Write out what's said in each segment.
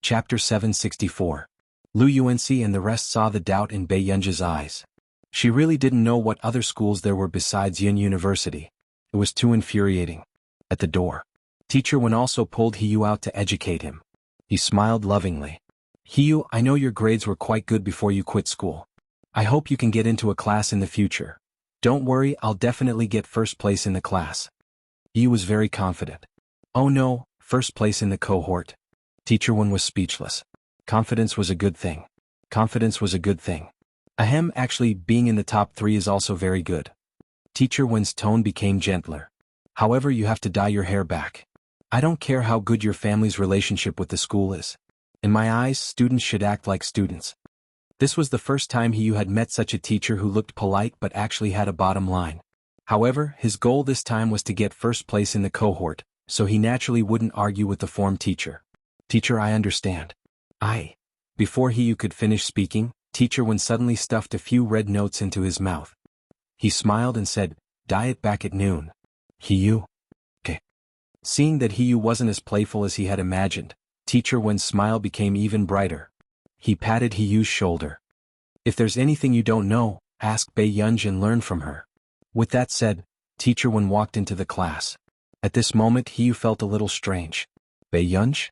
Chapter 764. Lu Yuanxi and the rest saw the doubt in Bei Yunzhi's eyes. She really didn't know what other schools there were besides Yin University. It was too infuriating. At the door, Teacher Wen also pulled He Yu out to educate him. He smiled lovingly. He Yu, I know your grades were quite good before you quit school. I hope you can get into a class in the future. Don't worry, I'll definitely get first place in the class. He Yu was very confident. Oh no, first place in the cohort. Teacher Wen was speechless. Confidence was a good thing. Confidence was a good thing. Ahem, actually, being in the top 3 is also very good. Teacher Wen's tone became gentler. However, you have to dye your hair back. I don't care how good your family's relationship with the school is. In my eyes, students should act like students. This was the first time He Yu had met such a teacher who looked polite but actually had a bottom line. However, his goal this time was to get first place in the cohort, so he naturally wouldn't argue with the form teacher. Teacher, I understand. Before He Yu could finish speaking, Teacher Wen suddenly stuffed a few red notes into his mouth. He smiled and said, dye it back at noon. He Yu? Okay. Seeing that He Yu wasn't as playful as he had imagined, Teacher Wen's smile became even brighter. He patted He Yu's shoulder. If there's anything you don't know, ask Bei Yunzhi and learn from her. With that said, Teacher Wen walked into the class. At this moment He Yu felt a little strange. Bei Yunzhi?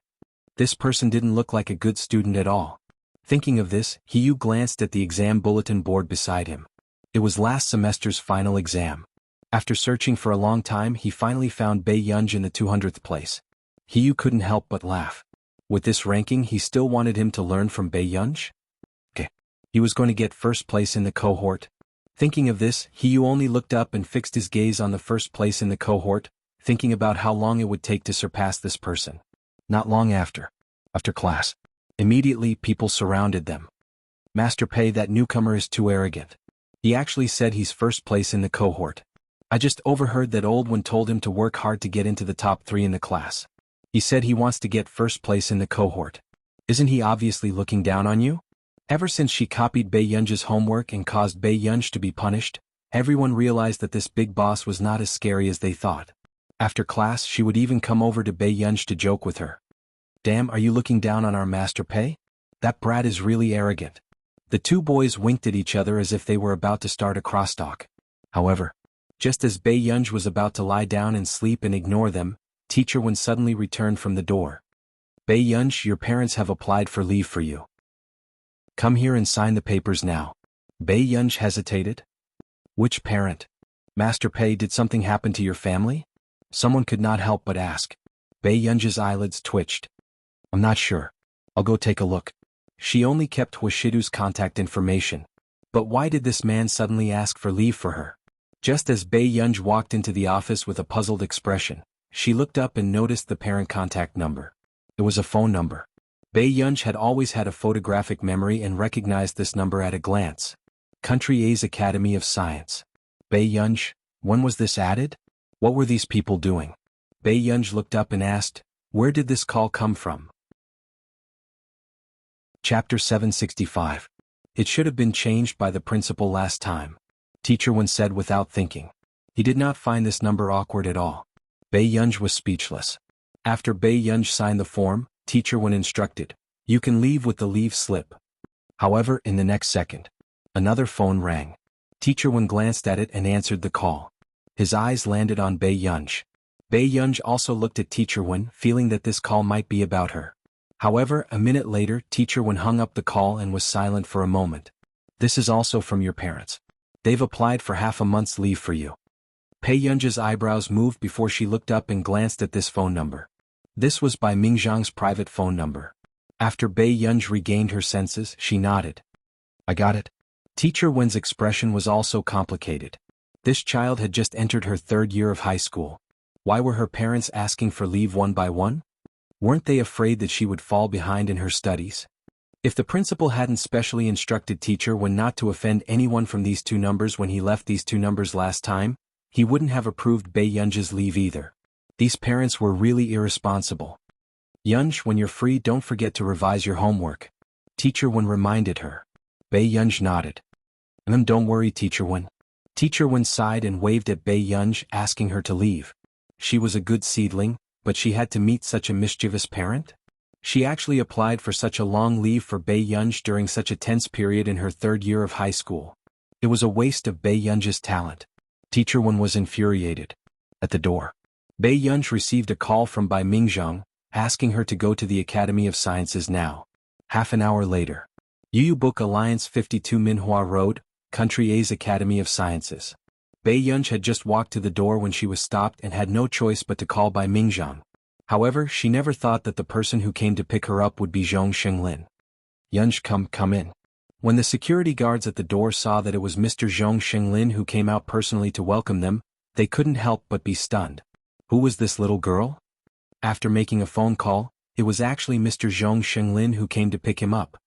This person didn't look like a good student at all. Thinking of this, He Yu glanced at the exam bulletin board beside him. It was last semester's final exam. After searching for a long time, he finally found Bei Yunzhi in the 200th place. He Yu couldn't help but laugh. With this ranking, he still wanted him to learn from Bei Yunzhi? Okay. He was going to get first place in the cohort. Thinking of this, He Yu only looked up and fixed his gaze on the first place in the cohort, thinking about how long it would take to surpass this person. Not long after class, immediately people surrounded them. Master Pei, that newcomer is too arrogant. He actually said he's first place in the cohort. I just overheard that old one told him to work hard to get into the top 3 in the class. He said he wants to get first place in the cohort. Isn't he obviously looking down on you? Ever since she copied Bei Yunzhi's homework and caused Bei Yunzhi to be punished, everyone realized that this big boss was not as scary as they thought. After class, she would even come over to Bei Yunzhi to joke with her. Damn, are you looking down on our Master Pei? That brat is really arrogant. The two boys winked at each other as if they were about to start a crosstalk. However, just as Bei Yunzhi was about to lie down and sleep and ignore them, Teacher Wen suddenly returned from the door. Bei Yunzhi, your parents have applied for leave for you. Come here and sign the papers now. Bei Yunzhi hesitated. Which parent? Master Pei, did something happen to your family? Someone could not help but ask. Bei Yunzhi's eyelids twitched. I'm not sure. I'll go take a look. She only kept Huashidu's contact information. But why did this man suddenly ask for leave for her? Just as Bei Yunzhi walked into the office with a puzzled expression, she looked up and noticed the parent contact number. It was a phone number. Bei Yunzhi had always had a photographic memory and recognized this number at a glance. Country A's Academy of Science. Bei Yunzhi, when was this added? What were these people doing? Bei Yunzhi looked up and asked, where did this call come from? Chapter 765. It should have been changed by the principal last time. Teacher Wen said without thinking. He did not find this number awkward at all. Bei Yunzhi was speechless. After Bei Yunzhi signed the form, Teacher Wen instructed, you can leave with the leave slip. However, in the next second, another phone rang. Teacher Wen glanced at it and answered the call. His eyes landed on Bei Yunzhi. Bei Yunzhi also looked at Teacher Wen, feeling that this call might be about her. However, a minute later, Teacher Wen hung up the call and was silent for a moment. This is also from your parents. They've applied for half a month's leave for you. Bei Yunzhi's eyebrows moved before she looked up and glanced at this phone number. This was by Mingzhang's private phone number. After Bei Yunzhi regained her senses, she nodded. I got it. Teacher Wen's expression was also complicated. This child had just entered her 3rd year of high school. Why were her parents asking for leave one by one? Weren't they afraid that she would fall behind in her studies? If the principal hadn't specially instructed Teacher Wen not to offend anyone from these 2 numbers when he left these 2 numbers last time, he wouldn't have approved Bei Yunzhi's leave either. These parents were really irresponsible. Yunzhi, when you're free, don't forget to revise your homework. Teacher Wen reminded her. Bei Yunzhi nodded. Don't worry, Teacher Wen. Teacher Wen sighed and waved at Bei Yunzhi, asking her to leave. She was a good seedling, but she had to meet such a mischievous parent? She actually applied for such a long leave for Bei Yunj during such a tense period in her third year of high school. It was a waste of Bei Yunj's talent. Teacher Wen was infuriated. At the door, Bei Yunj received a call from Bai Mingzhang, asking her to go to the Academy of Sciences now. Half an hour later. Audiobook Alliance 52 Minhua Road, Country A's Academy of Sciences. Bei Yunj had just walked to the door when she was stopped and had no choice but to call Bai Mingzhang. However, she never thought that the person who came to pick her up would be Zhong Xinglin. Yunj, come in. When the security guards at the door saw that it was Mr. Zhong Xinglin who came out personally to welcome them, they couldn't help but be stunned. Who was this little girl? After making a phone call, it was actually Mr. Zhong Xinglin who came to pick him up.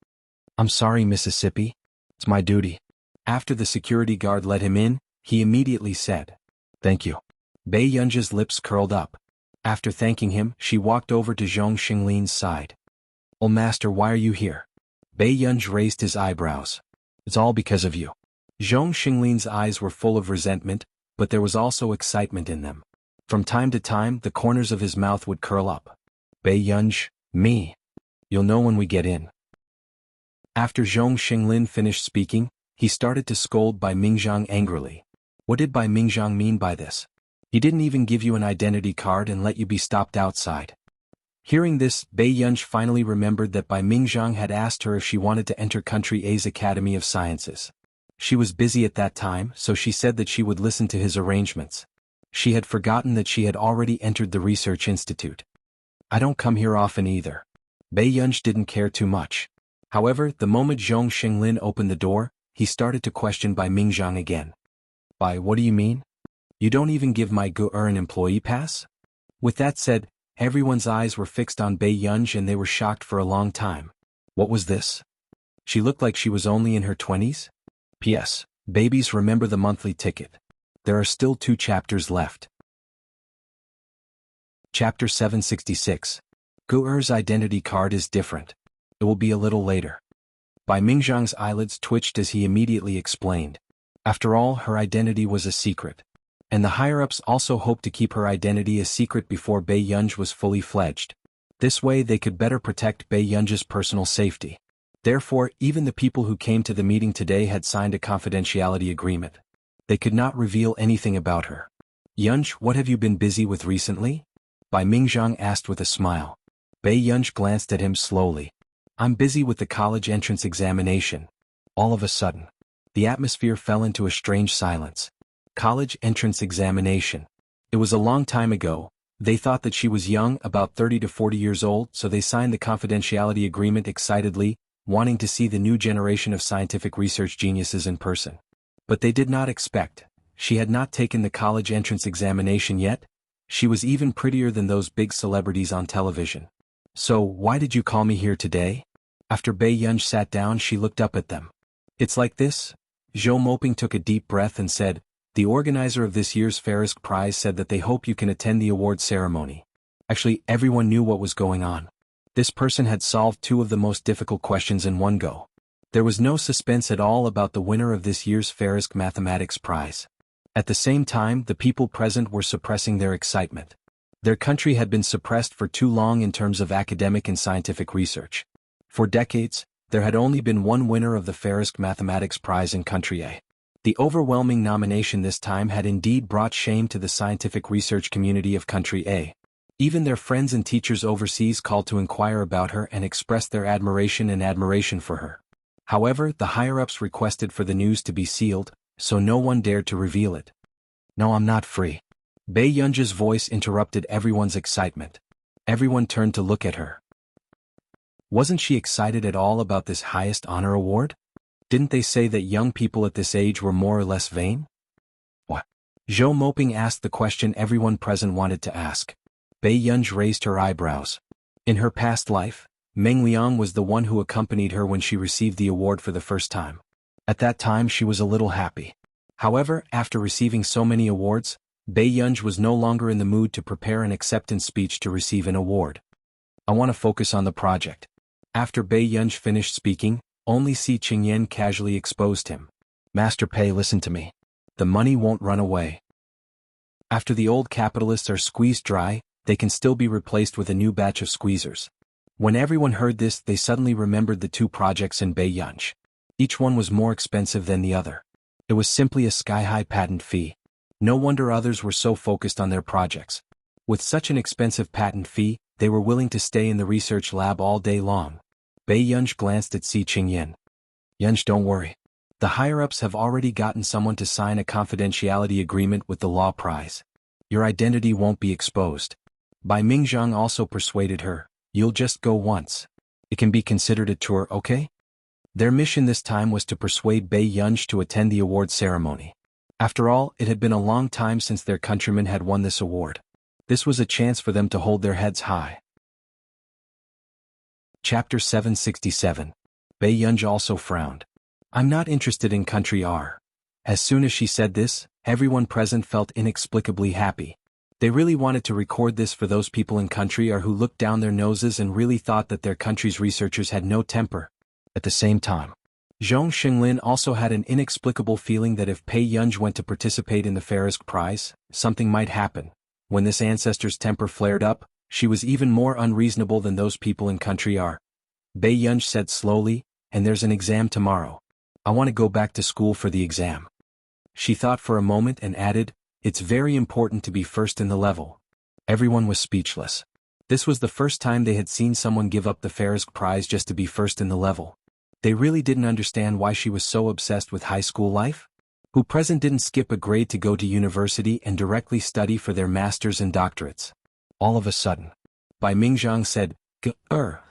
I'm sorry, Mississippi. It's my duty. After the security guard let him in, he immediately said, "Thank you." Bei Yunj's lips curled up. After thanking him, she walked over to Zhong Xinglin's side. "Oh master, why are you here?" Bei Yunj raised his eyebrows. "It's all because of you." Zhong Xinglin's eyes were full of resentment, but there was also excitement in them. From time to time, the corners of his mouth would curl up. "Bei Yunj, me. You'll know when we get in." After Zhong Xinglin finished speaking, he started to scold Bai Mingzhang angrily. What did Bai Mingzhang mean by this? He didn't even give you an identity card and let you be stopped outside. Hearing this, Bei Yunj finally remembered that Bai Mingzhang had asked her if she wanted to enter Country A's Academy of Sciences. She was busy at that time, so she said that she would listen to his arrangements. She had forgotten that she had already entered the research institute. I don't come here often either. Bei Yunj didn't care too much. However, the moment Zhong Xinglin opened the door, he started to question Bai Mingzhang again. "Bai, what do you mean? You don't even give my Gu-er an employee pass?" With that said, everyone's eyes were fixed on Bei Yunj and they were shocked for a long time. What was this? She looked like she was only in her 20s? P.S. Babies, remember the monthly ticket. There are still 2 chapters left. Chapter 766. Gu-er's identity card is different. It will be a little later. Bai Mingzhang's eyelids twitched as he immediately explained. After all, her identity was a secret. And the higher-ups also hoped to keep her identity a secret before Bei Yunj was fully fledged. This way they could better protect Bei Yunj's personal safety. Therefore, even the people who came to the meeting today had signed a confidentiality agreement. They could not reveal anything about her. "Yunj, what have you been busy with recently?" Bai Mingzhang asked with a smile. Bei Yunj glanced at him slowly. "I'm busy with the college entrance examination." All of a sudden, the atmosphere fell into a strange silence. College entrance examination. It was a long time ago. They thought that she was young, about 30 to 40 years old, so they signed the confidentiality agreement excitedly, wanting to see the new generation of scientific research geniuses in person. But they did not expect. She had not taken the college entrance examination yet. She was even prettier than those big celebrities on television. "So, why did you call me here today?" After Bei Yunj sat down, she looked up at them. "It's like this." Zhou Moping took a deep breath and said, "The organizer of this year's Farisk Prize said that they hope you can attend the award ceremony." Actually, everyone knew what was going on. This person had solved 2 of the most difficult questions in one go. There was no suspense at all about the winner of this year's Farisk Mathematics Prize. At the same time, the people present were suppressing their excitement. Their country had been suppressed for too long in terms of academic and scientific research. For decades, there had only been one winner of the Farisk Mathematics Prize in Country A. The overwhelming nomination this time had indeed brought shame to the scientific research community of Country A. Even their friends and teachers overseas called to inquire about her and expressed their admiration for her. However, the higher-ups requested for the news to be sealed, so no one dared to reveal it. "No, I'm not free." Bei Yunj's voice interrupted everyone's excitement. Everyone turned to look at her. Wasn't she excited at all about this highest honor award? Didn't they say that young people at this age were more or less vain? What? Zhou Moping asked the question everyone present wanted to ask. Bei Yunj raised her eyebrows. In her past life, Meng Liang was the one who accompanied her when she received the award for the first time. At that time she was a little happy. However, after receiving so many awards, Bei Yunj was no longer in the mood to prepare an acceptance speech to receive an award. "I want to focus on the project." After Bei Yunj finished speaking, only Si Qingyan casually exposed him. "Master Pei, listen to me. The money won't run away. After the old capitalists are squeezed dry, they can still be replaced with a new batch of squeezers. When everyone heard this, they suddenly remembered the two projects in Beiyang. Each one was more expensive than the other. It was simply a sky-high patent fee. No wonder others were so focused on their projects. With such an expensive patent fee, they were willing to stay in the research lab all day long. Beiyang glanced at Si Qingyan. Yunj, don't worry. The higher-ups have already gotten someone to sign a confidentiality agreement with the law prize. Your identity won't be exposed. Bai Mingzhang also persuaded her, you'll just go once. It can be considered a tour, okay? Their mission this time was to persuade Beiyang to attend the award ceremony. After all, it had been a long time since their countrymen had won this award. This was a chance for them to hold their heads high. Chapter 767. Beiyang also frowned. I'm not interested in country R. As soon as she said this, everyone present felt inexplicably happy. They really wanted to record this for those people in country R who looked down their noses and really thought that their country's researchers had no temper. At the same time, Zhong Xinglin also had an inexplicable feeling that if Beiyang went to participate in the Farisk Prize, something might happen. When this ancestor's temper flared up, she was even more unreasonable than those people in country R. Beiyang said slowly, and there's an exam tomorrow. I want to go back to school for the exam. She thought for a moment and added, it's very important to be first in the level. Everyone was speechless. This was the first time they had seen someone give up the Farisk Prize just to be first in the level. They really didn't understand why she was so obsessed with high school life. Who present didn't skip a grade to go to university and directly study for their masters and doctorates. All of a sudden, Bai Mingzhang said,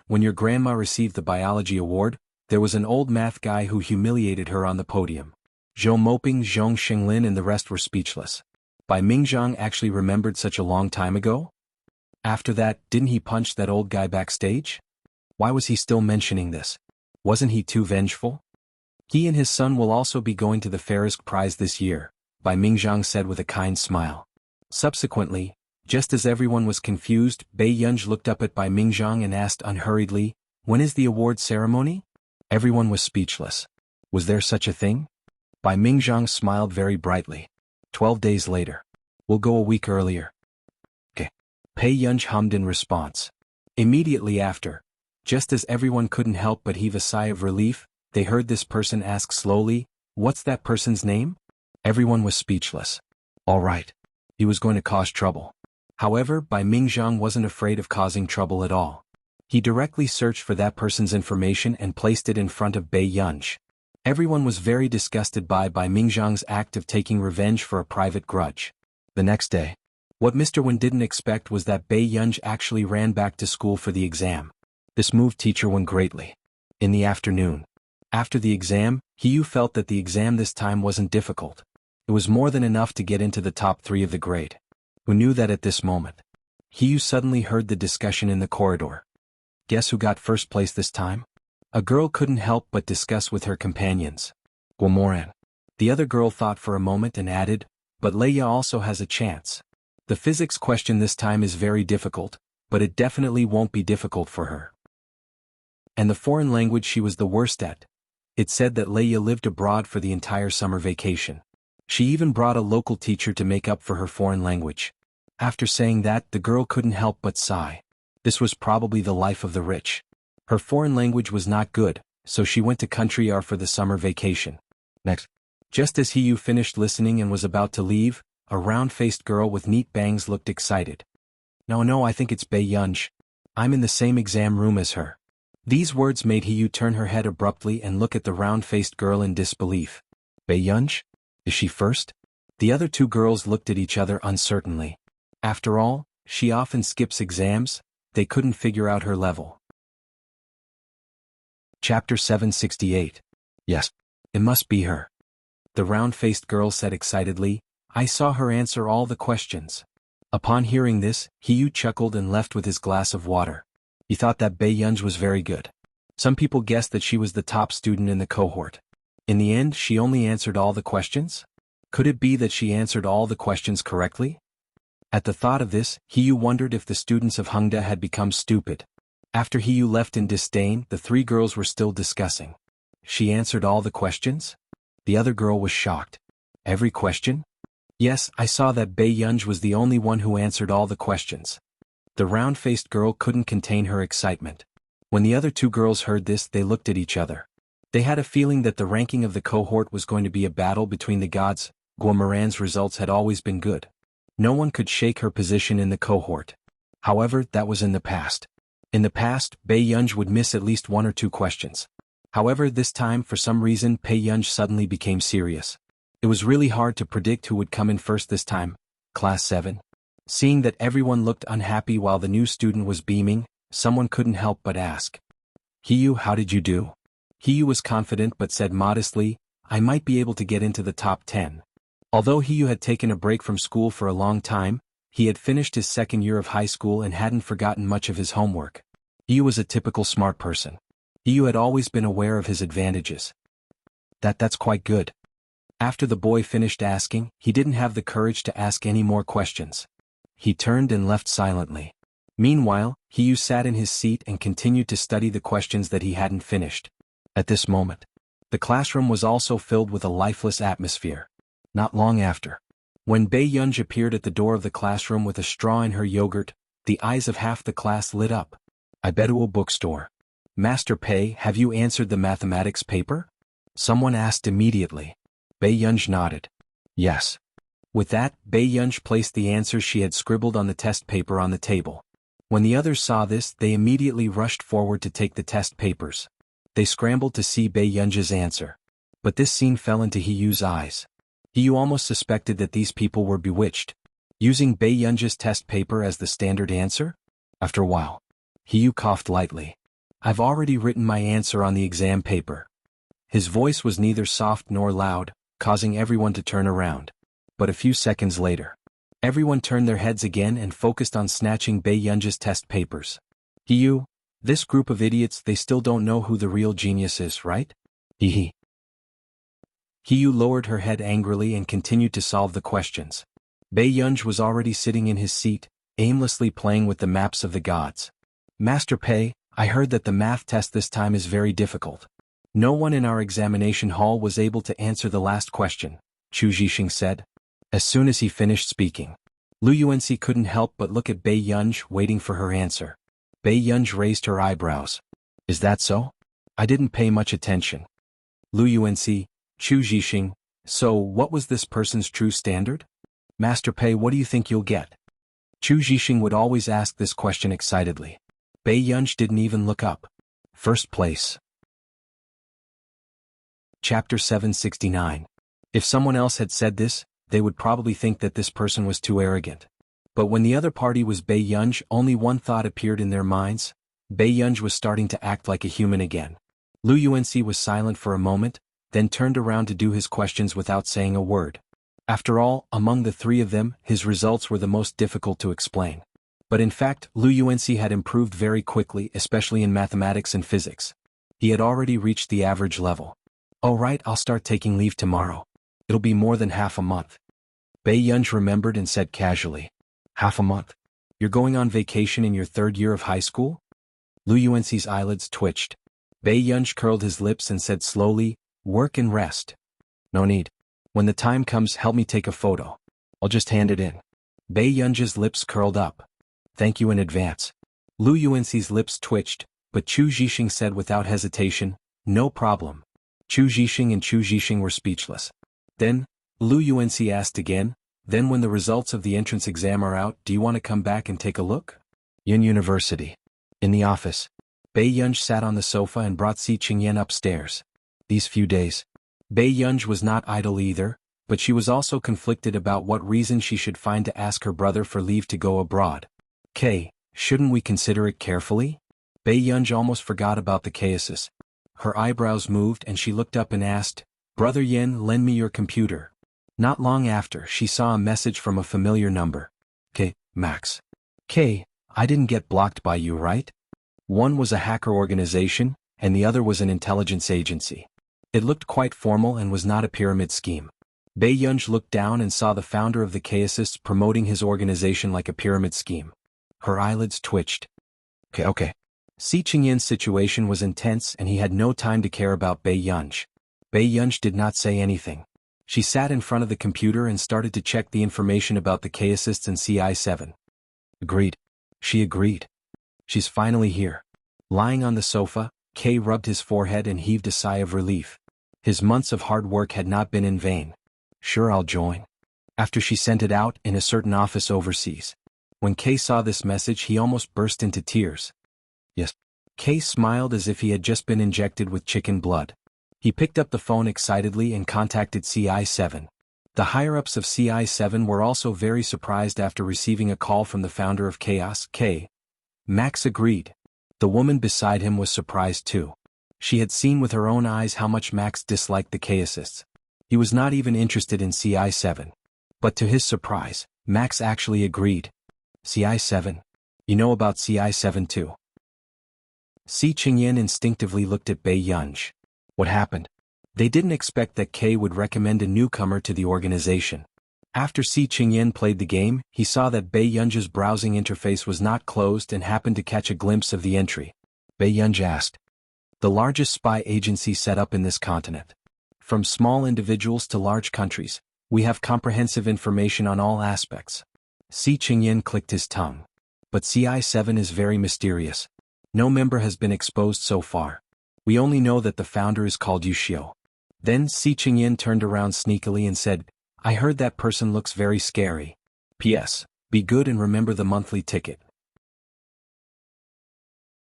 when your grandma received the biology award, there was an old math guy who humiliated her on the podium. Zhou Moping, Zhong Xinglin and the rest were speechless. Bai Mingzhang actually remembered such a long time ago? After that, didn't he punch that old guy backstage? Why was he still mentioning this? Wasn't he too vengeful? He and his son will also be going to the Farisk Prize this year, Bai Mingzhang said with a kind smile. Subsequently, just as everyone was confused, Beiyang looked up at Bai Mingzhang and asked unhurriedly, when is the award ceremony? Everyone was speechless. Was there such a thing? Bai Mingzhang smiled very brightly. 12 days later. We'll go a week earlier. Okay. Beiyang hummed in response. Immediately after, just as everyone couldn't help but heave a sigh of relief, they heard this person ask slowly, what's that person's name? Everyone was speechless. All right. He was going to cause trouble. However, Bai Mingzhang wasn't afraid of causing trouble at all. He directly searched for that person's information and placed it in front of Beiyang. Everyone was very disgusted by Bai Mingzhang's act of taking revenge for a private grudge. The next day, what Mr. Wen didn't expect was that Beiyang actually ran back to school for the exam. This moved Teacher Wen greatly. In the afternoon, after the exam, Hiyu felt that the exam this time wasn't difficult. It was more than enough to get into the top 3 of the grade. Who knew that at this moment? Hiyu suddenly heard the discussion in the corridor. Guess who got first place this time? A girl couldn't help but discuss with her companions. Guomoran. The other girl thought for a moment and added, but Leia also has a chance. The physics question this time is very difficult, but it definitely won't be difficult for her. And the foreign language she was the worst at. It said that Leia lived abroad for the entire summer vacation. She even brought a local teacher to make up for her foreign language. After saying that, the girl couldn't help but sigh. This was probably the life of the rich. Her foreign language was not good, so she went to country R for the summer vacation. Next. Just as Hiyu finished listening and was about to leave, a round-faced girl with neat bangs looked excited. No, I think it's Beiyang. I'm in the same exam room as her. These words made Hiyu turn her head abruptly and look at the round-faced girl in disbelief. Beiyang? Is she first? The other two girls looked at each other uncertainly. After all, she often skips exams. They couldn't figure out her level. Chapter 768. Yes, it must be her. The round-faced girl said excitedly, I saw her answer all the questions. Upon hearing this, Hiyu chuckled and left with his glass of water. He thought that Beiyang was very good. Some people guessed that she was the top student in the cohort. In the end, she only answered all the questions? Could it be that she answered all the questions correctly? At the thought of this, Hiyu wondered if the students of Hongda had become stupid. After Hiyu left in disdain, the 3 girls were still discussing. She answered all the questions? The other girl was shocked. Every question? Yes, I saw that Beiyang was the only one who answered all the questions. The round-faced girl couldn't contain her excitement. When the other two girls heard this, they looked at each other. They had a feeling that the ranking of the cohort was going to be a battle between the gods. Guomaran's results had always been good. No one could shake her position in the cohort. However, that was in the past. In the past, Bei Yunj would miss at least 1 or 2 questions. However, this time, for some reason, Bei Yunj suddenly became serious. It was really hard to predict who would come in first this time. Class 7. Seeing that everyone looked unhappy while the new student was beaming, someone couldn't help but ask. Hiyu, how did you do? Hiyu was confident but said modestly, I might be able to get into the top 10. Although Hiyu had taken a break from school for a long time, he had finished his 2nd year of high school and hadn't forgotten much of his homework. Hiyu was a typical smart person. Hiyu had always been aware of his advantages. That's quite good. After the boy finished asking, he didn't have the courage to ask any more questions. He turned and left silently. Meanwhile, Hiyu sat in his seat and continued to study the questions that he hadn't finished. At this moment, the classroom was also filled with a lifeless atmosphere. Not long after, when Bei Yunj appeared at the door of the classroom with a straw in her yogurt, the eyes of half the class lit up. I bet to a bookstore. Master Pei, have you answered the mathematics paper? Someone asked immediately. Bei Yunj nodded. Yes. With that, Bei Yunj placed the answers she had scribbled on the test paper on the table. When the others saw this, they immediately rushed forward to take the test papers. They scrambled to see Bei Yunj's answer. But this scene fell into Hiyu's eyes. Hiyu almost suspected that these people were bewitched. Using Bei Yunj's test paper as the standard answer? After a while, Hiyu coughed lightly. I've already written my answer on the exam paper. His voice was neither soft nor loud, causing everyone to turn around. But a few seconds later, everyone turned their heads again and focused on snatching Bei Yunj's test papers. Hiyu, this group of idiots, they still don't know who the real genius is, right? Hee. Hiyu lowered her head angrily and continued to solve the questions. Bei Yunj was already sitting in his seat, aimlessly playing with the maps of the gods. Master Pei, I heard that the math test this time is very difficult. No one in our examination hall was able to answer the last question, Chu Zhixing said. As soon as he finished speaking, Lu Yuanxi couldn't help but look at Bei Yunj, waiting for her answer. Bei Yunj raised her eyebrows. Is that so? I didn't pay much attention. Lu Yuanxi, Chu Zhixing, so what was this person's true standard? Master Pei, what do you think you'll get? Chu Zhixing would always ask this question excitedly. Bei Yunj didn't even look up. First place. Chapter 769. If someone else had said this, they would probably think that this person was too arrogant. But when the other party was Bei Yunj, only one thought appeared in their minds. Bei Yunj was starting to act like a human again. Lu Yuanxi was silent for a moment, then turned around to do his questions without saying a word. After all, among the 3 of them, his results were the most difficult to explain. But in fact, Lu Yuanxi had improved very quickly, especially in mathematics and physics. He had already reached the average level. Oh right, I'll start taking leave tomorrow. It'll be more than half a month. Bei Yunj remembered and said casually. Half a month? You're going on vacation in your 3rd year of high school? Lu Yuanxi's eyelids twitched. Bei Yunj curled his lips and said slowly, work and rest. No need. When the time comes, help me take a photo. I'll just hand it in. Bei Yunj's lips curled up. Thank you in advance. Lu Yuanxi's lips twitched, but Chu Zhixing said without hesitation, no problem. Chu Zhixing and Chu Zhixing were speechless. Then, Lu Yuanxi asked again, then when the results of the entrance exam are out, do you want to come back and take a look? Yin University. In the office, Bei Yunj sat on the sofa and brought Si Qingyan upstairs. These few days, Bei Yunj was not idle either, but she was also conflicted about what reason she should find to ask her brother for leave to go abroad. Shouldn't we consider it carefully? Bei Yunj almost forgot about the cases. Her eyebrows moved and she looked up and asked, Brother Yen, lend me your computer. Not long after, she saw a message from a familiar number. Max. I didn't get blocked by you, right? One was a hacker organization, and the other was an intelligence agency. It looked quite formal and was not a pyramid scheme. Bei Yunj looked down and saw the founder of the Chaosists promoting his organization like a pyramid scheme. Her eyelids twitched. Okay. Si Qingyan's situation was intense and he had no time to care about Bei Yunj. Bei Yunj did not say anything. She sat in front of the computer and started to check the information about the Chaosists and CI7. Agreed. She agreed. She's finally here. Lying on the sofa, Kay rubbed his forehead and heaved a sigh of relief. His months of hard work had not been in vain. Sure, I'll join. After she sent it out in a certain office overseas. When Kay saw this message, he almost burst into tears. Yes. Kay smiled as if he had just been injected with chicken blood. He picked up the phone excitedly and contacted CI7. The higher-ups of CI7 were also very surprised after receiving a call from the founder of Chaos, Kay. Max agreed. The woman beside him was surprised too. She had seen with her own eyes how much Max disliked the Chaosists. He was not even interested in CI7. But to his surprise, Max actually agreed. CI7? You know about CI7 too? Si Qingyan instinctively looked at Bei Yunj. What happened? They didn't expect that Kay would recommend a newcomer to the organization. After Si Qingyan played the game, he saw that Bei Yunj's browsing interface was not closed and happened to catch a glimpse of the entry. Bei Yunj asked. The largest spy agency set up in this continent. From small individuals to large countries, we have comprehensive information on all aspects. Si Qingyan clicked his tongue. But CI7 is very mysterious. No member has been exposed so far. We only know that the founder is called Wuxia. Then Si Qingyan turned around sneakily and said, I heard that person looks very scary. P.S. Be good and remember the monthly ticket.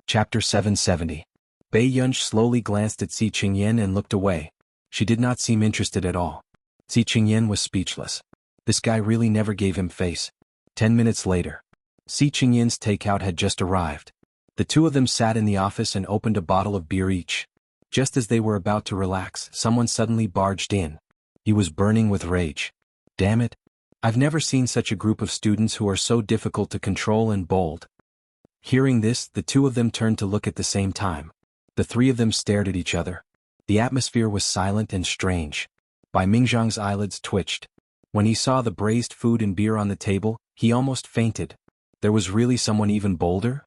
Chapter 770. Bei Yunj slowly glanced at Si Qingyan and looked away. She did not seem interested at all. Si Qingyan was speechless. This guy really never gave him face. 10 minutes later. Si Qingyan's takeout had just arrived. The two of them sat in the office and opened a bottle of beer each. Just as they were about to relax, someone suddenly barged in. He was burning with rage. Damn it. I've never seen such a group of students who are so difficult to control and bold. Hearing this, the two of them turned to look at the same time. The three of them stared at each other. The atmosphere was silent and strange. Bai Mingzhang's eyelids twitched. When he saw the braised food and beer on the table, he almost fainted. There was really someone even bolder?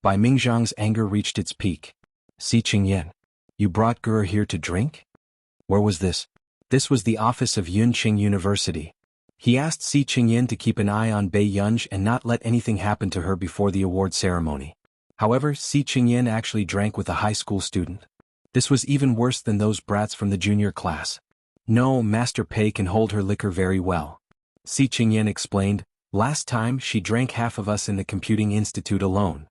Bai Mingzhang's anger reached its peak. Si Qingyan, you brought Gur here to drink? Where was this? This was the office of Yunqing University. He asked Si Qingyan to keep an eye on Bei Yunj and not let anything happen to her before the award ceremony. However, Si Qingyan actually drank with a high school student. This was even worse than those brats from the junior class. No, Master Pei can hold her liquor very well. Si Qingyan explained, last time she drank half of us in the Computing Institute alone.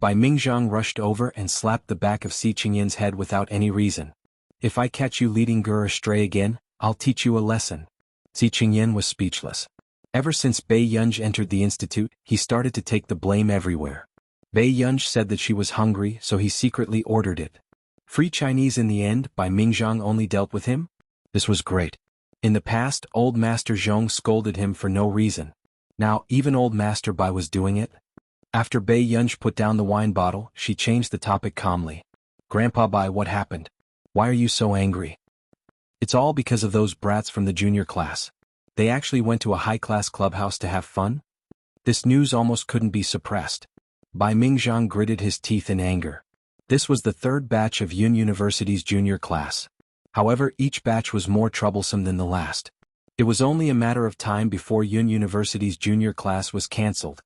Bai Mingzhang rushed over and slapped the back of Si Qingyan's head without any reason. If I catch you leading Gur astray again, I'll teach you a lesson. Si Qingyan was speechless. Ever since Bei Yunj entered the institute, he started to take the blame everywhere. Bei Yunj said that she was hungry, so he secretly ordered it. Free Chinese in the end, Bai Mingzhang only dealt with him? This was great. In the past, old Master Zhong scolded him for no reason. Now, even old Master Bai was doing it. After Bei Yunj put down the wine bottle, she changed the topic calmly. Grandpa Bai, what happened? Why are you so angry? It's all because of those brats from the junior class. They actually went to a high-class clubhouse to have fun? This news almost couldn't be suppressed. Bai Mingzhang gritted his teeth in anger. This was the third batch of Yun University's junior class. However, each batch was more troublesome than the last. It was only a matter of time before Yun University's junior class was cancelled.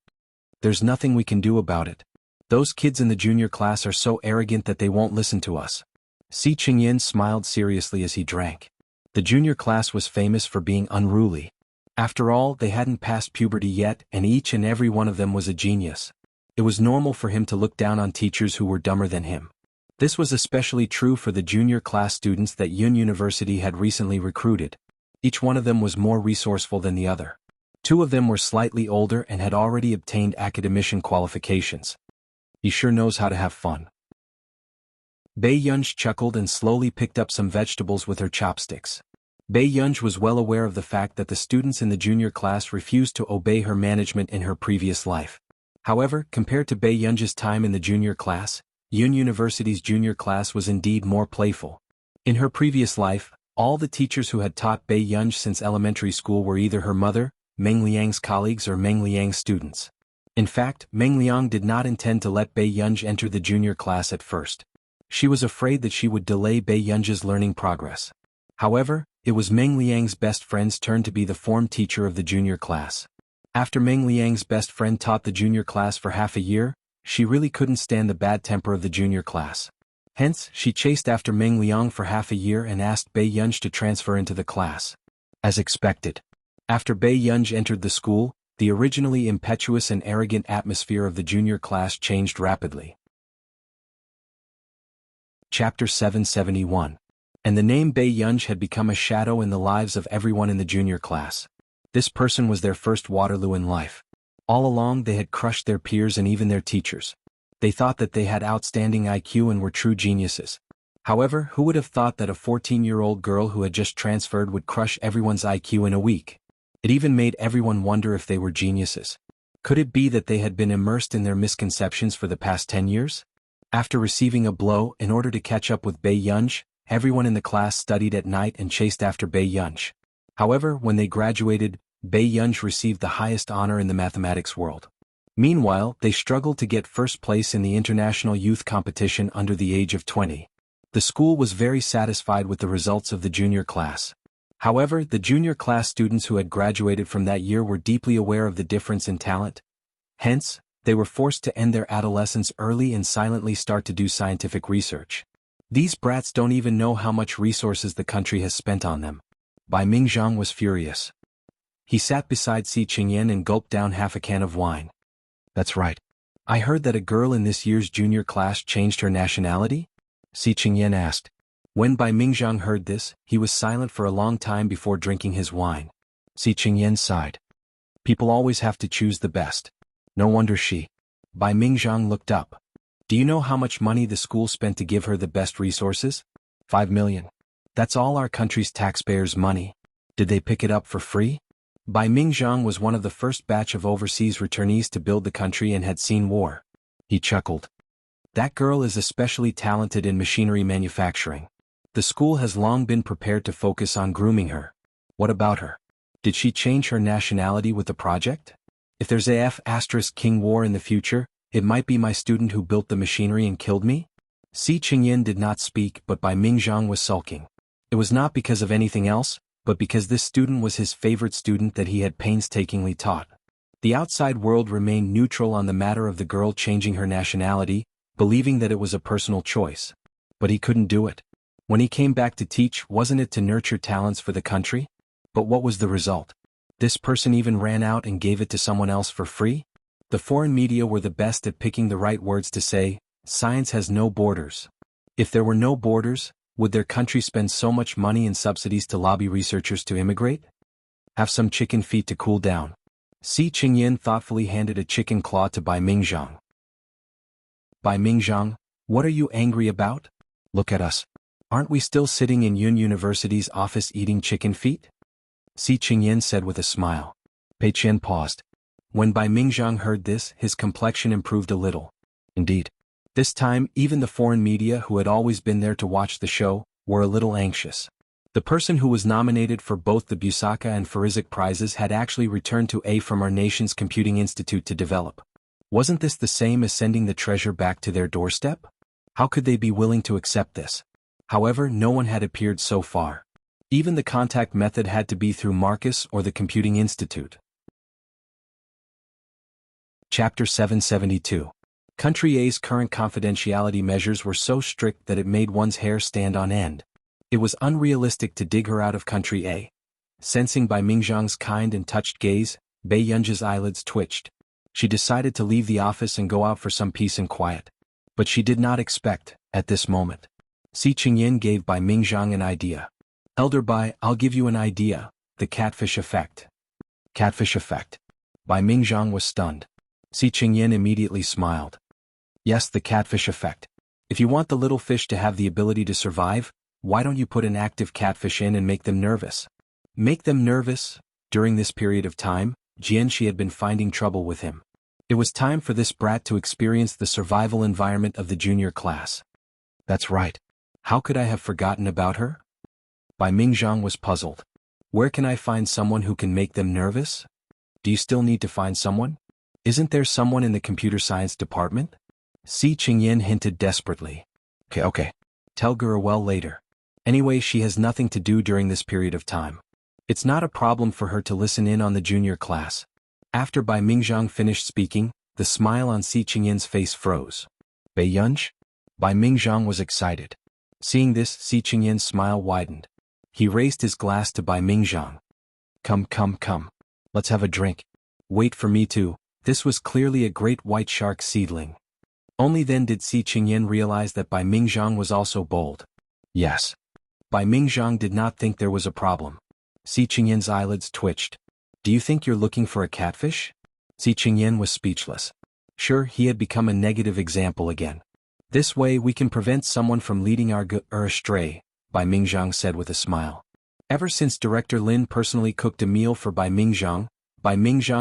There's nothing we can do about it. Those kids in the junior class are so arrogant that they won't listen to us. Si Qingyan smiled seriously as he drank. The junior class was famous for being unruly. After all, they hadn't passed puberty yet, and each and every one of them was a genius. It was normal for him to look down on teachers who were dumber than him. This was especially true for the junior class students that Yun University had recently recruited. Each one of them was more resourceful than the other. Two of them were slightly older and had already obtained academician qualifications. He sure knows how to have fun. Bei Yunj chuckled and slowly picked up some vegetables with her chopsticks. Bei Yunj was well aware of the fact that the students in the junior class refused to obey her management in her previous life. However, compared to Bei Yunj's time in the junior class, Yun University's junior class was indeed more playful. In her previous life, all the teachers who had taught Bei Yunj since elementary school were either her mother, Meng Liang's colleagues or Meng Liang's students. In fact, Meng Liang did not intend to let Bei Yunj enter the junior class at first. She was afraid that she would delay Bei Yunj's learning progress. However, it was Meng Liang's best friend's turn to be the form teacher of the junior class. After Meng Liang's best friend taught the junior class for half a year, She really couldn't stand the bad temper of the junior class. Hence, she chased after Meng Liang for half a year and asked Bai Yunj to transfer into the class. As expected. After Bai Yunj entered the school, the originally impetuous and arrogant atmosphere of the junior class changed rapidly. Chapter 771. And the name Bai Yunj had become a shadow in the lives of everyone in the junior class. This person was their first Waterloo in life. All along they had crushed their peers and even their teachers. They thought that they had outstanding IQ and were true geniuses. However, who would have thought that a 14-year-old girl who had just transferred would crush everyone's IQ in a week? It even made everyone wonder if they were geniuses. Could it be that they had been immersed in their misconceptions for the past 10 years? After receiving a blow in order to catch up with Bai Yunj, everyone in the class studied at night and chased after Bai Yunj. However, when they graduated, Bai Yunj received the highest honor in the mathematics world. Meanwhile, they struggled to get first place in the international youth competition under the age of 20. The school was very satisfied with the results of the junior class. However, the junior class students who had graduated from that year were deeply aware of the difference in talent. Hence, they were forced to end their adolescence early and silently start to do scientific research. These brats don't even know how much resources the country has spent on them. Bai Mingzhang was furious. He sat beside Si Qingyan and gulped down half a can of wine. That's right. I heard that a girl in this year's junior class changed her nationality? Si Qingyan asked. When Bai Mingzhang heard this, he was silent for a long time before drinking his wine. Si Qingyan sighed. People always have to choose the best. No wonder she. Bai Mingzhang looked up. Do you know how much money the school spent to give her the best resources? 5 million. That's all our country's taxpayers' money. Did they pick it up for free? Bai Mingzhang was one of the first batch of overseas returnees to build the country and had seen war. He chuckled. That girl is especially talented in machinery manufacturing. The school has long been prepared to focus on grooming her. What about her? Did she change her nationality with the project? If there's King war in the future, it might be my student who built the machinery and killed me? Si Qingyan did not speak, but Bai Mingzhang was sulking. It was not because of anything else, but because this student was his favorite student that he had painstakingly taught. The outside world remained neutral on the matter of the girl changing her nationality, believing that it was a personal choice. But he couldn't do it. When he came back to teach, wasn't it to nurture talents for the country? But what was the result? This person even ran out and gave it to someone else for free? The foreign media were the best at picking the right words to say, science has no borders. If there were no borders, would their country spend so much money and subsidies to lobby researchers to immigrate? Have some chicken feet to cool down. Si Qingyan thoughtfully handed a chicken claw to Bai Mingzhang. Bai Mingzhang, what are you angry about? Look at us. Aren't we still sitting in Yun University's office eating chicken feet? Si Qingyan said with a smile. Pei Qian paused. When Bai Mingzhang heard this, his complexion improved a little. Indeed. This time, even the foreign media who had always been there to watch the show, were a little anxious. The person who was nominated for both the Busaka and Farizik prizes had actually returned to A from our nation's computing institute to develop. Wasn't this the same as sending the treasure back to their doorstep? How could they be willing to accept this? However, no one had appeared so far. Even the contact method had to be through Marcus or the Computing Institute. Chapter 772. Country A's current confidentiality measures were so strict that it made one's hair stand on end. It was unrealistic to dig her out of Country A. Sensing Bai Mingzhang's kind and touched gaze, Bai Yunj's eyelids twitched. She decided to leave the office and go out for some peace and quiet. But she did not expect, at this moment. Si Qingyan gave Bai Mingzhang an idea. Elder Bai, I'll give you an idea, the catfish effect. Catfish effect. Bai Mingzhang was stunned. Si Qingyan immediately smiled. Yes, the catfish effect. If you want the little fish to have the ability to survive, why don't you put an active catfish in and make them nervous? Make them nervous? During this period of time, Jianxi had been finding trouble with him. It was time for this brat to experience the survival environment of the junior class. That's right. How could I have forgotten about her? Bai Mingzhang was puzzled. Where can I find someone who can make them nervous? Do you still need to find someone? Isn't there someone in the computer science department? Si Qingyan hinted desperately. Okay. Tell Gurwell later. Anyway, she has nothing to do during this period of time. It's not a problem for her to listen in on the junior class. After Bai Mingzhang finished speaking, The smile on Si Qingyin's face froze. Bei Yunj? Bai Mingzhang was excited. Seeing this, Si Qingyin's smile widened. He raised his glass to Bai Mingzhang. Come, come, come. Let's have a drink. Wait for me too. This was clearly a great white shark seedling. Only then did Si Qingyin realize that Bai Mingzhang was also bold. Yes. Bai Mingzhang did not think there was a problem. Si Qingyin's eyelids twitched. Do you think you're looking for a catfish? Si Qingyin was speechless. Sure, he had become a negative example again. This way we can prevent someone from leading our astray, Bai Mingzhang said with a smile. Ever since Director Lin personally cooked a meal for Bai Mingzhang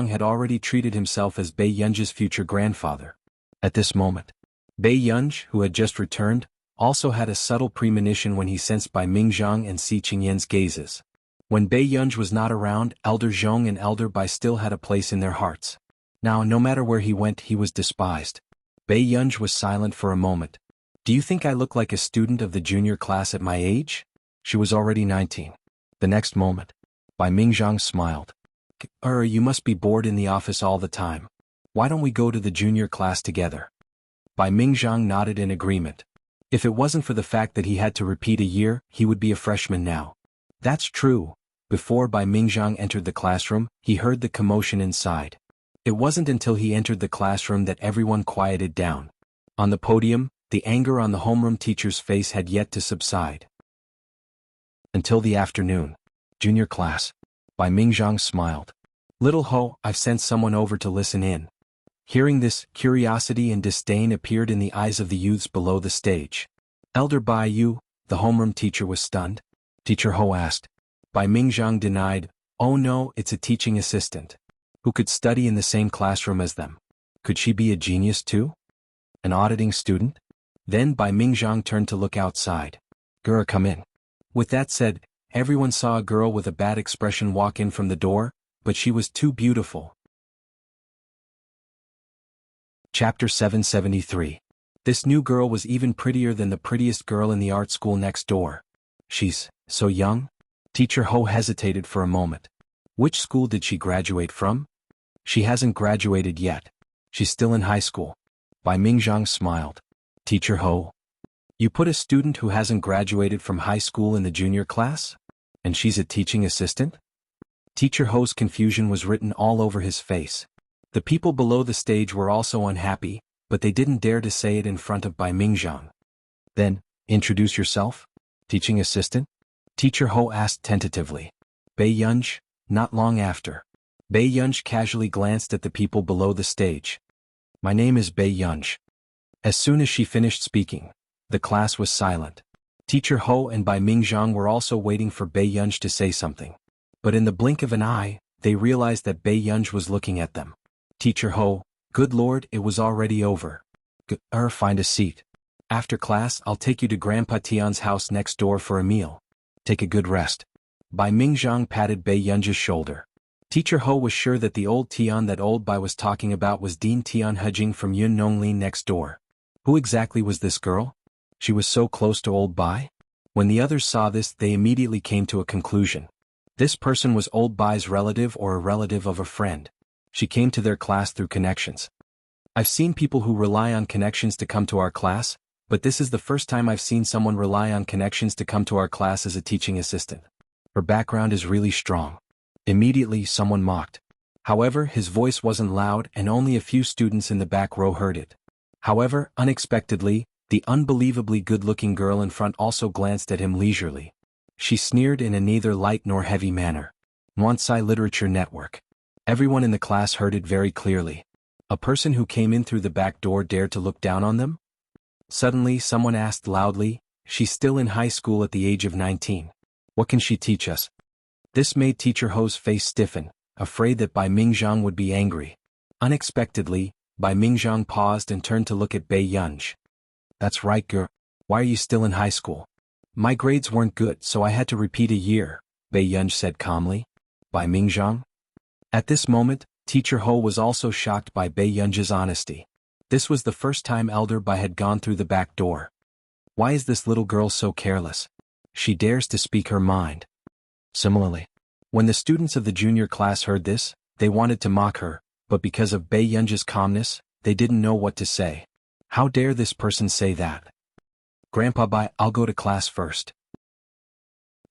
had already treated himself as Bei Yunj's future grandfather. At this moment, Bei Yunj, who had just returned, also had a subtle premonition when he sensed Bai Mingzhang and Si Qingyin's gazes. When Bei Yunj was not around, Elder Zhong and Elder Bai still had a place in their hearts. Now, no matter where he went, he was despised. Bei Yunj was silent for a moment. Do you think I look like a student of the junior class at my age? She was already 19. The next moment, Bai Mingzhang smiled. You must be bored in the office all the time. Why don't we go to the junior class together? Bai Mingzhang nodded in agreement. If it wasn't for the fact that he had to repeat a year, he would be a freshman now. That's true. Before Bai Mingzhang entered the classroom, he heard the commotion inside. It wasn't until he entered the classroom that everyone quieted down. On the podium, the anger on the homeroom teacher's face had yet to subside. Until the afternoon. Junior class. Bai Mingzhang smiled. Little Ho, I've sent someone over to listen in. Hearing this, curiosity and disdain appeared in the eyes of the youths below the stage. Elder Bai Yu, the homeroom teacher, was stunned. Teacher Ho asked. Bai Mingzhang denied. Oh no, it's a teaching assistant. Who could study in the same classroom as them? Could she be a genius too? An auditing student? Then Bai Mingzhang turned to look outside. Girl, come in. With that said, everyone saw a girl with a bad expression walk in from the door, but she was too beautiful. Chapter 773. This new girl was even prettier than the prettiest girl in the art school next door. She's so young? Teacher Ho hesitated for a moment. Which school did she graduate from? She hasn't graduated yet. She's still in high school. Bai Mingzhang smiled. Teacher Ho. You put a student who hasn't graduated from high school in the junior class? And she's a teaching assistant? Teacher Ho's confusion was written all over his face. The people below the stage were also unhappy, but they didn't dare to say it in front of Bai Mingzhang. Then, introduce yourself? Teaching assistant? Teacher Ho asked tentatively. Bei Yunj? Not long after. Bei Yunj casually glanced at the people below the stage. My name is Bei Yunj. As soon as she finished speaking, the class was silent. Teacher Ho and Bai Mingzhang were also waiting for Bei Yunj to say something. But in the blink of an eye, they realized that Bei Yunj was looking at them. Teacher Ho, good lord, it was already over. Find a seat. After class, I'll take you to Grandpa Tian's house next door for a meal. Take a good rest. Bai Mingzhang patted Bei Yunj's shoulder. Teacher Ho was sure that the old Tian that old Bai was talking about was Dean Tian Hejing from Yun Nonglin next door. Who exactly was this girl? She was so close to old Bai? When the others saw this, they immediately came to a conclusion. This person was old Bai's relative or a relative of a friend. She came to their class through connections. I've seen people who rely on connections to come to our class, but this is the first time I've seen someone rely on connections to come to our class as a teaching assistant. Her background is really strong. Immediately, someone mocked. However, his voice wasn't loud and only a few students in the back row heard it. However, unexpectedly, the unbelievably good-looking girl in front also glanced at him leisurely. She sneered in a neither light nor heavy manner. Nuansai Literature Network. Everyone in the class heard it very clearly. A person who came in through the back door dared to look down on them? Suddenly, someone asked loudly, she's still in high school at the age of 19. What can she teach us? This made Teacher Ho's face stiffen, afraid that Bai Mingzhang would be angry. Unexpectedly, Bai Mingzhang paused and turned to look at Bei Yunj. That's right, girl. Why are you still in high school? My grades weren't good, so I had to repeat a year, Bei Yunj said calmly. Bai Mingzhang? At this moment, Teacher Ho was also shocked by Bei Yunj's honesty. This was the first time Elder Bai had gone through the back door. Why is this little girl so careless? She dares to speak her mind. Similarly, when the students of the junior class heard this, they wanted to mock her, but because of Bei Yunji's calmness, they didn't know what to say. How dare this person say that? Grandpa, bye, I'll go to class first.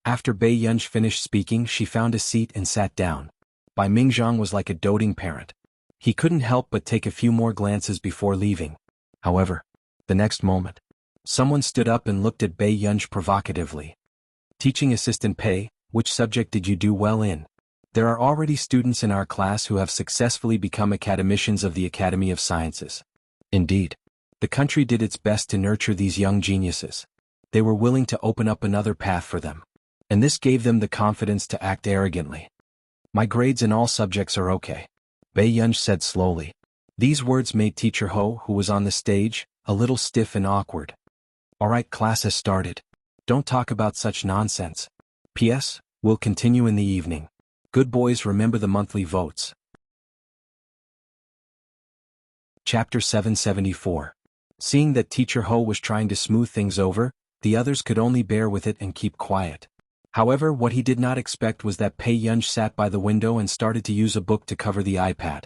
After Bei Yunji finished speaking, she found a seat and sat down. Bai Mingzhang was like a doting parent. He couldn't help but take a few more glances before leaving. However, the next moment, someone stood up and looked at Bei Yunji provocatively. Teaching assistant Pei, which subject did you do well in? There are already students in our class who have successfully become academicians of the Academy of Sciences. Indeed, the country did its best to nurture these young geniuses. They were willing to open up another path for them. And this gave them the confidence to act arrogantly. My grades in all subjects are okay, Bei Yunji said slowly. These words made Teacher Ho, who was on the stage, a little stiff and awkward. Alright, class has started. Don't talk about such nonsense. P.S. We'll continue in the evening. Good boys, remember the monthly votes. Chapter 774. Seeing that Teacher Ho was trying to smooth things over, the others could only bear with it and keep quiet. However, what he did not expect was that Bei Yunji sat by the window and started to use a book to cover the iPad.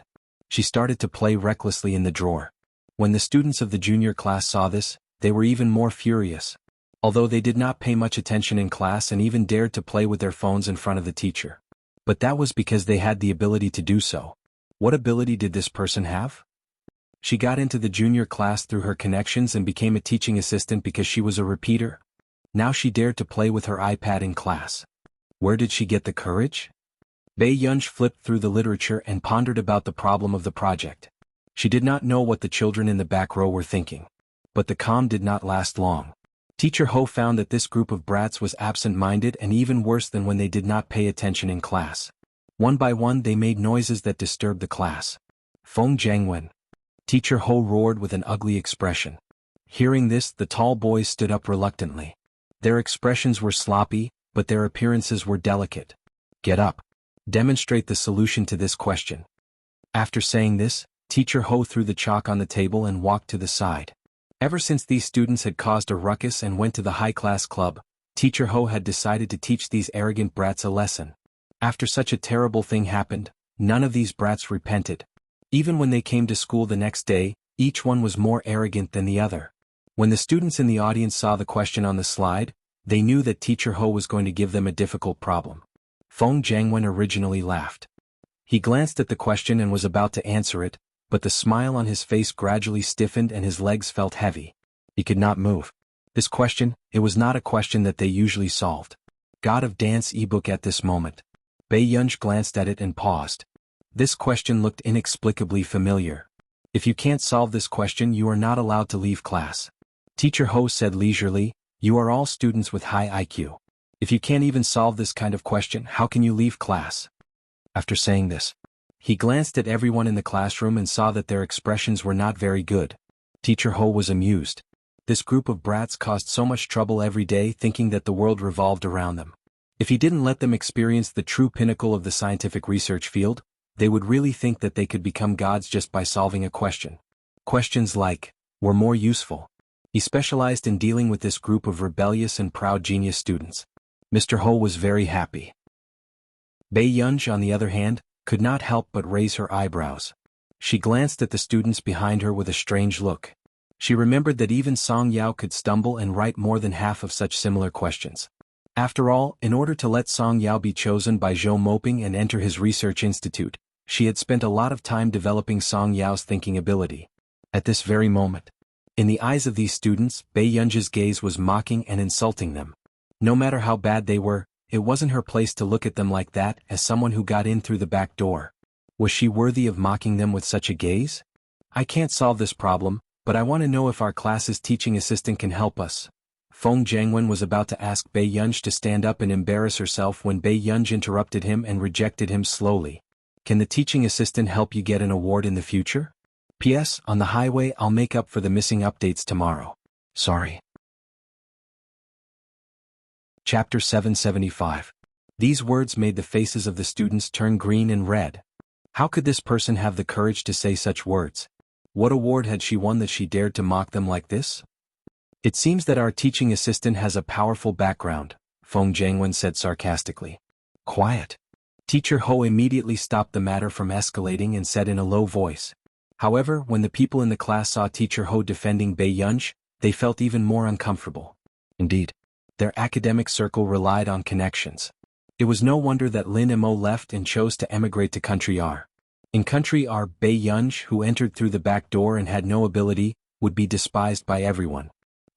She started to play recklessly in the drawer. When the students of the junior class saw this, they were even more furious. Although they did not pay much attention in class and even dared to play with their phones in front of the teacher. But that was because they had the ability to do so. What ability did this person have? She got into the junior class through her connections and became a teaching assistant because she was a repeater. Now she dared to play with her iPad in class. Where did she get the courage? Bei Yunji flipped through the literature and pondered about the problem of the project. She did not know what the children in the back row were thinking. But the calm did not last long. Teacher Ho found that this group of brats was absent-minded and even worse than when they did not pay attention in class. One by one they made noises that disturbed the class. Feng Jiangwen. Teacher Ho roared with an ugly expression. Hearing this, the tall boys stood up reluctantly. Their expressions were sloppy, but their appearances were delicate. Get up. Demonstrate the solution to this question. After saying this, Teacher Ho threw the chalk on the table and walked to the side. Ever since these students had caused a ruckus and went to the high-class club, Teacher Ho had decided to teach these arrogant brats a lesson. After such a terrible thing happened, none of these brats repented. Even when they came to school the next day, each one was more arrogant than the other. When the students in the audience saw the question on the slide, they knew that Teacher Ho was going to give them a difficult problem. Feng Jiangwen originally laughed. He glanced at the question and was about to answer it, but the smile on his face gradually stiffened and his legs felt heavy. He could not move. This question, it was not a question that they usually solved. God of Dance ebook at this moment. Bei Yunji glanced at it and paused. This question looked inexplicably familiar. If you can't solve this question, you are not allowed to leave class. Teacher Ho said leisurely, you are all students with high IQ. If you can't even solve this kind of question, how can you leave class? After saying this, he glanced at everyone in the classroom and saw that their expressions were not very good. Teacher Ho was amused. This group of brats caused so much trouble every day thinking that the world revolved around them. If he didn't let them experience the true pinnacle of the scientific research field, they would really think that they could become gods just by solving a question. Questions like, were more useful. He specialized in dealing with this group of rebellious and proud genius students. Mr. Ho was very happy. Bei Yunji, on the other hand, could not help but raise her eyebrows. She glanced at the students behind her with a strange look. She remembered that even Song Yao could stumble and write more than half of such similar questions. After all, in order to let Song Yao be chosen by Zhou Moping and enter his research institute, she had spent a lot of time developing Song Yao's thinking ability. At this very moment, in the eyes of these students, Bei Yunji's gaze was mocking and insulting them. No matter how bad they were, it wasn't her place to look at them like that as someone who got in through the back door. Was she worthy of mocking them with such a gaze? I can't solve this problem, but I want to know if our class's teaching assistant can help us. Feng Jiangwen was about to ask Bei Yunji to stand up and embarrass herself when Bei Yunji interrupted him and rejected him slowly. Can the teaching assistant help you get an award in the future? P.S. On the highway, I'll make up for the missing updates tomorrow. Sorry. Chapter 775. These words made the faces of the students turn green and red. How could this person have the courage to say such words? What award had she won that she dared to mock them like this? It seems that our teaching assistant has a powerful background, Feng Jiangwen said sarcastically. Quiet. Teacher Ho immediately stopped the matter from escalating and said in a low voice. However, when the people in the class saw Teacher Ho defending Bei Yunj, they felt even more uncomfortable. Indeed, their academic circle relied on connections. It was no wonder that Lin Mo left and chose to emigrate to Country R. In Country R, Bei Yunj, who entered through the back door and had no ability, would be despised by everyone.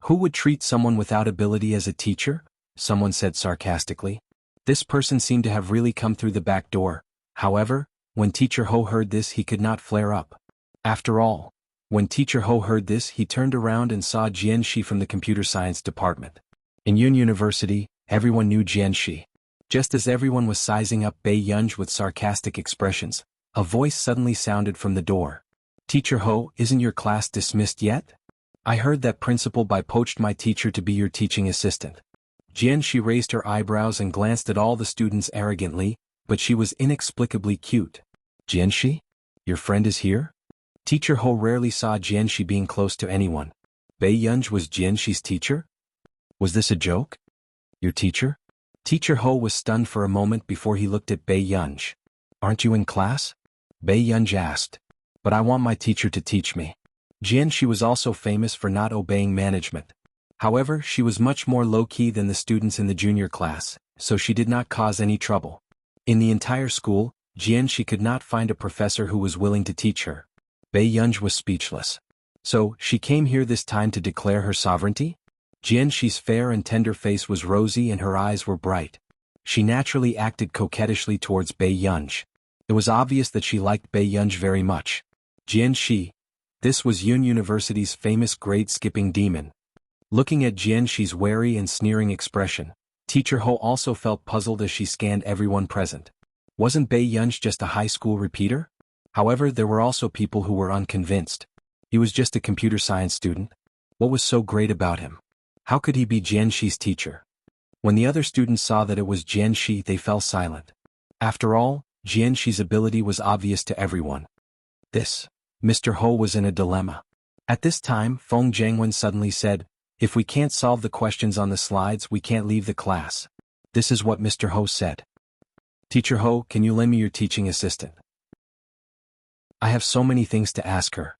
Who would treat someone without ability as a teacher? Someone said sarcastically. This person seemed to have really come through the back door. However, when Teacher Ho heard this, he could not flare up. After all, when Teacher Ho heard this, he turned around and saw Jianxi from the computer science department. In Yun University, everyone knew Jianxi. Just as everyone was sizing up Bei Yunj with sarcastic expressions, a voice suddenly sounded from the door. Teacher Ho, isn't your class dismissed yet? I heard that Principal Bai poached my teacher to be your teaching assistant. Jianxi raised her eyebrows and glanced at all the students arrogantly, but she was inexplicably cute. Jianxi? Your friend is here? Teacher Ho rarely saw Jianxi being close to anyone. Bei Yunj was Jianxi's teacher? Was this a joke? Your teacher? Teacher Ho was stunned for a moment before he looked at Bei Yunj. Aren't you in class? Bei Yunj asked. But I want my teacher to teach me. Jianxi was also famous for not obeying management. However, she was much more low-key than the students in the junior class, so she did not cause any trouble. In the entire school, Jianxi could not find a professor who was willing to teach her. Bei Yunj was speechless. So, she came here this time to declare her sovereignty? Jianxi's fair and tender face was rosy and her eyes were bright. She naturally acted coquettishly towards Bei Yunj. It was obvious that she liked Bei Yunj very much. Jianxi. This was Yun University's famous grade-skipping demon. Looking at Jianxi's wary and sneering expression, Teacher Ho also felt puzzled as she scanned everyone present. Wasn't Bei Yunj just a high school repeater? However, there were also people who were unconvinced. He was just a computer science student. What was so great about him? How could he be Jianxi's teacher? When the other students saw that it was Jianxi, they fell silent. After all, Jianxi's ability was obvious to everyone. Mr. Ho was in a dilemma. At this time, Feng Jiangwen suddenly said, "If we can't solve the questions on the slides, we can't leave the class." This is what Mr. Ho said. Teacher Ho, can you lend me your teaching assistant? I have so many things to ask her.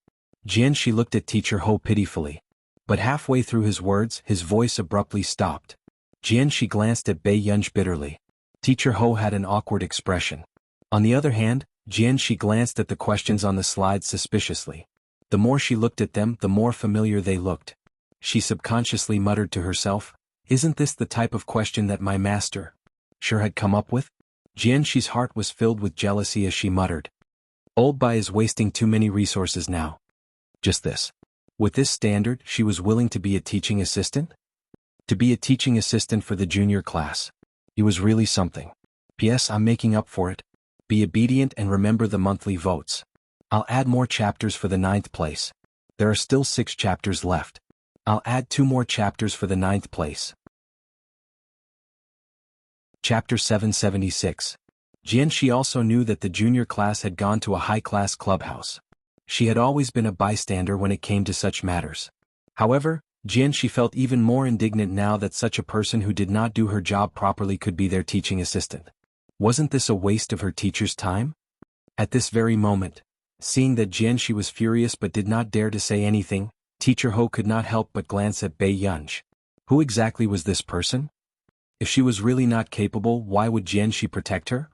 Jianxi looked at Teacher Ho pitifully. But halfway through his words, his voice abruptly stopped. Jianxi glanced at Bei Yunj bitterly. Teacher Ho had an awkward expression. On the other hand, Jianxi glanced at the questions on the slides suspiciously. The more she looked at them, the more familiar they looked. She subconsciously muttered to herself, "Isn't this the type of question that my master sure had come up with?" Jianxi's heart was filled with jealousy as she muttered. Old Bai is wasting too many resources now. Just this. With this standard, she was willing to be a teaching assistant? To be a teaching assistant for the junior class. It was really something. P.S. I'm making up for it. Be obedient and remember the monthly votes. I'll add more chapters for the 9th place. There are still 6 chapters left. I'll add 2 more chapters for the 9th place. Chapter 776. Jianxi also knew that the junior class had gone to a high-class clubhouse. She had always been a bystander when it came to such matters. However, Jianxi felt even more indignant now that such a person who did not do her job properly could be their teaching assistant. Wasn't this a waste of her teacher's time? At this very moment, seeing that Jianxi was furious but did not dare to say anything, Teacher Ho could not help but glance at Bei Yunj. Who exactly was this person? If she was really not capable, why would Jianxi protect her?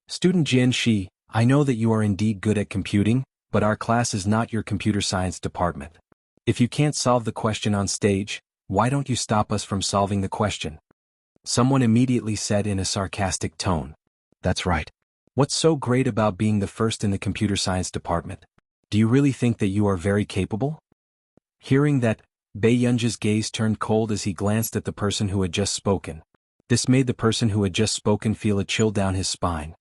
Student Jianxi, I know that you are indeed good at computing, but our class is not your computer science department. If you can't solve the question on stage, why don't you stop us from solving the question? Someone immediately said in a sarcastic tone. That's right. What's so great about being the first in the computer science department? Do you really think that you are very capable? Hearing that, Bei Yunj's gaze turned cold as he glanced at the person who had just spoken. This made the person who had just spoken feel a chill down his spine.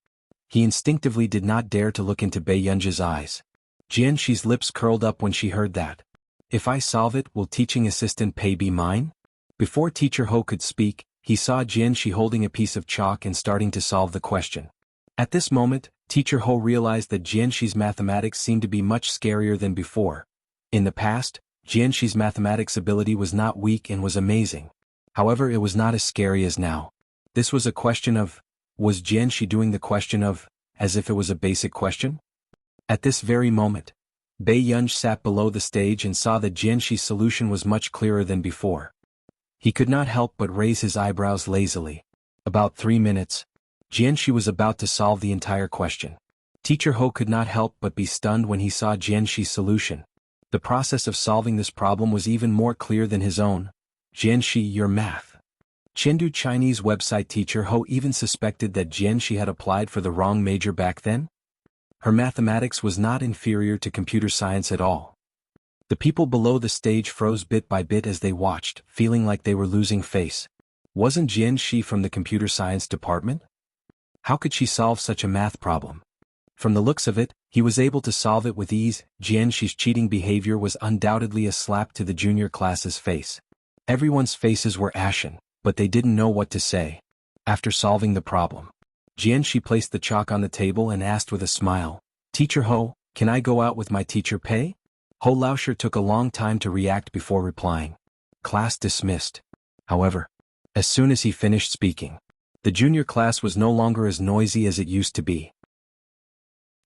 He instinctively did not dare to look into Bei Yunj's eyes. Jianxi's lips curled up when she heard that. If I solve it, will teaching assistant pay be mine? Before Teacher Ho could speak, he saw Jianxi holding a piece of chalk and starting to solve the question. At this moment, Teacher Ho realized that Jianxi's mathematics seemed to be much scarier than before. In the past, Jianxi's mathematics ability was not weak and was amazing. However, it was not as scary as now. This was a question of Was Jianxi doing the question of, as if it was a basic question? At this very moment, Bei Yunj sat below the stage and saw that Jianxi's solution was much clearer than before. He could not help but raise his eyebrows lazily. About 3 minutes, Jianxi was about to solve the entire question. Teacher Ho could not help but be stunned when he saw Jianxi's solution. The process of solving this problem was even more clear than his own. Jianxi, your math. Chengdu Chinese website teacher Ho even suspected that Jianxi had applied for the wrong major back then? Her mathematics was not inferior to computer science at all. The people below the stage froze bit by bit as they watched, feeling like they were losing face. Wasn't Jianxi from the computer science department? How could she solve such a math problem? From the looks of it, he was able to solve it with ease. Jianxi's cheating behavior was undoubtedly a slap to the junior class's face. Everyone's faces were ashen, but they didn't know what to say. After solving the problem, Jianxi placed the chalk on the table and asked with a smile, Teacher Ho, can I go out with my teacher Pei? Ho Laosher took a long time to react before replying. Class dismissed. However, as soon as he finished speaking, the junior class was no longer as noisy as it used to be.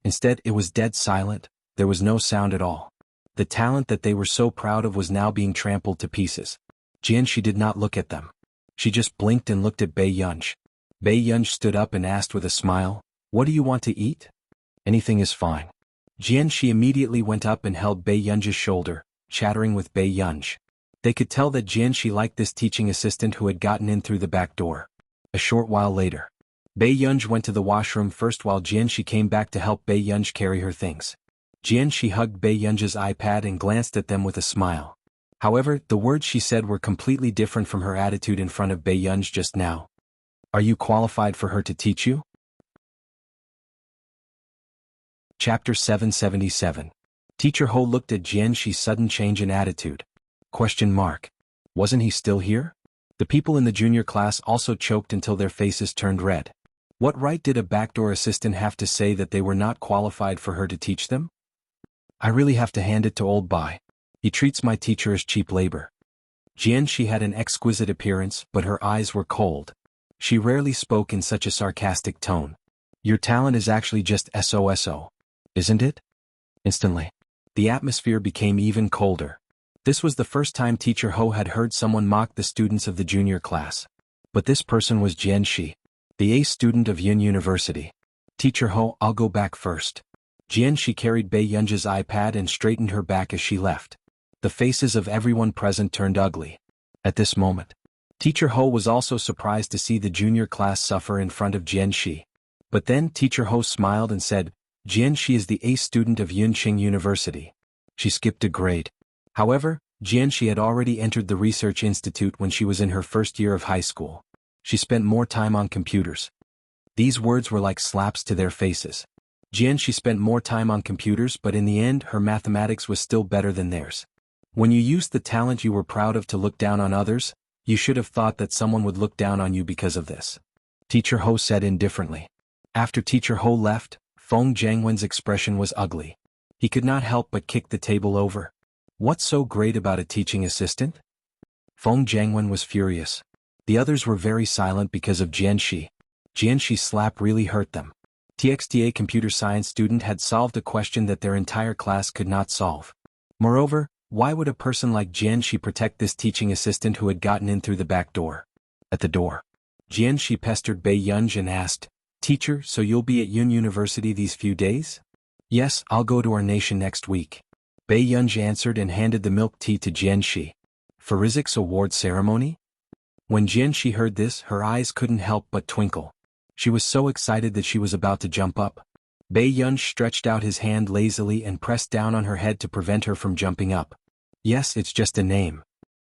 Instead, it was dead silent. There was no sound at all. The talent that they were so proud of was now being trampled to pieces. Jianxi did not look at them. She just blinked and looked at Bei Yunj. Bei Yunj stood up and asked with a smile, What do you want to eat? Anything is fine. Jianxi immediately went up and held Bei Yunj's shoulder, chattering with Bei Yunj. They could tell that Jianxi liked this teaching assistant who had gotten in through the back door. A short while later, Bei Yunj went to the washroom first while Jianxi came back to help Bei Yunj carry her things. Jianxi hugged Bei Yunj's iPad and glanced at them with a smile. However, the words she said were completely different from her attitude in front of Bei Yunj just now. Are you qualified for her to teach you? Chapter 777. Teacher Ho looked at Jianxi's sudden change in attitude. Question mark. Wasn't he still here? The people in the junior class also choked until their faces turned red. What right did a backdoor assistant have to say that they were not qualified for her to teach them? I really have to hand it to old Bai. He treats my teacher as cheap labor. Jianxi had an exquisite appearance, but her eyes were cold. She rarely spoke in such a sarcastic tone. Your talent is actually just SOSO, isn't it? Instantly, the atmosphere became even colder. This was the first time Teacher Ho had heard someone mock the students of the junior class. But this person was Jianxi, the ace student of Yun University. Teacher Ho, I'll go back first. Jianxi carried Bei Yunj's iPad and straightened her back as she left. The faces of everyone present turned ugly. At this moment, Teacher Ho was also surprised to see the junior class suffer in front of Jianxi. But then Teacher Ho smiled and said, Jianxi is the ace student of Yunqing University. She skipped a grade. However, Jianxi had already entered the research institute when she was in her first year of high school. She spent more time on computers. These words were like slaps to their faces. Jianxi spent more time on computers, but in the end her mathematics was still better than theirs. When you used the talent you were proud of to look down on others, you should have thought that someone would look down on you because of this. Teacher Ho said indifferently. After Teacher Ho left, Feng Jiangwen's expression was ugly. He could not help but kick the table over. What's so great about a teaching assistant? Feng Jiangwen was furious. The others were very silent because of Jianxi. Jianxi's slap really hurt them. TXTA computer science student had solved a question that their entire class could not solve. Moreover, why would a person like Jianxi protect this teaching assistant who had gotten in through the back door? At the door, Jianxi pestered Bei Yunj and asked, Teacher, so you'll be at Yun University these few days? Yes, I'll go to our nation next week. Bei Yunj answered and handed the milk tea to Jianxi. For Rizik's award ceremony? When Jianxi heard this, her eyes couldn't help but twinkle. She was so excited that she was about to jump up. Bei Yunj stretched out his hand lazily and pressed down on her head to prevent her from jumping up. Yes, it's just a name.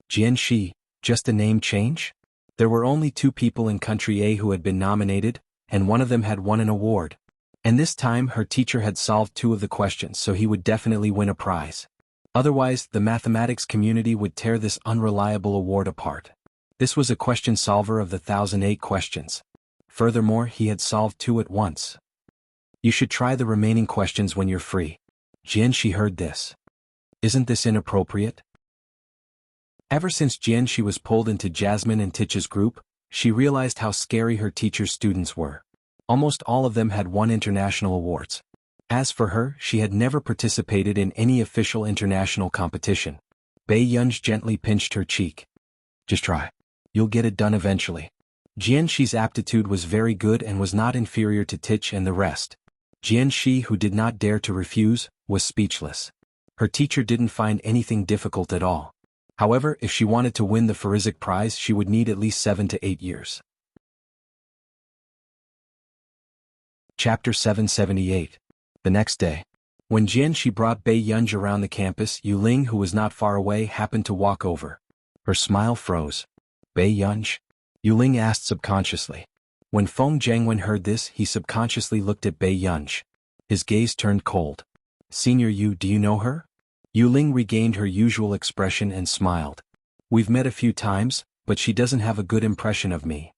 Jianxi, just a name change? There were only 2 people in Country A who had been nominated, and one of them had won an award. And this time her teacher had solved 2 of the questions, so he would definitely win a prize. Otherwise, the mathematics community would tear this unreliable award apart. This was a question solver of the 1008 questions. Furthermore, he had solved 2 at once. You should try the remaining questions when you're free. Jianxi heard this. Isn't this inappropriate? Ever since Jianxi was pulled into Jasmine and Tich's group, she realized how scary her teacher's students were. Almost all of them had won international awards. As for her, she had never participated in any official international competition. Bei Yunj gently pinched her cheek. Just try. You'll get it done eventually. Jianxi's aptitude was very good and was not inferior to Tich and the rest. Jianxi, who did not dare to refuse, was speechless. Her teacher didn't find anything difficult at all. However, if she wanted to win the Physics prize, she would need at least 7 to 8 years. Chapter 778. The next day. When Jianxi brought Bei Yunj around the campus, Yu Ling, who was not far away, happened to walk over. Her smile froze. Bei Yunj? Yu Ling asked subconsciously. When Feng Jiangwen heard this, he subconsciously looked at Bei Yunj. His gaze turned cold. Senior Yu, do you know her? Yu Ling regained her usual expression and smiled. We've met a few times, but she doesn't have a good impression of me.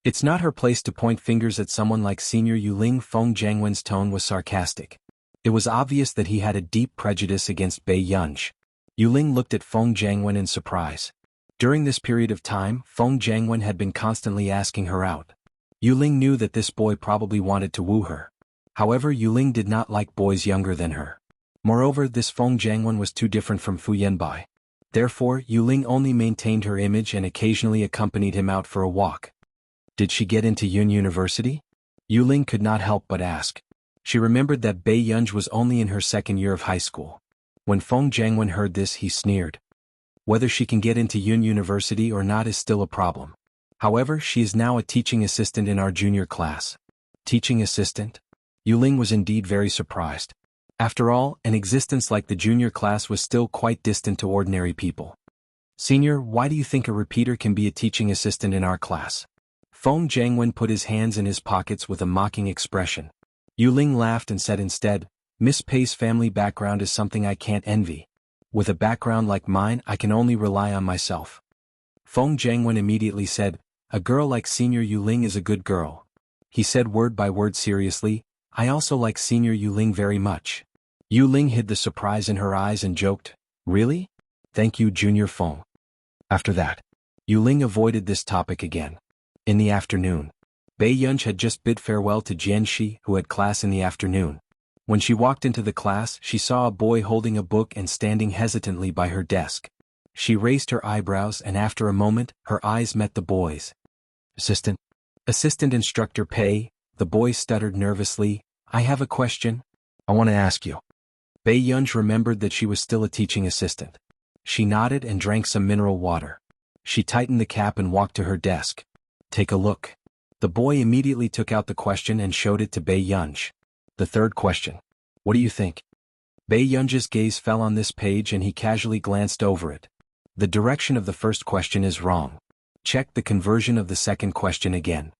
It's not her place to point fingers at someone like Senior Yu Ling. Feng Jiangwen's tone was sarcastic. It was obvious that he had a deep prejudice against Bei Yunj. Yu Ling looked at Feng Jiangwen in surprise. During this period of time, Feng Jiangwen had been constantly asking her out. Yu Ling knew that this boy probably wanted to woo her. However, Yu Ling did not like boys younger than her. Moreover, this Feng Jiangwen was too different from Fu Yanbai. Therefore, Yu Ling only maintained her image and occasionally accompanied him out for a walk. Did she get into Yun University? Yu Ling could not help but ask. She remembered that Bei Yunj was only in her second year of high school. When Feng Jiangwen heard this, he sneered. Whether she can get into Yun University or not is still a problem. However, she is now a teaching assistant in our junior class. Teaching assistant? Yu Ling was indeed very surprised. After all, an existence like the junior class was still quite distant to ordinary people. Senior, why do you think a repeater can be a teaching assistant in our class? Feng Jiangwen put his hands in his pockets with a mocking expression. Yu Ling laughed and said instead, Miss Pei's family background is something I can't envy. With a background like mine, I can only rely on myself. Feng Jiangwen immediately said, a girl like Senior Yu Ling is a good girl. He said word by word seriously, I also like Senior Yu Ling very much. Yu Ling hid the surprise in her eyes and joked, really? Thank you, Junior Feng. After that, Yu Ling avoided this topic again. In the afternoon, Bei Yunj had just bid farewell to Jianxi, who had class in the afternoon. When she walked into the class, she saw a boy holding a book and standing hesitantly by her desk. She raised her eyebrows and after a moment, her eyes met the boy's. Assistant? Assistant Instructor Pei, the boy stuttered nervously, I have a question. I want to ask you. Bei Yunj remembered that she was still a teaching assistant. She nodded and drank some mineral water. She tightened the cap and walked to her desk. Take a look. The boy immediately took out the question and showed it to Bei Yunj. The third question. What do you think? Bei Yunj's gaze fell on this page and he casually glanced over it. The direction of the first question is wrong. Check the conversion of the second question again.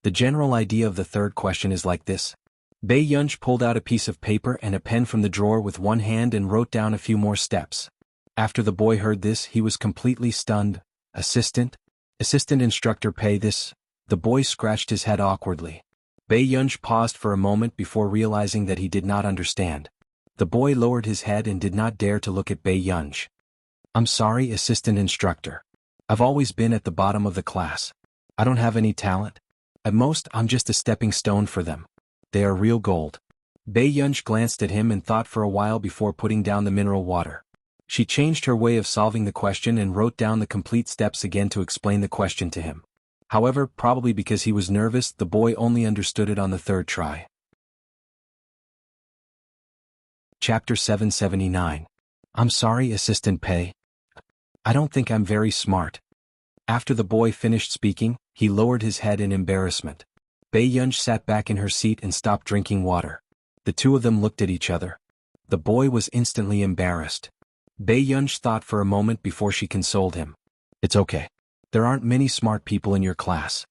The general idea of the third question is like this. Bei Yunj pulled out a piece of paper and a pen from the drawer with one hand and wrote down a few more steps. After the boy heard this, he was completely stunned. Assistant Instructor Pei this. The boy scratched his head awkwardly. Bei Yunj paused for a moment before realizing that he did not understand. The boy lowered his head and did not dare to look at Bei Yunj. I'm sorry, Assistant Instructor. I've always been at the bottom of the class. I don't have any talent. At most, I'm just a stepping stone for them. They are real gold. Bei Yunj glanced at him and thought for a while before putting down the mineral water. She changed her way of solving the question and wrote down the complete steps again to explain the question to him. However, probably because he was nervous, the boy only understood it on the third try. Chapter 779. I'm sorry, Assistant Pei. I don't think I'm very smart. After the boy finished speaking, he lowered his head in embarrassment. Bei Yunj sat back in her seat and stopped drinking water. The two of them looked at each other. The boy was instantly embarrassed. Bei Yunj thought for a moment before she consoled him. It's okay. There aren't many smart people in your class.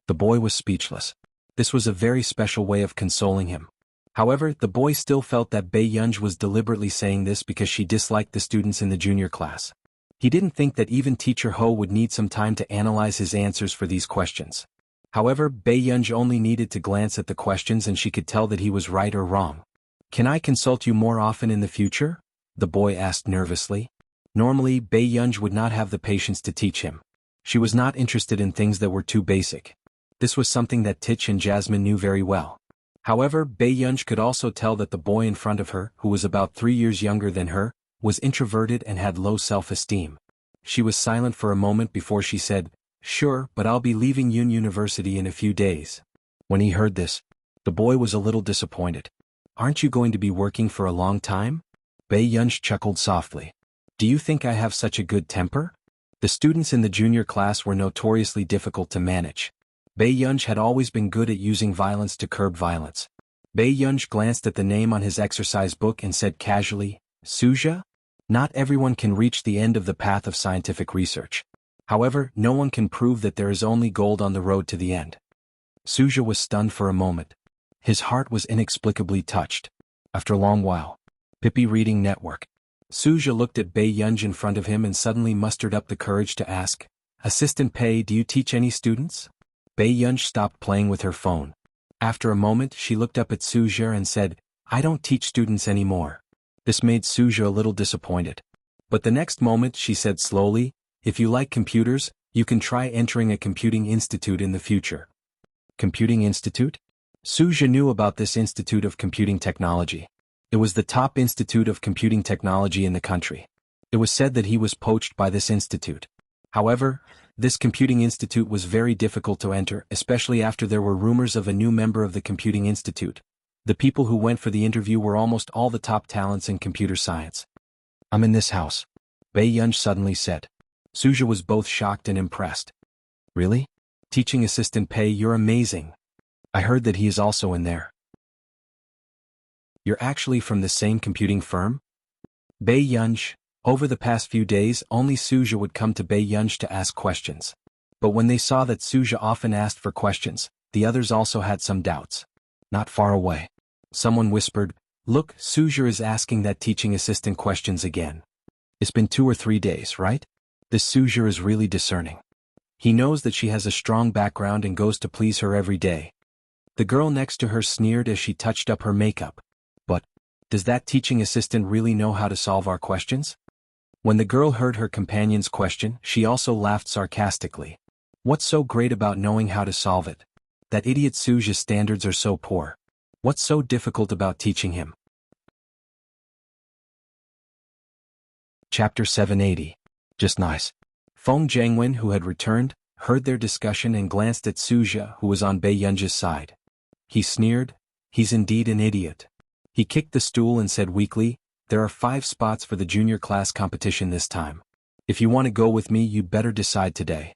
The boy was speechless. This was a very special way of consoling him. However, the boy still felt that Bei Yunj was deliberately saying this because she disliked the students in the junior class. He didn't think that even Teacher Ho would need some time to analyze his answers for these questions. However, Bei Yunj only needed to glance at the questions and she could tell that he was right or wrong. Can I consult you more often in the future? The boy asked nervously. Normally, Bei Yunj would not have the patience to teach him. She was not interested in things that were too basic. This was something that Tich and Jasmine knew very well. However, Bei Yunj could also tell that the boy in front of her, who was about 3 years younger than her, was introverted and had low self-esteem. She was silent for a moment before she said, "Sure, but I'll be leaving Yun University in a few days." When he heard this, the boy was a little disappointed. "Aren't you going to be working for a long time?" Bei Yunj chuckled softly. "Do you think I have such a good temper?" The students in the junior class were notoriously difficult to manage. Bei Yunj had always been good at using violence to curb violence. Bei Yunj glanced at the name on his exercise book and said casually, "Suja? Not everyone can reach the end of the path of scientific research. However, no one can prove that there is only gold on the road to the end." Suja was stunned for a moment. His heart was inexplicably touched. After a long while, Pippi Reading Network. Suja looked at Bei Yunj in front of him and suddenly mustered up the courage to ask, "Assistant Pei, do you teach any students?" Bei Yunj stopped playing with her phone. After a moment she looked up at Suja and said, "I don't teach students anymore." This made Suja a little disappointed. But the next moment she said slowly, "If you like computers, you can try entering a computing institute in the future." Computing Institute? Suja knew about this Institute of Computing Technology. It was the top institute of computing technology in the country. It was said that he was poached by this institute. However, this computing institute was very difficult to enter, especially after there were rumors of a new member of the computing institute. The people who went for the interview were almost all the top talents in computer science. "I'm in this house," Bei Yunj suddenly said. Suja was both shocked and impressed. "Really? Teaching assistant Pei, you're amazing. I heard that he is also in there." "You're actually from the same computing firm?" Bei Yunj. Over the past few days, only Suja would come to Bei Yunj to ask questions. But when they saw that Suja often asked for questions, the others also had some doubts. Not far away, someone whispered, "Look, Suja is asking that teaching assistant questions again. It's been 2 or 3 days, right? This Suja is really discerning. He knows that she has a strong background and goes to please her every day." The girl next to her sneered as she touched up her makeup. "But, does that teaching assistant really know how to solve our questions?" When the girl heard her companion's question, she also laughed sarcastically. "What's so great about knowing how to solve it? That idiot Suja's standards are so poor. What's so difficult about teaching him?" Chapter 780. Just nice. Feng Jiangwen, who had returned, heard their discussion and glanced at Suja, who was on Bei Yunj's side. He sneered, "He's indeed an idiot." He kicked the stool and said weakly, "There are 5 spots for the junior class competition this time. If you want to go with me, you'd better decide today."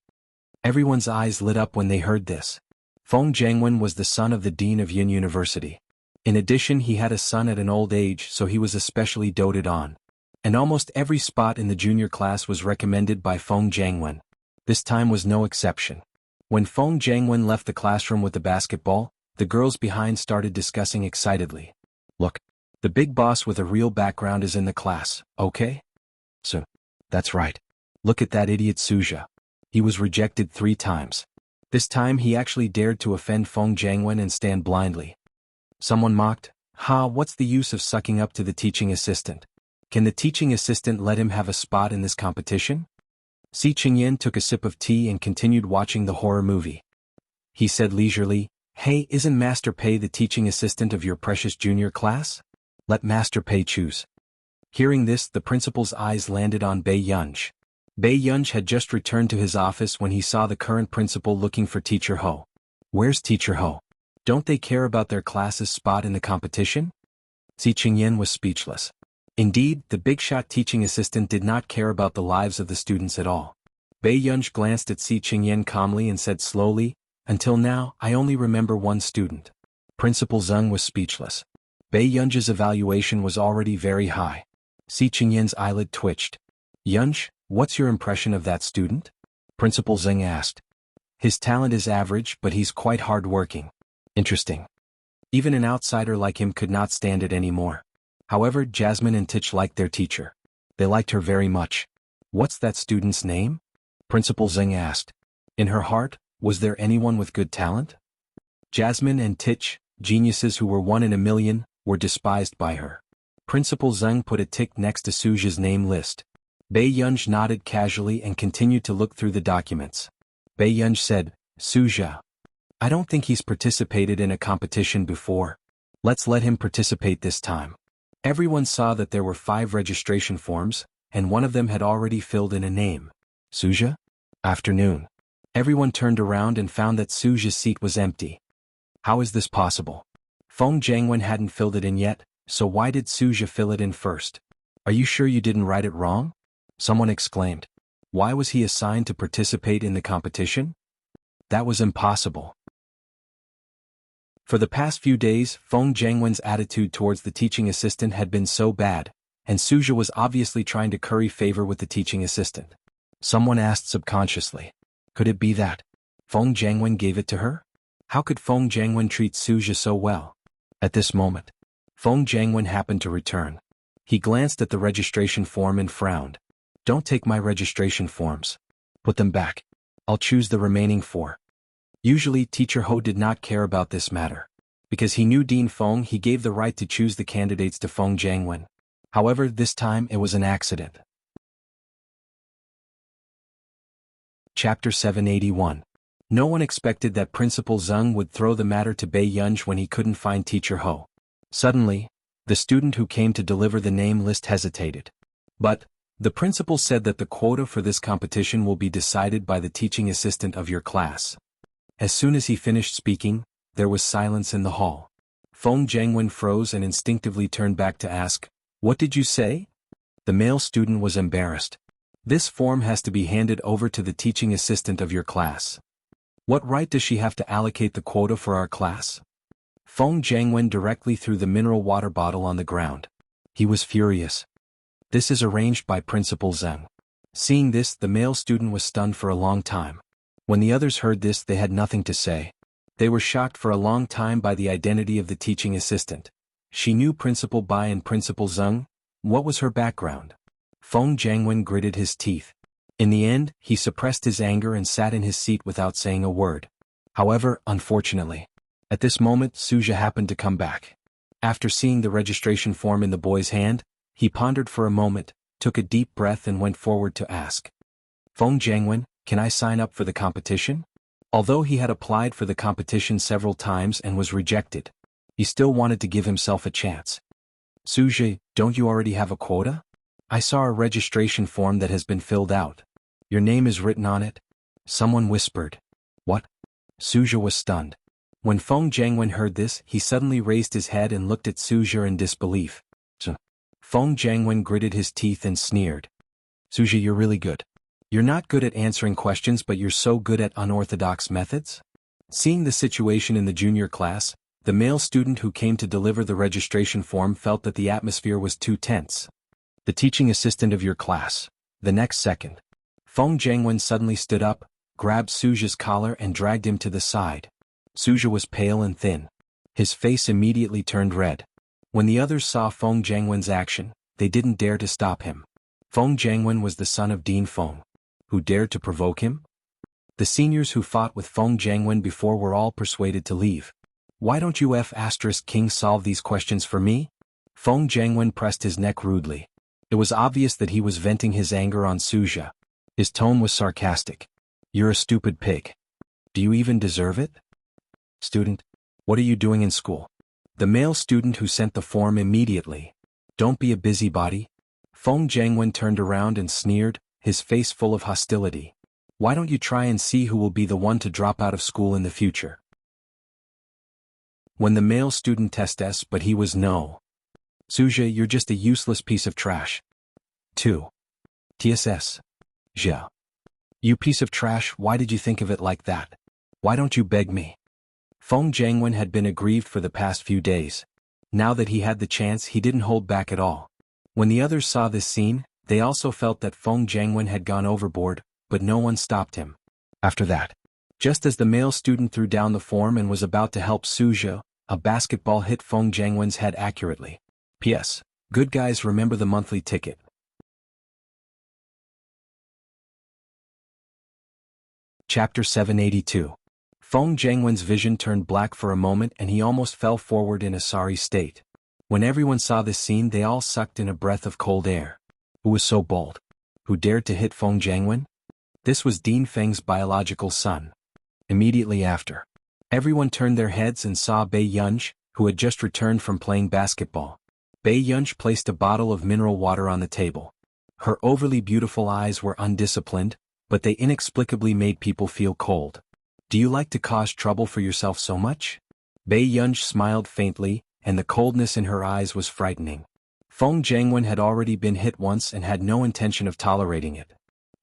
Everyone's eyes lit up when they heard this. Feng Jiangwen was the son of the dean of Yin University. In addition, he had a son at an old age, so he was especially doted on. And almost every spot in the junior class was recommended by Feng Jiangwen. This time was no exception. When Feng Jiangwen left the classroom with the basketball, the girls behind started discussing excitedly. "Look, the big boss with a real background is in the class, okay?" "So, that's right. Look at that idiot Suja. He was rejected 3 times. This time he actually dared to offend Feng Jiangwen and stand blindly." Someone mocked, "Ha, what's the use of sucking up to the teaching assistant? Can the teaching assistant let him have a spot in this competition?" Si Qingyan took a sip of tea and continued watching the horror movie. He said leisurely, "Hey, isn't Master Pei the teaching assistant of your precious junior class? Let Master Pei choose." Hearing this, the principal's eyes landed on Bei Yunj. Bei Yunj had just returned to his office when he saw the current principal looking for Teacher Ho. "Where's Teacher Ho? Don't they care about their class's spot in the competition?" Si Qingyan was speechless. Indeed, the big-shot teaching assistant did not care about the lives of the students at all. Bei Yunj glanced at Si Qingyan calmly and said slowly, "Until now, I only remember 1 student." Principal Zeng was speechless. Bei Yunj's evaluation was already very high. Si Qingyan's eyelid twitched. "Yunj, what's your impression of that student?" Principal Zeng asked. "His talent is average, but he's quite hard-working." "Interesting. Even an outsider like him could not stand it anymore." However, Jasmine and Tich liked their teacher. They liked her very much. "What's that student's name?" Principal Zeng asked. In her heart, was there anyone with good talent? Jasmine and Tich, geniuses who were 1 in a million, were despised by her. Principal Zeng put a tick next to Suja's name list. Bei Yunj nodded casually and continued to look through the documents. Bei Yunj said, "Suja, I don't think he's participated in a competition before. Let's let him participate this time. Everyone saw that there were 5 registration forms, and one of them had already filled in a name. Suja? Afternoon. Everyone turned around and found that Suja's seat was empty. How is this possible? Feng Jiangwen hadn't filled it in yet, so why did Suja fill it in first? Are you sure you didn't write it wrong? Someone exclaimed. Why was he assigned to participate in the competition? That was impossible. For the past few days, Feng Jiangwen's attitude towards the teaching assistant had been so bad, and Suja was obviously trying to curry favor with the teaching assistant. Someone asked subconsciously. Could it be that Feng Jiangwen gave it to her? How could Feng Jiangwen treat Suja so well? At this moment, Feng Jiangwen happened to return. He glanced at the registration form and frowned. Don't take my registration forms. Put them back. I'll choose the remaining 4. Usually, Teacher Ho did not care about this matter. Because he knew Dean Feng, he gave the right to choose the candidates to Feng Jiangwen. However, this time it was an accident. Chapter 781. No one expected that Principal Zeng would throw the matter to Bai Yunj when he couldn't find Teacher Ho. Suddenly, the student who came to deliver the name list hesitated. But, the principal said that the quota for this competition will be decided by the teaching assistant of your class. As soon as he finished speaking, there was silence in the hall. Feng Jiangwen froze and instinctively turned back to ask, "What did you say?" The male student was embarrassed. This form has to be handed over to the teaching assistant of your class. What right does she have to allocate the quota for our class? Feng Jiangwen directly threw the mineral water bottle on the ground. He was furious. This is arranged by Principal Zeng. Seeing this, the male student was stunned for a long time. When the others heard this, they had nothing to say. They were shocked for a long time by the identity of the teaching assistant. She knew Principal Bai and Principal Zeng. What was her background? Feng Jiangwen gritted his teeth. In the end, he suppressed his anger and sat in his seat without saying a word. However, unfortunately, at this moment Suja happened to come back. After seeing the registration form in the boy's hand, he pondered for a moment, took a deep breath and went forward to ask. Feng Jiangwen, can I sign up for the competition? Although he had applied for the competition several times and was rejected, he still wanted to give himself a chance. Suja, don't you already have a quota? I saw a registration form that has been filled out. Your name is written on it. Someone whispered. What? Suja was stunned. When Feng Jiangwen heard this, he suddenly raised his head and looked at Suja in disbelief. Feng Jiangwen gritted his teeth and sneered. Suja, you're really good. You're not good at answering questions, but you're so good at unorthodox methods? Seeing the situation in the junior class, the male student who came to deliver the registration form felt that the atmosphere was too tense. The teaching assistant of your class. The next second, Feng Jiangwen suddenly stood up, grabbed Suja's collar and dragged him to the side. Suja was pale and thin. His face immediately turned red. When the others saw Feng Jiangwen's action, they didn't dare to stop him. Feng Jiangwen was the son of Dean Feng. Who dared to provoke him? The seniors who fought with Feng Jiangwen before were all persuaded to leave. Why don't you King solve these questions for me? Feng Jiangwen pressed his neck rudely. It was obvious that he was venting his anger on Suja. His tone was sarcastic. You're a stupid pig. Do you even deserve it? Student, what are you doing in school? The male student who sent the form immediately. Don't be a busybody. Feng Jiangwen turned around and sneered, his face full of hostility. Why don't you try and see who will be the one to drop out of school in the future? When the male student tested, but he was no. Suja, you're just a useless piece of trash. 2. TSS. Ja. You piece of trash, why did you think of it like that? Why don't you beg me? Feng Jiangwen had been aggrieved for the past few days. Now that he had the chance, he didn't hold back at all. When the others saw this scene, they also felt that Feng Jiangwen had gone overboard, but no one stopped him. After that, just as the male student threw down the form and was about to help Suja, a basketball hit Feng Jiangwen's head accurately. P.S. Good guys, remember the monthly ticket. Chapter 782. Feng Jiangwen's vision turned black for a moment and he almost fell forward in a sorry state. When everyone saw this scene, they all sucked in a breath of cold air. Who was so bold? Who dared to hit Feng Jiangwen? This was Dean Feng's biological son. Immediately after, Everyone turned their heads and saw Bei Yunj, who had just returned from playing basketball. Bei Yunj placed a bottle of mineral water on the table. Her overly beautiful eyes were undisciplined, but they inexplicably made people feel cold. Do you like to cause trouble for yourself so much? Bei Yunj smiled faintly, and the coldness in her eyes was frightening. Feng Jiangwen had already been hit once and had no intention of tolerating it.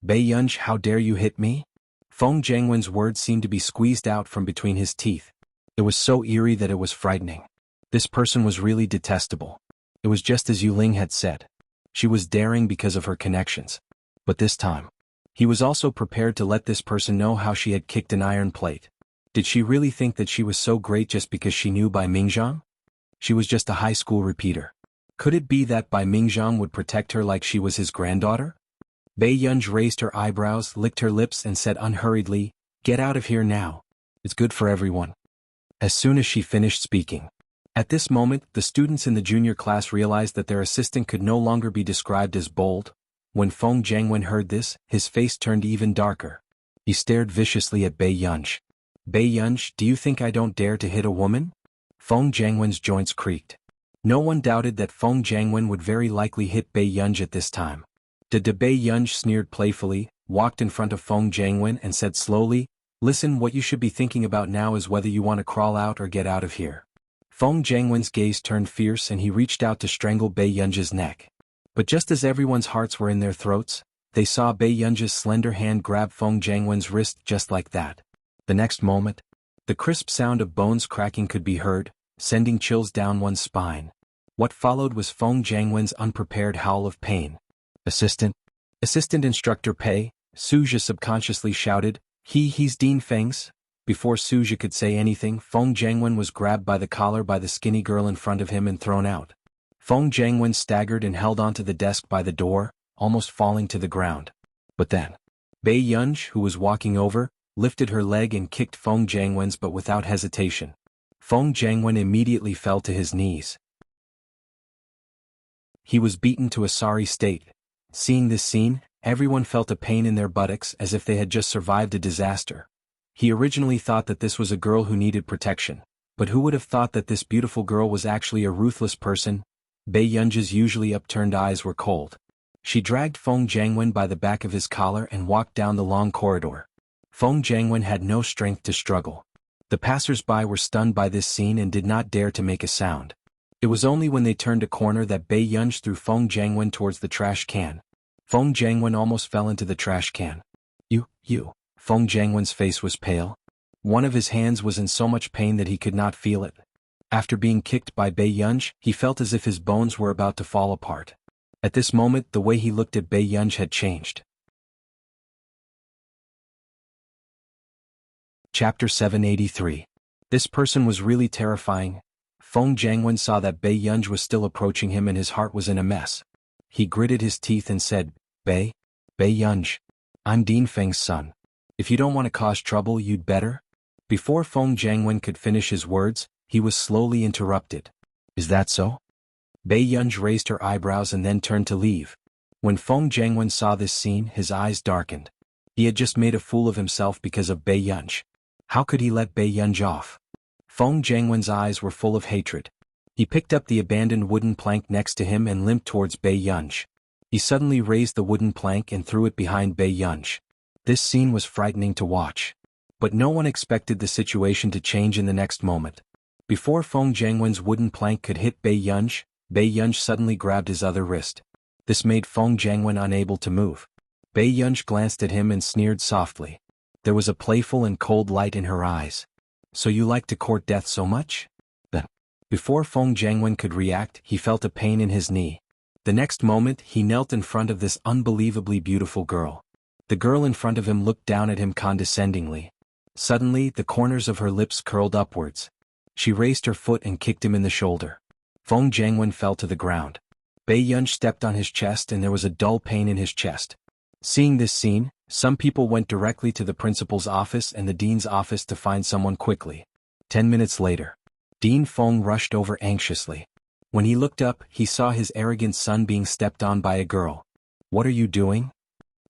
Bei Yunj, how dare you hit me? Feng Jiangwen's words seemed to be squeezed out from between his teeth. It was so eerie that it was frightening. This person was really detestable. It was just as Yuling had said. She was daring because of her connections. But this time, he was also prepared to let this person know how she had kicked an iron plate. Did she really think that she was so great just because she knew Bai Mingzhang? She was just a high school repeater. Could it be that Bai Mingzhang would protect her like she was his granddaughter? Bei Yunj raised her eyebrows, licked her lips and said unhurriedly, "Get out of here now. It's good for everyone." As soon as she finished speaking. At this moment, the students in the junior class realized that their assistant could no longer be described as bold. When Feng Jiangwen heard this, his face turned even darker. He stared viciously at Bei Yunj. "Bei Yunj, do you think I don't dare to hit a woman?" Feng Jiangwen's joints creaked. No one doubted that Feng Jiangwen would very likely hit Bei Yunj at this time. Bei Yunj sneered playfully, walked in front of Feng Jiangwen and said slowly, "Listen, what you should be thinking about now is whether you want to crawl out or get out of here." Feng Jiangwen's gaze turned fierce and he reached out to strangle Bei Yunj's neck. But just as everyone's hearts were in their throats, they saw Bei Yunj's slender hand grab Feng Jiangwen's wrist just like that. The next moment, the crisp sound of bones cracking could be heard, sending chills down one's spine. What followed was Feng Jiangwen's unprepared howl of pain. "Assistant Instructor Pei," Suja subconsciously shouted, he's Dean Feng's." Before Suja could say anything, Feng Jiangwen was grabbed by the collar by the skinny girl in front of him and thrown out. Feng Jiangwen staggered and held onto the desk by the door, almost falling to the ground. But then, Bei Yunj, who was walking over, lifted her leg and kicked Feng Jiangwen's but without hesitation. Feng Jiangwen immediately fell to his knees. He was beaten to a sorry state. Seeing this scene, everyone felt a pain in their buttocks as if they had just survived a disaster. He originally thought that this was a girl who needed protection, but who would have thought that this beautiful girl was actually a ruthless person? Bei Yunj's usually upturned eyes were cold. She dragged Feng Jiangwen by the back of his collar and walked down the long corridor. Feng Jiangwen had no strength to struggle. The passers-by were stunned by this scene and did not dare to make a sound. It was only when they turned a corner that Bei Yunj threw Feng Jiangwen towards the trash can. Feng Jiangwen almost fell into the trash can. You. Feng Jiangwen's face was pale. One of his hands was in so much pain that he could not feel it. After being kicked by Bei Yunj, he felt as if his bones were about to fall apart. At this moment, the way he looked at Bei Yunj had changed. Chapter 783. This person was really terrifying. Feng Jiangwen saw that Bei Yunj was still approaching him and his heart was in a mess. He gritted his teeth and said, Bei Yunj, I'm Dean Feng's son. If you don't want to cause trouble, you'd better." Before Feng Jiangwen could finish his words, he was slowly interrupted. "Is that so?" Bei Yunj raised her eyebrows and then turned to leave. When Feng Jiangwen saw this scene, his eyes darkened. He had just made a fool of himself because of Bei Yunj. How could he let Bei Yunj off? Feng Jiangwen's eyes were full of hatred. He picked up the abandoned wooden plank next to him and limped towards Bei Yunj. He suddenly raised the wooden plank and threw it behind Bei Yunj. This scene was frightening to watch. But no one expected the situation to change in the next moment. Before Feng Jiangwen's wooden plank could hit Bei Yunj suddenly grabbed his other wrist. This made Feng Jiangwen unable to move. Bei Yunj glanced at him and sneered softly. There was a playful and cold light in her eyes. "So you like to court death so much?" Then, before Feng Jiangwen could react, he felt a pain in his knee. The next moment, he knelt in front of this unbelievably beautiful girl. The girl in front of him looked down at him condescendingly. Suddenly, the corners of her lips curled upwards. She raised her foot and kicked him in the shoulder. Feng Jiangwen fell to the ground. Bei Yunj stepped on his chest and there was a dull pain in his chest. Seeing this scene, some people went directly to the principal's office and the dean's office to find someone quickly. 10 minutes later, Dean Feng rushed over anxiously. When he looked up, he saw his arrogant son being stepped on by a girl. "What are you doing?"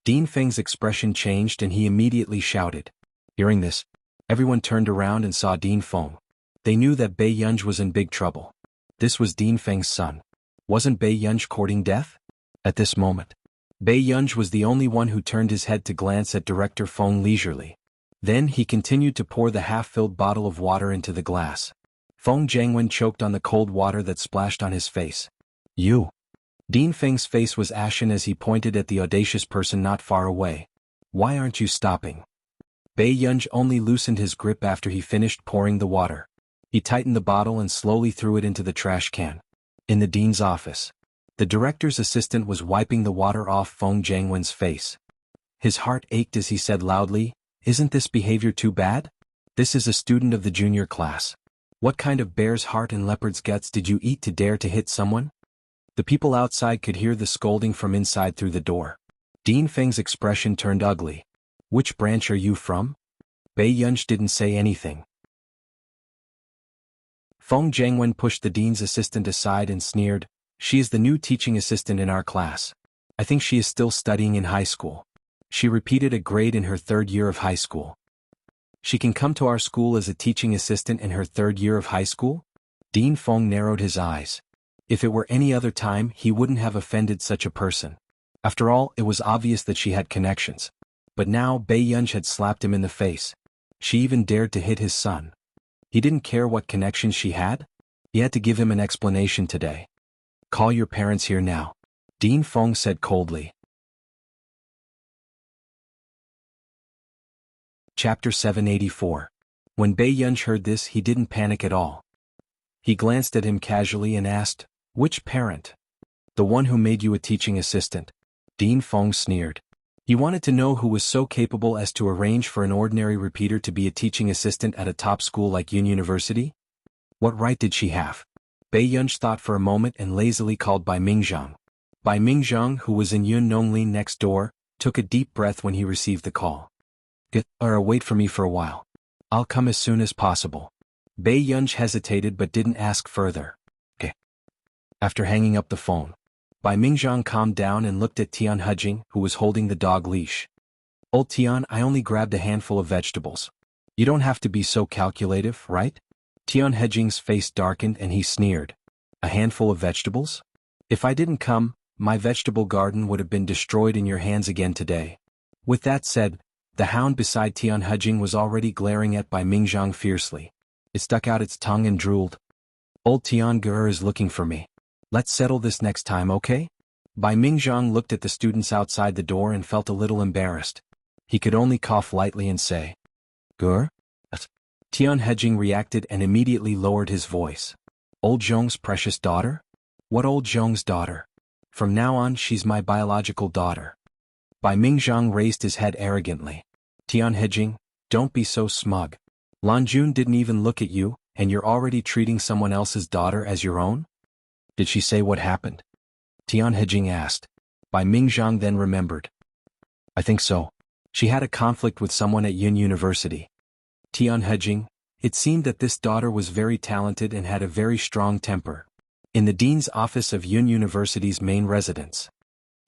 Dean Feng's expression changed and he immediately shouted. Hearing this, Everyone turned around and saw Dean Feng. They knew that Bei Yunj was in big trouble. This was Dean Feng's son. Wasn't Bei Yunj courting death? At this moment, Bei Yunj was the only one who turned his head to glance at Director Feng leisurely. Then he continued to pour the half-filled bottle of water into the glass. Feng Jiangwen choked on the cold water that splashed on his face. You. Dean Feng's face was ashen as he pointed at the audacious person not far away. Why aren't you stopping? Bei Yunj only loosened his grip after he finished pouring the water. He tightened the bottle and slowly threw it into the trash can. In the dean's office, the director's assistant was wiping the water off Feng Jiangwen's face. His heart ached as he said loudly, "Isn't this behavior too bad? This is a student of the junior class. What kind of bear's heart and leopard's guts did you eat to dare to hit someone?" The people outside could hear the scolding from inside through the door. Dean Feng's expression turned ugly. "Which branch are you from?" Bei Yunj didn't say anything. Feng Jiangwen pushed the dean's assistant aside and sneered, "She is the new teaching assistant in our class. I think she is still studying in high school. She repeated a grade in her 3rd year of high school. She can come to our school as a teaching assistant in her 3rd year of high school?" Dean Feng narrowed his eyes. If it were any other time, he wouldn't have offended such a person. After all, it was obvious that she had connections. But now Bei Yunj had slapped him in the face. She even dared to hit his son. He didn't care what connections she had. He had to give him an explanation today. "Call your parents here now," Dean Feng said coldly. Chapter 784. When Bei Yunj heard this, he didn't panic at all. He glanced at him casually and asked, "Which parent?" "The one who made you a teaching assistant." Dean Feng sneered. He wanted to know who was so capable as to arrange for an ordinary repeater to be a teaching assistant at a top school like Yun University. What right did she have? Bei Yunj thought for a moment and lazily called Bai Mingzhang. Bai Mingzhang, who was in Yun Nonglin next door, took a deep breath when he received the call. Wait for me for a while. I'll come as soon as possible." Bei Yunj hesitated but didn't ask further. "Okay." After hanging up the phone, Bai Mingzhang calmed down and looked at Tian Hejing, who was holding the dog leash. "Old Tian, I only grabbed a handful of vegetables. You don't have to be so calculative, right?" Tian Hejing's face darkened and he sneered. "A handful of vegetables? If I didn't come, my vegetable garden would have been destroyed in your hands again today." With that said, the hound beside Tian Hejing was already glaring at Bai Mingzhang fiercely. It stuck out its tongue and drooled. "Old Tian Gur is looking for me. Let's settle this next time, okay?" Bai Mingzhang looked at the students outside the door and felt a little embarrassed. He could only cough lightly and say, "Gur?" Tian Hejing reacted and immediately lowered his voice. "Old Zhong's precious daughter? What old Zhong's daughter? From now on she's my biological daughter." Bai Mingzhang raised his head arrogantly. "Tian Hejing, don't be so smug. Lan Jun didn't even look at you, and you're already treating someone else's daughter as your own?" "Did she say what happened?" Tian Hejing asked. Bai Mingzhang then remembered. "I think so. She had a conflict with someone at Yun University." Tian Hejing, it seemed that this daughter was very talented and had a very strong temper. In the dean's office of Yun University's main residence.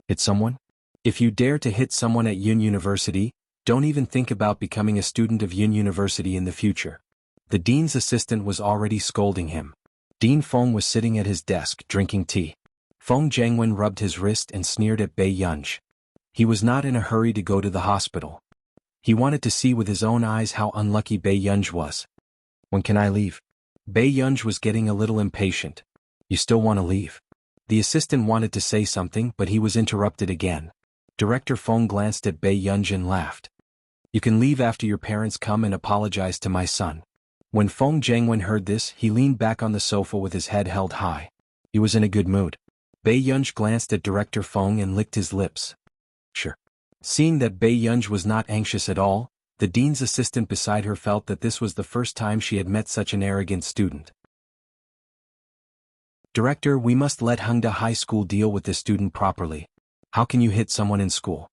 "Hit someone? If you dare to hit someone at Yun University, don't even think about becoming a student of Yun University in the future." The dean's assistant was already scolding him. Dean Feng was sitting at his desk drinking tea. Feng Jiangwen rubbed his wrist and sneered at Bei Yunj. He was not in a hurry to go to the hospital. He wanted to see with his own eyes how unlucky Bei Yunj was. "When can I leave?" Bei Yunj was getting a little impatient. "You still want to leave?" The assistant wanted to say something but he was interrupted again. Director Feng glanced at Bei Yunj and laughed. "You can leave after your parents come and apologize to my son." When Feng Jiangwen heard this, he leaned back on the sofa with his head held high. He was in a good mood. Bei Yunj glanced at Director Feng and licked his lips. "Sure." Seeing that Bei Yunj was not anxious at all, the dean's assistant beside her felt that this was the first time she had met such an arrogant student. "Director, we must let Hengda High School deal with this student properly. How can you hit someone in school?"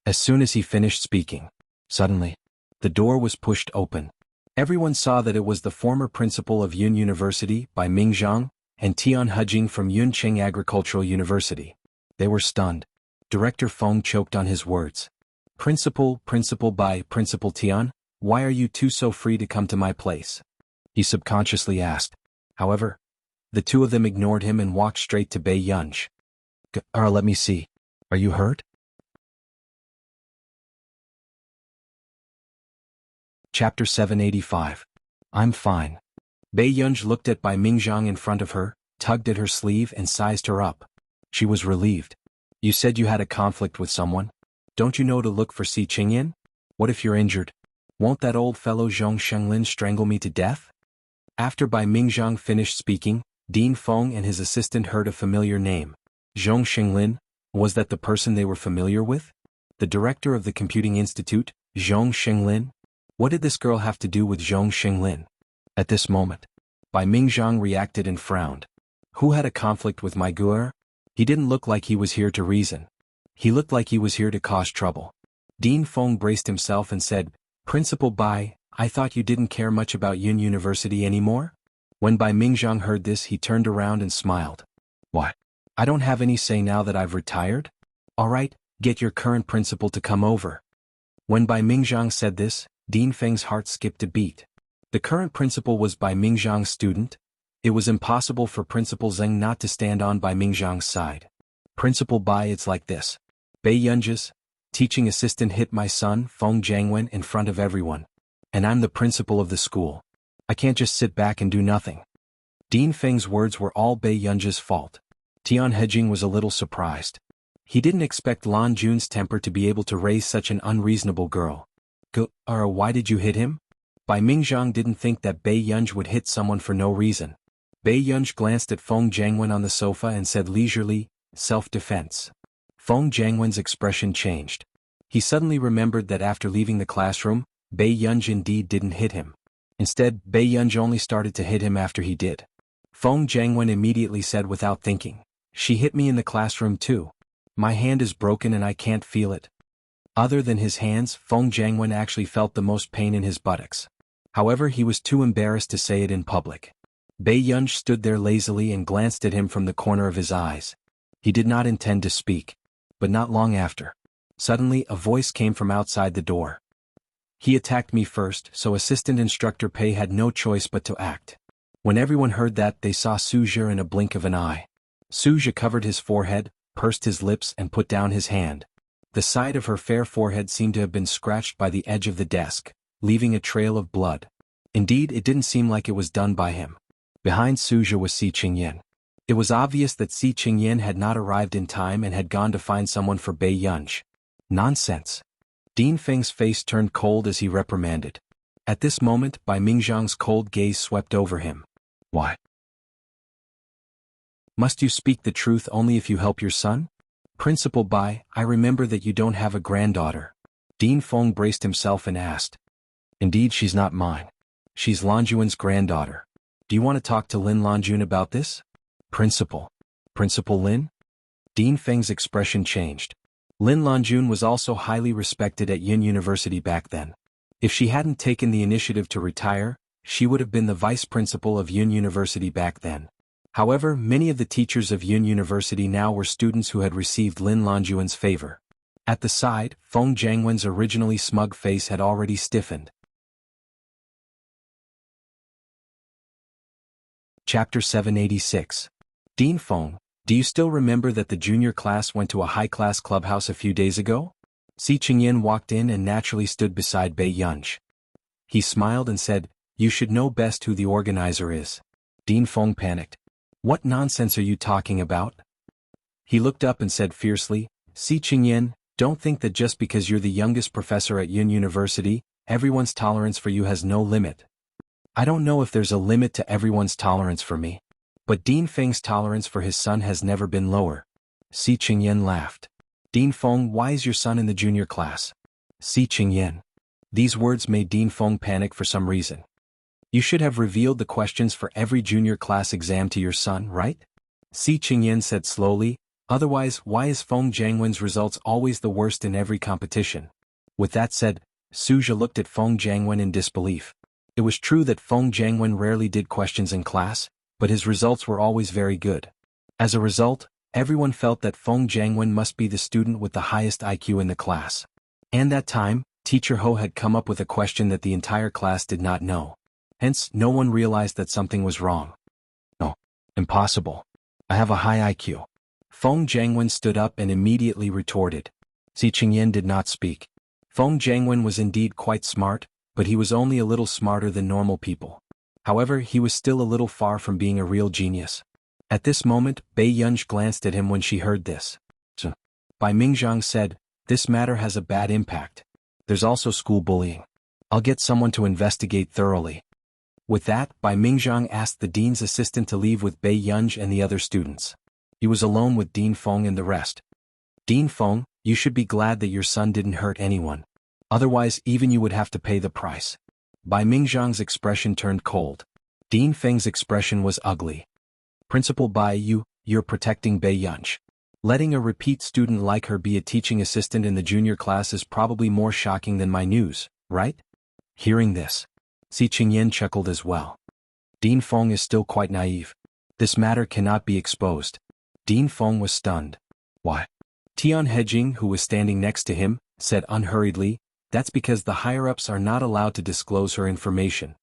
As soon as he finished speaking, suddenly, the door was pushed open. Everyone saw that it was the former principal of Yun University, Bai Mingzhang, and Tian Hejing from Yuncheng Agricultural University. They were stunned. Director Feng choked on his words. Principal Bai, Principal Tian, Why are you two so free to come to my place? He subconsciously asked. However, the two of them ignored him and walked straight to Bei Yunj. Let me see. Are you hurt? Chapter 785. I'm fine. Bei Yunj looked at Bai Mingjiang in front of her, tugged at her sleeve and sized her up. She was relieved. You said you had a conflict with someone? Don't you know to look for Si Qingyan? What if you're injured? Won't that old fellow Zhong Shenglin strangle me to death? After Bai Mingjiang finished speaking, Dean Feng and his assistant heard a familiar name. Zhong Shenglin, was that the person they were familiar with? The director of the Computing Institute, Zhong Shenglin? What did this girl have to do with Zhong Shenglin? At this moment, Bai Mingjiang reacted and frowned. Who had a conflict with my Guer? He didn't look like he was here to reason. He looked like he was here to cause trouble. Dean Feng braced himself and said, Principal Bai, I thought you didn't care much about Yun University anymore? When Bai Mingjiang heard this, he turned around and smiled. What? I don't have any say now that I've retired? All right, get your current principal to come over. When Bai Mingjiang said this, Dean Feng's heart skipped a beat. The current principal was Bai Mingjiang's student. It was impossible for Principal Zheng not to stand on Bai Mingjiang's side. Principal Bai, it's like this. Bei Yunj's teaching assistant hit my son, Feng Jiangwen, in front of everyone. And I'm the principal of the school. I can't just sit back and do nothing. Dean Feng's words were all Bei Yunj's fault. Tian Hejing was a little surprised. He didn't expect Lan Jun's temper to be able to raise such an unreasonable girl. Why did you hit him? Bai Mingjiang didn't think that Bei Yunj would hit someone for no reason. Bei Yunj glanced at Feng Jiangwen on the sofa and said leisurely, self-defense. Feng Jiangwen's expression changed. He suddenly remembered that after leaving the classroom, Bei Yunj indeed didn't hit him. Instead, Bei Yunj only started to hit him after he did. Feng Jiangwen immediately said without thinking, She hit me in the classroom too. My hand is broken and I can't feel it. Other than his hands, Feng Jiangwen actually felt the most pain in his buttocks. However, he was too embarrassed to say it in public. Bei Yunj stood there lazily and glanced at him from the corner of his eyes. He did not intend to speak. But not long after. Suddenly, a voice came from outside the door. He attacked me first, so Assistant Instructor Pei had no choice but to act. When everyone heard that, they saw Suzhi in a blink of an eye. Suzhi covered his forehead, pursed his lips and put down his hand. The side of her fair forehead seemed to have been scratched by the edge of the desk, leaving a trail of blood. Indeed, it didn't seem like it was done by him. Behind Suzhi was Si Qingyan. It was obvious that Si Qingyan had not arrived in time and had gone to find someone for Bei Yunj. Nonsense. Dean Feng's face turned cold as he reprimanded. At this moment, Bai Mingjiang's cold gaze swept over him. Why? Must you speak the truth only if you help your son? Principal Bai, I remember that you don't have a granddaughter. Dean Feng braced himself and asked. Indeed, she's not mine. She's Lanjuan's granddaughter. Do you want to talk to Lin Lanjun about this? Principal Lin? Dean Feng's expression changed. Lin Lanjun was also highly respected at Yun University back then. If she hadn't taken the initiative to retire, she would have been the vice principal of Yun University back then. However, many of the teachers of Yun University now were students who had received Lin Lanjuan's favor. At the side, Feng Jiangwen's originally smug face had already stiffened. Chapter 786. Dean Feng, do you still remember that the junior class went to a high-class clubhouse a few days ago? Si Qingyan walked in and naturally stood beside Bei Yunj. He smiled and said, You should know best who the organizer is. Dean Feng panicked. What nonsense are you talking about? He looked up and said fiercely, Si Qingyan, don't think that just because you're the youngest professor at Yun University, everyone's tolerance for you has no limit. I don't know if there's a limit to everyone's tolerance for me. But Dean Feng's tolerance for his son has never been lower. Si Qingyan laughed. Dean Feng, why is your son in the junior class? Si Qingyan. These words made Dean Feng panic for some reason. You should have revealed the questions for every junior class exam to your son, right? Si Qingyan said slowly, otherwise why is Feng Jiangwen's results always the worst in every competition? With that said, Suzhi looked at Feng Jiangwen in disbelief. It was true that Feng Jiangwen rarely did questions in class, but his results were always very good. As a result, everyone felt that Feng Jiangwen must be the student with the highest IQ in the class. And that time, Teacher Ho had come up with a question that the entire class did not know. Hence, no one realized that something was wrong. No. Impossible. I have a high IQ. Feng Jiangwen stood up and immediately retorted. Si Qingyan did not speak. Feng Jiangwen was indeed quite smart, but he was only a little smarter than normal people. However, he was still a little far from being a real genius. At this moment, Bei Yunj glanced at him when she heard this. Bai Mingzhang said, "This matter has a bad impact. There's also school bullying. I'll get someone to investigate thoroughly." With that, Bai Mingzhang asked the dean's assistant to leave with Bei Yunj and the other students. He was alone with Dean Feng and the rest. "Dean Feng, you should be glad that your son didn't hurt anyone. Otherwise, even you would have to pay the price." Bai Mingzhang's expression turned cold. Dean Feng's expression was ugly. "Principal Bai, you're protecting Bei Yunj. Letting a repeat student like her be a teaching assistant in the junior class is probably more shocking than my news, right?" Hearing this, Si Qingyan chuckled as well. Dean Feng is still quite naive. This matter cannot be exposed. Dean Feng was stunned. "Why?" Tian Hejing, who was standing next to him, said unhurriedly, "That's because the higher-ups are not allowed to disclose her information."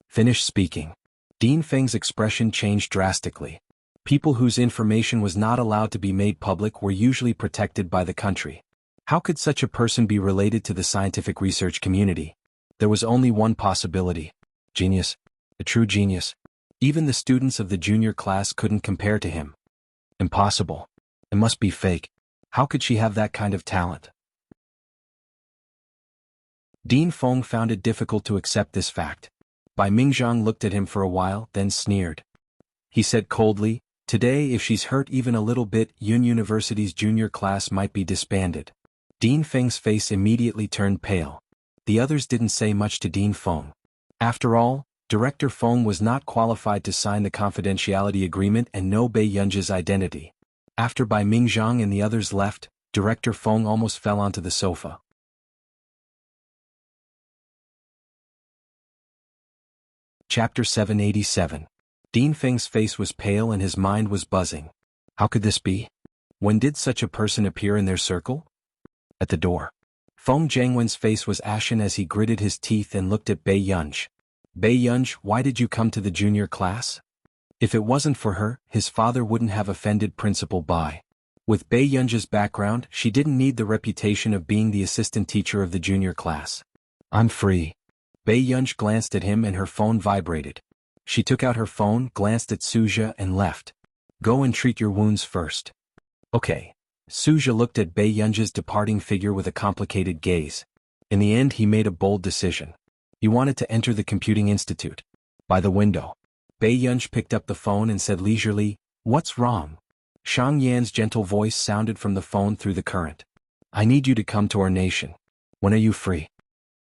Finished speaking. Dean Feng's expression changed drastically. People whose information was not allowed to be made public were usually protected by the country. How could such a person be related to the scientific research community? There was only one possibility. Genius. A true genius. Even the students of the junior class couldn't compare to him. Impossible. It must be fake. How could she have that kind of talent? Dean Feng found it difficult to accept this fact. Bai Mingzhang looked at him for a while, then sneered. He said coldly, "Today, if she's hurt even a little bit, Yun University's junior class might be disbanded." Dean Feng's face immediately turned pale. The others didn't say much to Dean Feng. After all, Director Feng was not qualified to sign the confidentiality agreement and know Bei Yunj's identity. After Bai Mingzhang and the others left, Director Feng almost fell onto the sofa. Chapter 787. Dean Feng's face was pale and his mind was buzzing. How could this be? When did such a person appear in their circle? At the door. Feng Jiangwen's face was ashen as he gritted his teeth and looked at Bei Yunj. "Bei Yunj, why did you come to the junior class?" If it wasn't for her, his father wouldn't have offended Principal Bai. With Bei Yunj's background, she didn't need the reputation of being the assistant teacher of the junior class. "I'm free." Bei Yunj glanced at him and her phone vibrated. She took out her phone, glanced at Suja and left. "Go and treat your wounds first." "Okay." Suja looked at Bei Yunj's departing figure with a complicated gaze. In the end, he made a bold decision. He wanted to enter the computing institute. By the window. Bei Yunj picked up the phone and said leisurely, "What's wrong?" Shang Yan's gentle voice sounded from the phone through the current. "I need you to come to our nation. When are you free?"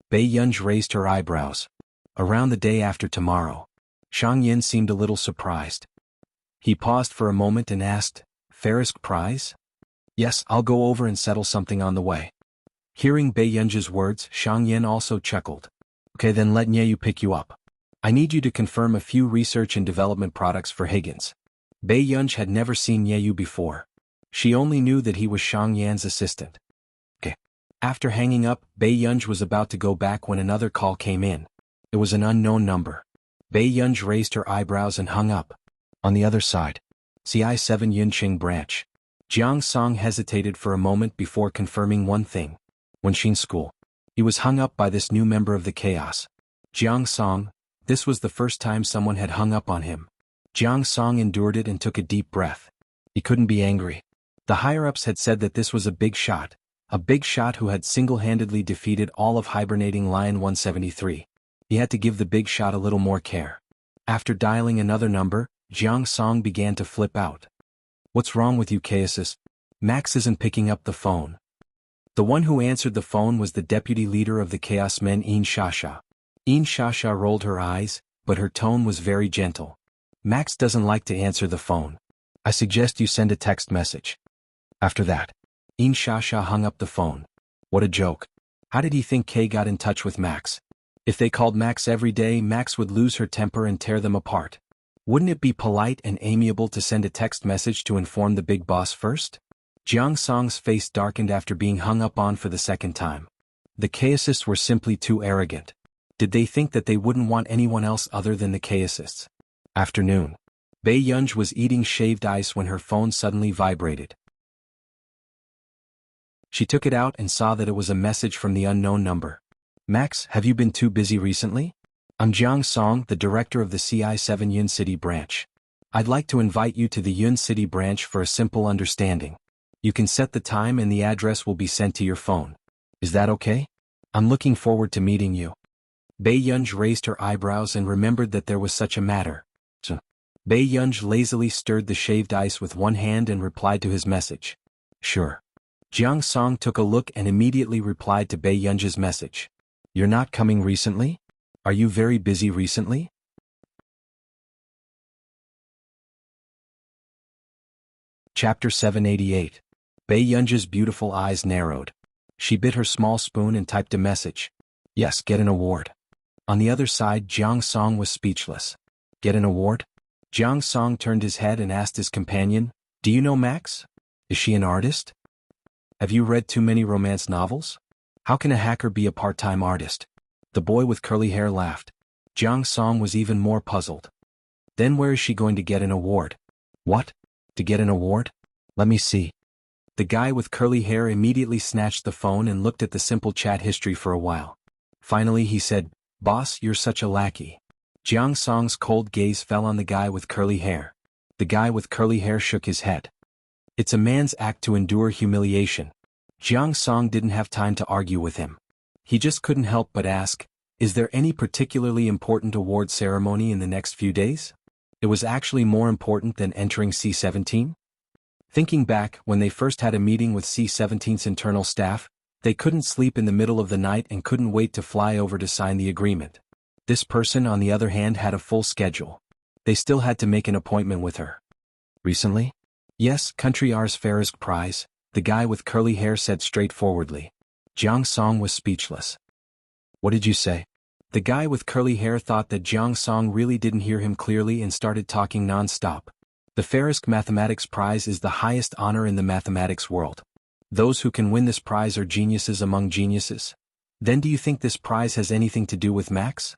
Bei Yunj raised her eyebrows. "Around the day after tomorrow." Shang Yan seemed a little surprised. He paused for a moment and asked, "Farisk prize?" "Yes, I'll go over and settle something on the way." Hearing Bei Yunj's words, Shang Yan also chuckled. "Okay, then let Nyeyu pick you up. I need you to confirm a few research and development products for Higgins." Bei Yunj had never seen Nyeyu before. She only knew that he was Shang Yan's assistant. Okay. After hanging up, Bei Yunj was about to go back when another call came in. It was an unknown number. Bei Yunj raised her eyebrows and hung up. On the other side. CI7 Yunqing branch. Jiang Song hesitated for a moment before confirming one thing. Wenxin School. He was hung up by this new member of the chaos. Jiang Song. This was the first time someone had hung up on him. Jiang Song endured it and took a deep breath. He couldn't be angry. The higher-ups had said that this was a big shot who had single-handedly defeated all of hibernating Lion 173. He had to give the big shot a little more care. After dialing another number, Jiang Song began to flip out. "What's wrong with you, Chaosis? Max isn't picking up the phone." The one who answered the phone was the deputy leader of the Chaos Men, Yin Shasha. Yin Shasha rolled her eyes, but her tone was very gentle. "Max doesn't like to answer the phone. I suggest you send a text message." After that, Yin Shasha hung up the phone. What a joke. How did he think Kay got in touch with Max? If they called Max every day, Max would lose her temper and tear them apart. Wouldn't it be polite and amiable to send a text message to inform the big boss first? Jiang Song's face darkened after being hung up on for the second time. The chaosists were simply too arrogant. Did they think that they wouldn't want anyone else other than the chaosists? Afternoon. Bei Yunj was eating shaved ice when her phone suddenly vibrated. She took it out and saw that it was a message from the unknown number. Max, have you been too busy recently? I'm Jiang Song, the director of the CI7 Yun City branch. I'd like to invite you to the Yun City branch for a simple understanding. You can set the time and the address will be sent to your phone. Is that okay? I'm looking forward to meeting you. Bei Yunj raised her eyebrows and remembered that there was such a matter. Bei Yunj lazily stirred the shaved ice with one hand and replied to his message. Sure. Jiang Song took a look and immediately replied to Bei Yunj's message. You're not coming recently? Are you very busy recently? Chapter 788. Bei Yunj's beautiful eyes narrowed. She bit her small spoon and typed a message. Yes, get an award. On the other side, Jiang Song was speechless. Get an award? Jiang Song turned his head and asked his companion, Do you know Max? Is she an artist? Have you read too many romance novels? How can a hacker be a part-time artist? The boy with curly hair laughed. Jiang Song was even more puzzled. Then where is she going to get an award? What? To get an award? Let me see. The guy with curly hair immediately snatched the phone and looked at the simple chat history for a while. Finally he said, Boss, you're such a lackey. Jiang Song's cold gaze fell on the guy with curly hair. The guy with curly hair shook his head. It's a man's act to endure humiliation. Jiang Song didn't have time to argue with him. He just couldn't help but ask, Is there any particularly important award ceremony in the next few days? It was actually more important than entering C-17? Thinking back, when they first had a meeting with C-17's internal staff, they couldn't sleep in the middle of the night and couldn't wait to fly over to sign the agreement. This person, on the other hand, had a full schedule. They still had to make an appointment with her. Recently? Yes, Country R's Farisk Prize, the guy with curly hair said straightforwardly. Jiang Song was speechless. What did you say? The guy with curly hair thought that Jiang Song really didn't hear him clearly and started talking non-stop. The Farisk Mathematics Prize is the highest honor in the mathematics world. Those who can win this prize are geniuses among geniuses. Then do you think this prize has anything to do with Max?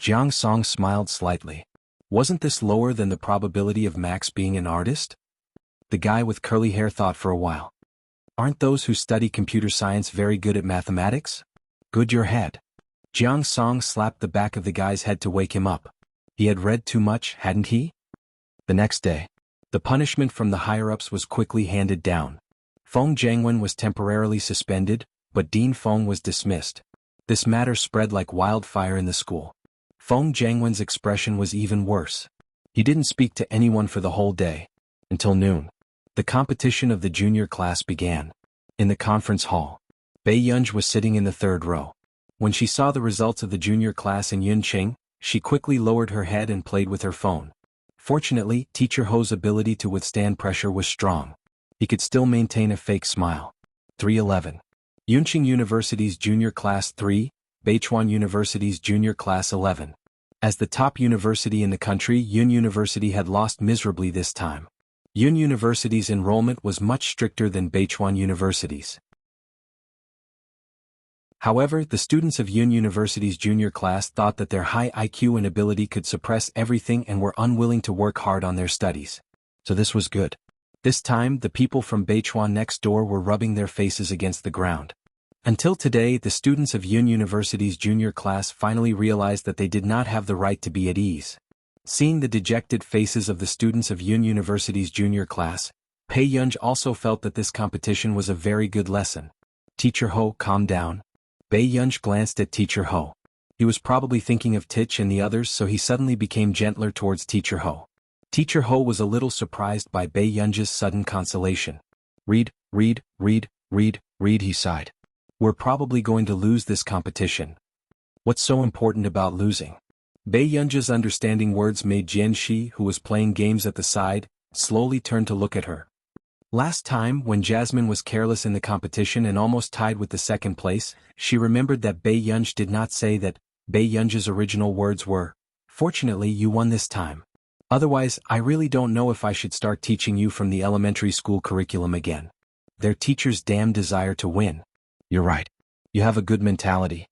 Jiang Song smiled slightly. Wasn't this lower than the probability of Max being an artist? The guy with curly hair thought for a while. Aren't those who study computer science very good at mathematics? Good your head. Jiang Song slapped the back of the guy's head to wake him up. He had read too much, hadn't he? The next day, the punishment from the higher-ups was quickly handed down. Feng Jiangwen was temporarily suspended, but Dean Feng was dismissed. This matter spread like wildfire in the school. Feng Jiangwen's expression was even worse. He didn't speak to anyone for the whole day. Until noon. The competition of the junior class began. In the conference hall, Bei Yunj was sitting in the third row. When she saw the results of the junior class in Yunqing, she quickly lowered her head and played with her phone. Fortunately, Teacher Ho's ability to withstand pressure was strong. He could still maintain a fake smile. 311. Yunqing University's Junior Class 3, Beichuan University's Junior Class 11. As the top university in the country, Yun University had lost miserably this time. Yun University's enrollment was much stricter than Beichuan University's. However, the students of Yun University's junior class thought that their high IQ and ability could suppress everything and were unwilling to work hard on their studies. So this was good. This time, the people from Beichuan next door were rubbing their faces against the ground. Until today, the students of Yun University's junior class finally realized that they did not have the right to be at ease. Seeing the dejected faces of the students of Yun University's junior class, Bei Yunj also felt that this competition was a very good lesson. Teacher Ho, calm down. Bei Yunj glanced at Teacher Ho. He was probably thinking of Tich and the others, so he suddenly became gentler towards Teacher Ho. Teacher Ho was a little surprised by Bei Yunj's sudden consolation. Read, he sighed. We're probably going to lose this competition. What's so important about losing? Bei Yunj's understanding words made Jian Shi, who was playing games at the side, slowly turn to look at her. Last time, when Jasmine was careless in the competition and almost tied with the second place, she remembered that Bei Yunj did not say that. Bei Yunj's original words were, "Fortunately, you won this time. Otherwise, I really don't know if I should start teaching you from the elementary school curriculum again." Their teacher's damn desire to win. You're right. You have a good mentality.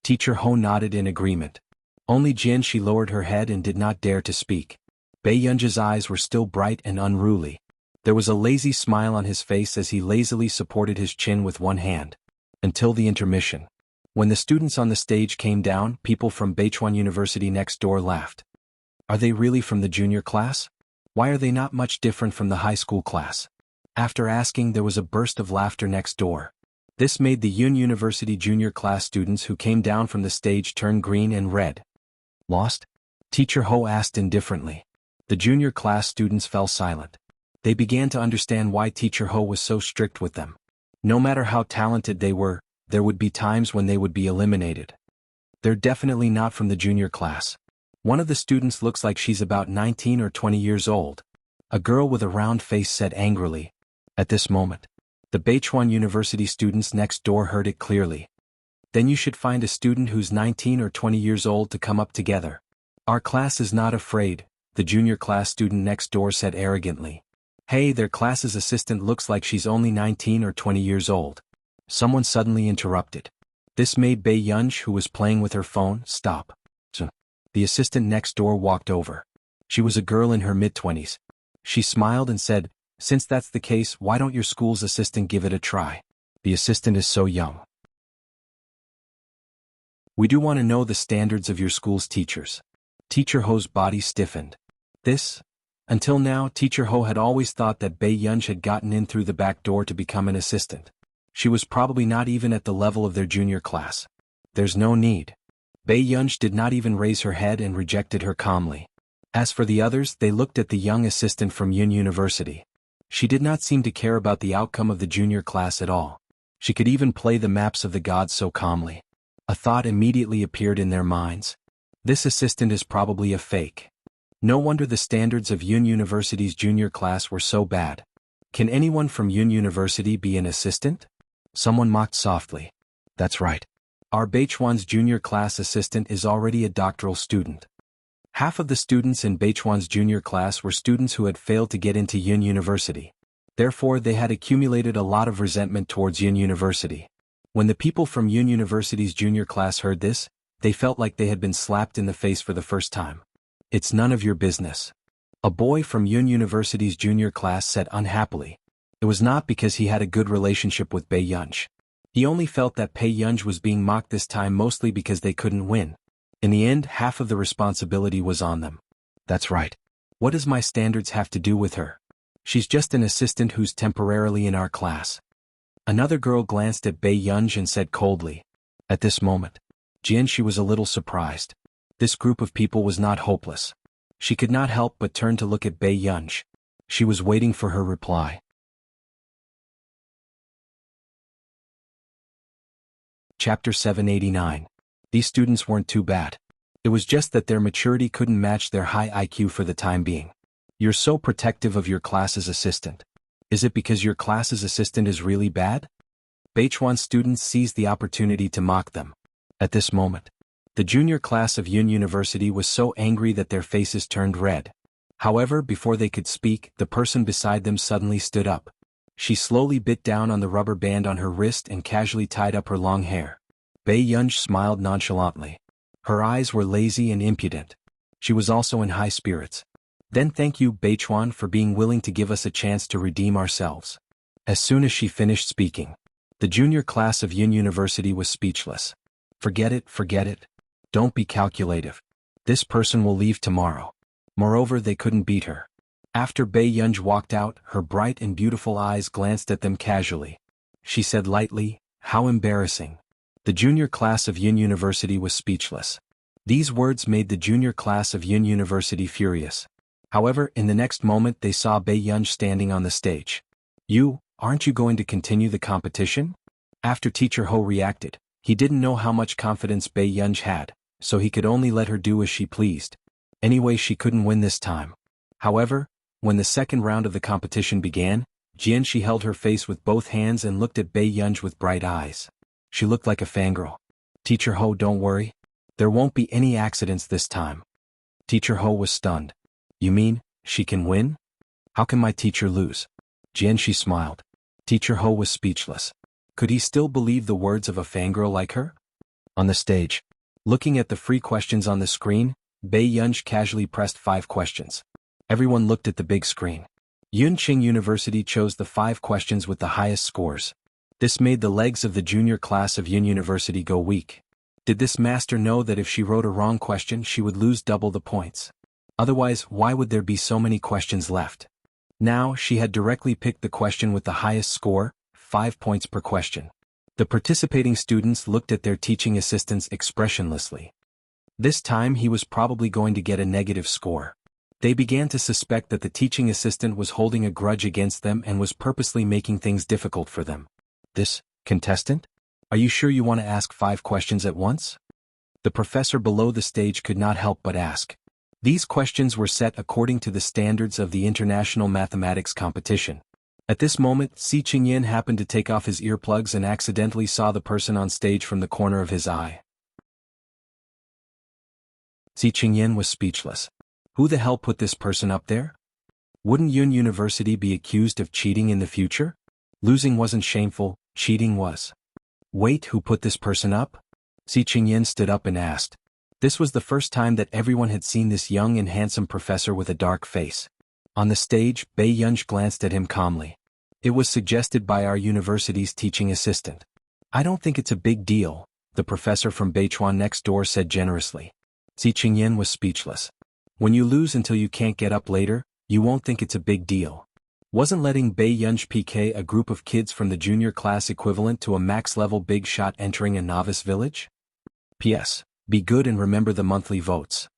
Teacher Ho nodded in agreement. Only Jianshi lowered her head and did not dare to speak. Bei Yunji's eyes were still bright and unruly. There was a lazy smile on his face as he lazily supported his chin with one hand. Until the intermission. When the students on the stage came down, people from Beichuan University next door laughed. Are they really from the junior class? Why are they not much different from the high school class? After asking, there was a burst of laughter next door. This made the Yun University junior class students who came down from the stage turn green and red. Lost? Teacher Ho asked indifferently. The junior class students fell silent. They began to understand why Teacher Ho was so strict with them. No matter how talented they were, there would be times when they would be eliminated. They're definitely not from the junior class. One of the students looks like she's about 19 or 20 years old. A girl with a round face said angrily. At this moment, the Beichuan University students next door heard it clearly. Then you should find a student who's 19 or 20 years old to come up together. Our class is not afraid, the junior class student next door said arrogantly. Hey, their class's assistant looks like she's only 19 or 20 years old. Someone suddenly interrupted. This made Bei Yunj, who was playing with her phone, stop. The assistant next door walked over. She was a girl in her mid-20s. She smiled and said, since that's the case, why don't your school's assistant give it a try? The assistant is so young. We do want to know the standards of your school's teachers. Teacher Ho's body stiffened. Until now, Teacher Ho had always thought that Bei Yunj had gotten in through the back door to become an assistant. She was probably not even at the level of their junior class. There's no need. Bei Yunj did not even raise her head and rejected her calmly. As for the others, they looked at the young assistant from Yun University. She did not seem to care about the outcome of the junior class at all. She could even play the maps of the gods so calmly. A thought immediately appeared in their minds. This assistant is probably a fake. No wonder the standards of Yun University's junior class were so bad. Can anyone from Yun University be an assistant? Someone mocked softly. That's right. Our Beichuan's junior class assistant is already a doctoral student. Half of the students in Beichuan's junior class were students who had failed to get into Yun University. Therefore, they had accumulated a lot of resentment towards Yun University. When the people from Yun University's junior class heard this, they felt like they had been slapped in the face for the first time. It's none of your business. A boy from Yun University's junior class said unhappily. It was not because he had a good relationship with Bei Yunj. He only felt that Bei Yunj was being mocked this time mostly because they couldn't win. In the end, half of the responsibility was on them. That's right. What does my standards have to do with her? She's just an assistant who's temporarily in our class. Another girl glanced at Bei Yunj and said coldly. At this moment, Jianshi was a little surprised. This group of people was not hopeless. She could not help but turn to look at Bei Yunj. She was waiting for her reply. Chapter 789. These students weren't too bad. It was just that their maturity couldn't match their high IQ for the time being. You're so protective of your class's assistant. Is it because your class's assistant is really bad? Beichuan students seized the opportunity to mock them. At this moment, the junior class of Yun University was so angry that their faces turned red. However, before they could speak, the person beside them suddenly stood up. She slowly bit down on the rubber band on her wrist and casually tied up her long hair. Bei Yunj smiled nonchalantly. Her eyes were lazy and impudent. She was also in high spirits. Then thank you, Beichuan, for being willing to give us a chance to redeem ourselves. As soon as she finished speaking, the junior class of Yun University was speechless. Forget it. Don't be calculative. This person will leave tomorrow. Moreover, they couldn't beat her. After Bei Yunj walked out, her bright and beautiful eyes glanced at them casually. She said lightly, how embarrassing. The junior class of Yun University was speechless. These words made the junior class of Yun University furious. However, in the next moment they saw Bei Yunj standing on the stage. Aren't you going to continue the competition? After Teacher Ho reacted, he didn't know how much confidence Bei Yunj had, so he could only let her do as she pleased. Anyway, she couldn't win this time. However, when the second round of the competition began, Jianshi held her face with both hands and looked at Bei Yunj with bright eyes. She looked like a fangirl. Teacher Ho, don't worry. There won't be any accidents this time. Teacher Ho was stunned. You mean, she can win? How can my teacher lose? Jianshi smiled. Teacher Ho was speechless. Could he still believe the words of a fangirl like her? On the stage, looking at the free questions on the screen, Bei Yunj casually pressed 5 questions. Everyone looked at the big screen. Yunqing University chose the 5 questions with the highest scores. This made the legs of the junior class of Yun University go weak. Did this master know that if she wrote a wrong question she would lose double the points? Otherwise, why would there be so many questions left? Now, she had directly picked the question with the highest score, 5 points per question. The participating students looked at their teaching assistants expressionlessly. This time he was probably going to get a negative score. They began to suspect that the teaching assistant was holding a grudge against them and was purposely making things difficult for them. This contestant? Are you sure you want to ask 5 questions at once? The professor below the stage could not help but ask. These questions were set according to the standards of the International Mathematics Competition. At this moment, Si Qingyan happened to take off his earplugs and accidentally saw the person on stage from the corner of his eye. Si Qingyan was speechless. Who the hell put this person up there? Wouldn't Yun University be accused of cheating in the future? Losing wasn't shameful, cheating was. Wait, who put this person up? Si Qingyan stood up and asked. This was the first time that everyone had seen this young and handsome professor with a dark face. On the stage, Bei Yunj glanced at him calmly. It was suggested by our university's teaching assistant. I don't think it's a big deal, the professor from Beichuan next door said generously. Si Qingyan was speechless. When you lose until you can't get up later, you won't think it's a big deal. Wasn't letting Bei Yunj PK a group of kids from the junior class equivalent to a max-level big shot entering a novice village? P.S. Be good and remember the monthly votes.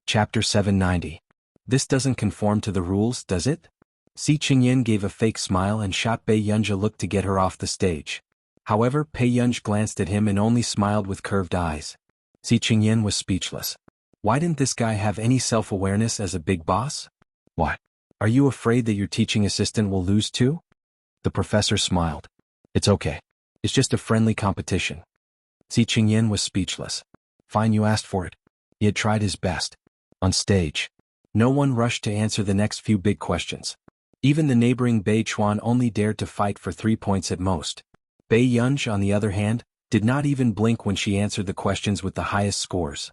Chapter 790. This doesn't conform to the rules, does it? Si Qingyan gave a fake smile and shot Bei Yunj a look to get her off the stage. However, Bei Yunj glanced at him and only smiled with curved eyes. Si Qingyan was speechless. Why didn't this guy have any self-awareness as a big boss? What? Are you afraid that your teaching assistant will lose too? The professor smiled. It's okay. It's just a friendly competition. Si Qingyan was speechless. Fine, you asked for it. He had tried his best. On stage, no one rushed to answer the next few big questions. Even the neighboring Bei Chuan only dared to fight for 3 points at most. Bei Yunj, on the other hand, did not even blink when she answered the questions with the highest scores.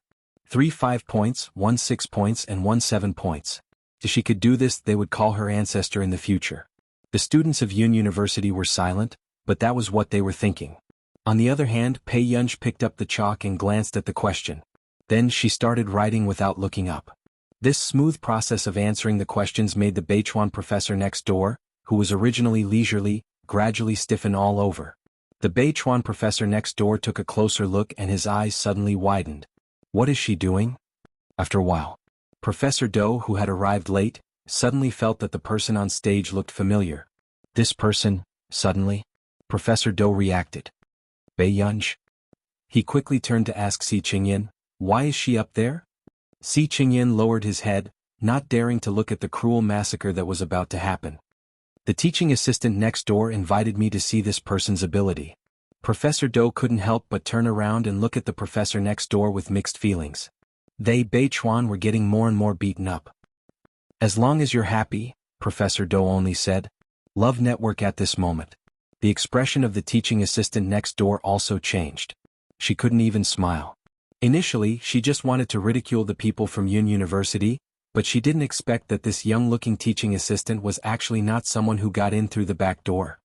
3 5 points, 1 6 points and 1 7 points. If she could do this, they would call her ancestor in the future. The students of Yun University were silent, but that was what they were thinking. On the other hand, Bei Yunj picked up the chalk and glanced at the question. Then she started writing without looking up. This smooth process of answering the questions made the Beichuan professor next door, who was originally leisurely, gradually stiffen all over. The Beichuan professor next door took a closer look and his eyes suddenly widened. What is she doing? After a while, Professor Do, who had arrived late, suddenly felt that the person on stage looked familiar. This person, suddenly? Professor Do reacted. Bei Yunj? He quickly turned to ask Si Qingyan, why is she up there? Si Qingyan lowered his head, not daring to look at the cruel massacre that was about to happen. The teaching assistant next door invited me to see this person's ability. Professor Do couldn't help but turn around and look at the professor next door with mixed feelings. They, Bei Chuan, were getting more and more beaten up. As long as you're happy, Professor Do only said. Love network at this moment. The expression of the teaching assistant next door also changed. She couldn't even smile. Initially, she just wanted to ridicule the people from Yun University, but she didn't expect that this young-looking teaching assistant was actually not someone who got in through the back door.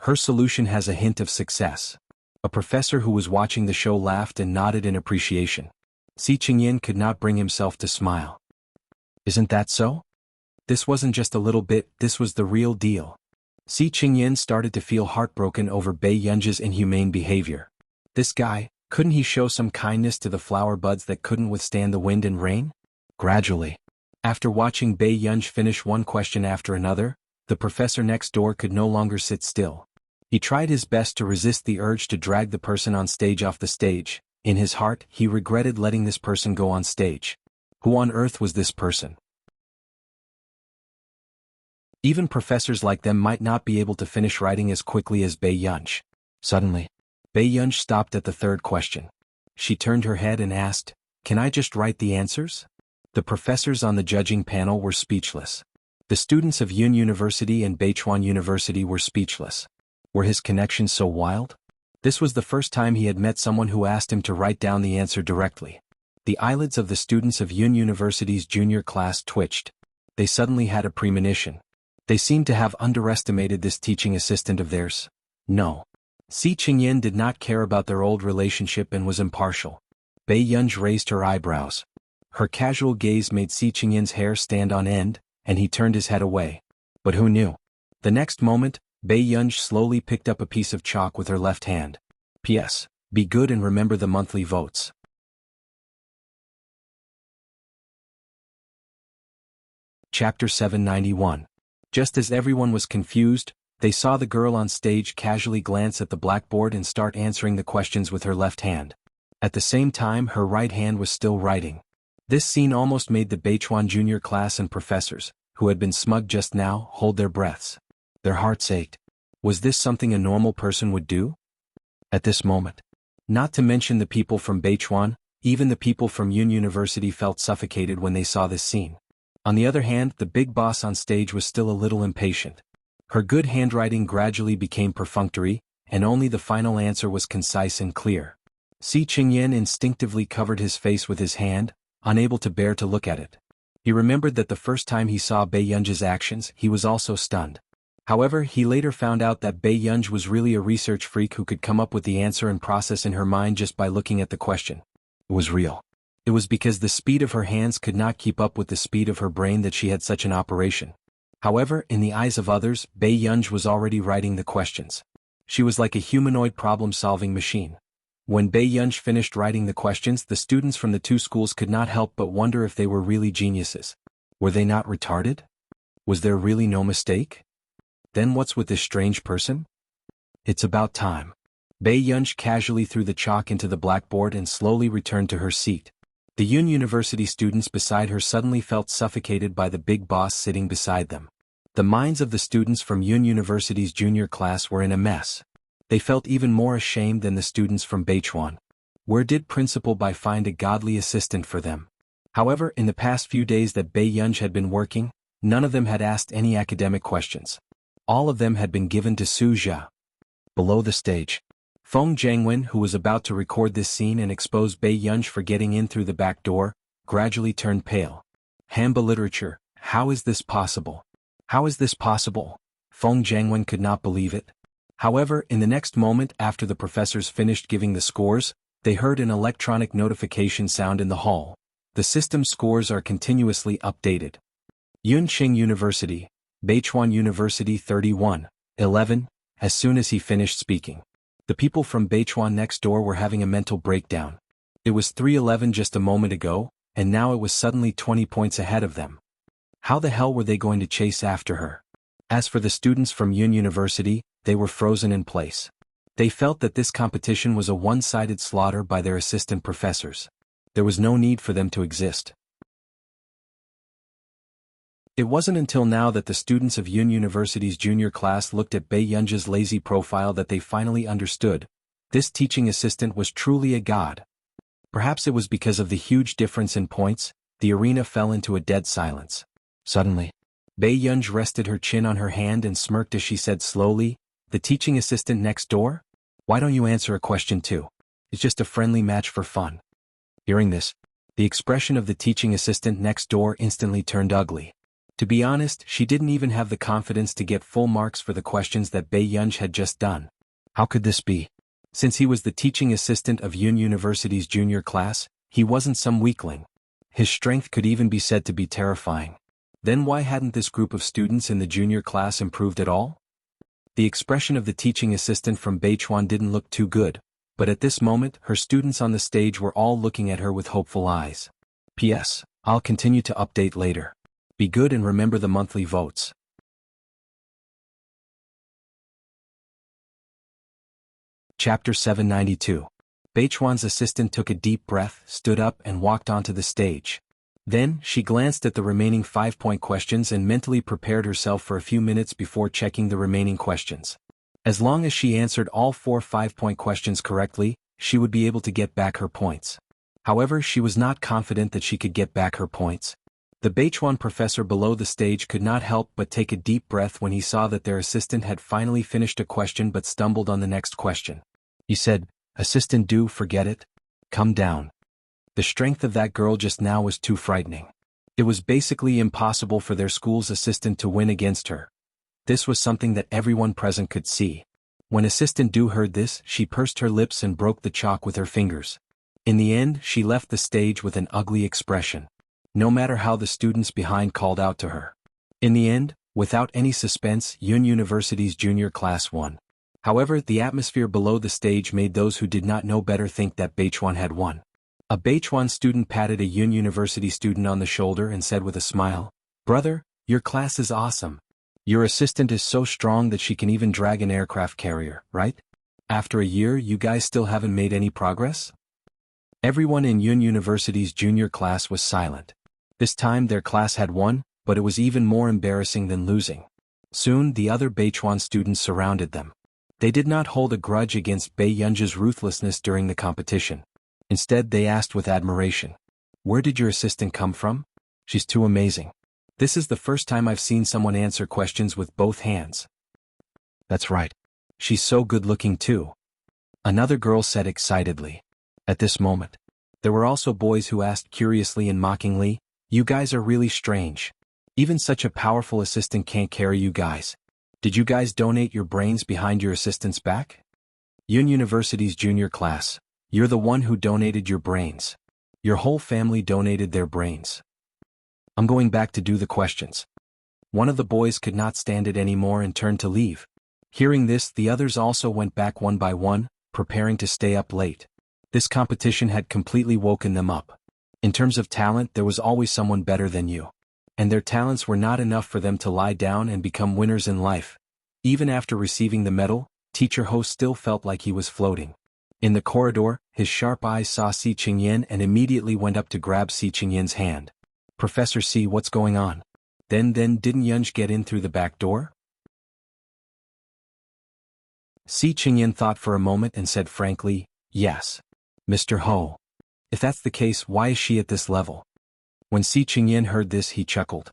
Her solution has a hint of success. A professor who was watching the show laughed and nodded in appreciation. Si Qingyan could not bring himself to smile. Isn't that so? This wasn't just a little bit, this was the real deal. Si Qingyan started to feel heartbroken over Bei Yunj's inhumane behavior. This guy, couldn't he show some kindness to the flower buds that couldn't withstand the wind and rain? Gradually, after watching Bei Yunj finish one question after another, the professor next door could no longer sit still. He tried his best to resist the urge to drag the person on stage off the stage. In his heart, he regretted letting this person go on stage. Who on earth was this person? Even professors like them might not be able to finish writing as quickly as Bei Yunj. Suddenly, Bei Yunj stopped at the third question. She turned her head and asked, "Can I just write the answers?" The professors on the judging panel were speechless. The students of Yun University and Beichuan University were speechless. Were his connections so wild? This was the first time he had met someone who asked him to write down the answer directly. The eyelids of the students of Yun University's junior class twitched. They suddenly had a premonition. They seemed to have underestimated this teaching assistant of theirs. No. Si Qingyan did not care about their old relationship and was impartial. Bei Yunj raised her eyebrows. Her casual gaze made Si Qingyan's hair stand on end, and he turned his head away. But who knew? The next moment, Bei Yunj slowly picked up a piece of chalk with her left hand. P.S. Be good and remember the monthly votes. Chapter 791. Just as everyone was confused, they saw the girl on stage casually glance at the blackboard and start answering the questions with her left hand. At the same time, her right hand was still writing. This scene almost made the Beichuan junior class and professors, who had been smug just now, hold their breaths. Their hearts ached. Was this something a normal person would do? At this moment. Not to mention the people from Beichuan, even the people from Yun University felt suffocated when they saw this scene. On the other hand, the big boss on stage was still a little impatient. Her good handwriting gradually became perfunctory, and only the final answer was concise and clear. Si Qingyan instinctively covered his face with his hand, unable to bear to look at it. He remembered that the first time he saw Bei Yunj's actions, he was also stunned. However, he later found out that Bei Yunj was really a research freak who could come up with the answer and process in her mind just by looking at the question. It was real. It was because the speed of her hands could not keep up with the speed of her brain that she had such an operation. However, in the eyes of others, Bei Yunj was already writing the questions. She was like a humanoid problem-solving machine. When Bei Yunj finished writing the questions, the students from the two schools could not help but wonder if they were really geniuses. Were they not retarded? Was there really no mistake? Then what's with this strange person? It's about time. Bei Yunj casually threw the chalk into the blackboard and slowly returned to her seat. The Yun University students beside her suddenly felt suffocated by the big boss sitting beside them. The minds of the students from Yun University's junior class were in a mess. They felt even more ashamed than the students from Beichuan. Where did Principal Bai find a godly assistant for them? However, in the past few days that Bei Yunj had been working, none of them had asked any academic questions. All of them had been given to Su Jia. Below the stage, Feng Jiangwen, who was about to record this scene and expose Bei Yunj for getting in through the back door, gradually turned pale. Hamba literature, how is this possible? How is this possible? Feng Jiangwen could not believe it. However, in the next moment after the professors finished giving the scores, they heard an electronic notification sound in the hall. The system scores are continuously updated. Yunqing University, Beichuan University 31-11, as soon as he finished speaking. The people from Beichuan next door were having a mental breakdown. It was 3:11 just a moment ago, and now it was suddenly 20 points ahead of them. How the hell were they going to chase after her? As for the students from Yun University, they were frozen in place. They felt that this competition was a one-sided slaughter by their assistant professors. There was no need for them to exist. It wasn't until now that the students of Yun University's junior class looked at Bei Yunj's lazy profile that they finally understood. This teaching assistant was truly a god. Perhaps it was because of the huge difference in points, the arena fell into a dead silence. Suddenly, Bei Yunj rested her chin on her hand and smirked as she said slowly, "The teaching assistant next door? Why don't you answer a question too? It's just a friendly match for fun." Hearing this, the expression of the teaching assistant next door instantly turned ugly. To be honest, she didn't even have the confidence to get full marks for the questions that Bei Yunj had just done. How could this be? Since he was the teaching assistant of Yun University's junior class, he wasn't some weakling. His strength could even be said to be terrifying. Then why hadn't this group of students in the junior class improved at all? The expression of the teaching assistant from Beichuan didn't look too good, but at this moment her students on the stage were all looking at her with hopeful eyes. P.S. I'll continue to update later. Be good and remember the monthly votes. Chapter 792. Beichuan's assistant took a deep breath, stood up and walked onto the stage. Then, she glanced at the remaining 5-point questions and mentally prepared herself for a few minutes before checking the remaining questions. As long as she answered all 4 5-point questions correctly, she would be able to get back her points. However, she was not confident that she could get back her points. The Beichuan professor below the stage could not help but take a deep breath when he saw that their assistant had finally finished a question but stumbled on the next question. He said, "Assistant, do forget it. Come down." The strength of that girl just now was too frightening. It was basically impossible for their school's assistant to win against her. This was something that everyone present could see. When Assistant Du heard this, she pursed her lips and broke the chalk with her fingers. In the end, she left the stage with an ugly expression, no matter how the students behind called out to her. In the end, without any suspense, Yun University's junior class won. However, the atmosphere below the stage made those who did not know better think that Beichuan had won. A Beichuan student patted a Yun University student on the shoulder and said with a smile, "Brother, your class is awesome. Your assistant is so strong that she can even drag an aircraft carrier, right? After a year, you guys still haven't made any progress?" Everyone in Yun University's junior class was silent. This time their class had won, but it was even more embarrassing than losing. Soon the other Beichuan students surrounded them. They did not hold a grudge against Bei Yunji's ruthlessness during the competition. Instead, they asked with admiration, "Where did your assistant come from? She's too amazing. This is the first time I've seen someone answer questions with both hands." "That's right. She's so good-looking too," another girl said excitedly. At this moment, there were also boys who asked curiously and mockingly, "You guys are really strange. Even such a powerful assistant can't carry you guys. Did you guys donate your brains behind your assistant's back?" Yun University's junior class, you're the one who donated your brains. Your whole family donated their brains. I'm going back to do the questions. One of the boys could not stand it anymore and turned to leave. Hearing this, the others also went back one by one, preparing to stay up late. This competition had completely woken them up. In terms of talent, there was always someone better than you. And their talents were not enough for them to lie down and become winners in life. Even after receiving the medal, Teacher Ho still felt like he was floating. In the corridor, his sharp eyes saw Si Qingyan and immediately went up to grab Si Qingyan's hand. "Professor Si, what's going on? Then didn't Yunj get in through the back door?" Si Qingyan thought for a moment and said frankly, "Yes. Mr. Ho. If that's the case, why is she at this level?" When Si Qingyan heard this, he chuckled.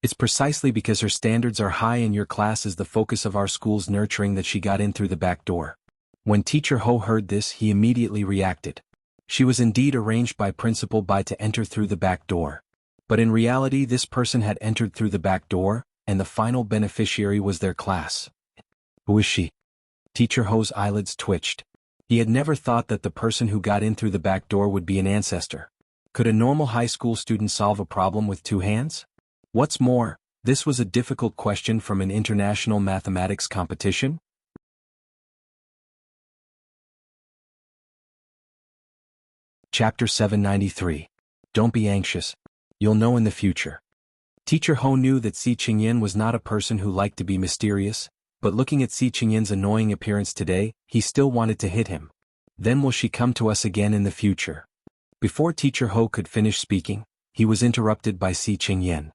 "It's precisely because her standards are high and your class is the focus of our school's nurturing that she got in through the back door." When Teacher Ho heard this, he immediately reacted. She was indeed arranged by Principal Bai to enter through the back door. But in reality, this person had entered through the back door, and the final beneficiary was their class. "Who is she?" Teacher Ho's eyelids twitched. He had never thought that the person who got in through the back door would be an ancestor. Could a normal high school student solve a problem with two hands? What's more, this was a difficult question from an international mathematics competition. Chapter 793. Don't be anxious. You'll know in the future. Teacher Ho knew that Si Qingyan was not a person who liked to be mysterious, but looking at Si Qingyan's annoying appearance today, he still wanted to hit him. Then will she come to us again in the future? Before Teacher Ho could finish speaking, he was interrupted by Si Qingyan.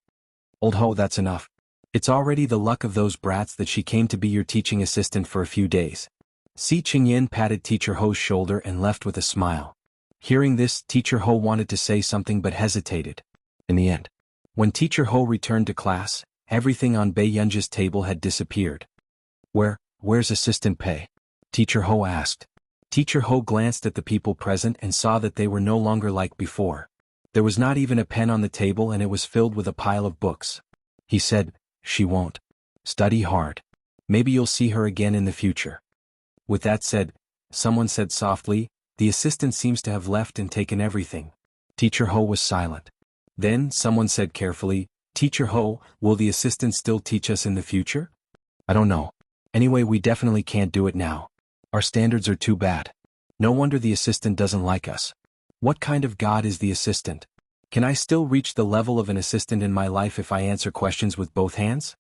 "Old Ho, that's enough. It's already the luck of those brats that she came to be your teaching assistant for a few days." Si Qingyan patted Teacher Ho's shoulder and left with a smile. Hearing this, Teacher Ho wanted to say something but hesitated. In the end, when Teacher Ho returned to class, everything on Bei Yunji's table had disappeared. Where's Assistant Pei?" Teacher Ho asked. Teacher Ho glanced at the people present and saw that they were no longer like before. There was not even a pen on the table and it was filled with a pile of books. He said, "She won't. Study hard. Maybe you'll see her again in the future." With that said, someone said softly, "The assistant seems to have left and taken everything." Teacher Ho was silent. Then someone said carefully, "Teacher Ho, will the assistant still teach us in the future?" "I don't know. Anyway, we definitely can't do it now. Our standards are too bad. No wonder the assistant doesn't like us. What kind of god is the assistant? Can I still reach the level of an assistant in my life if I answer questions with both hands?"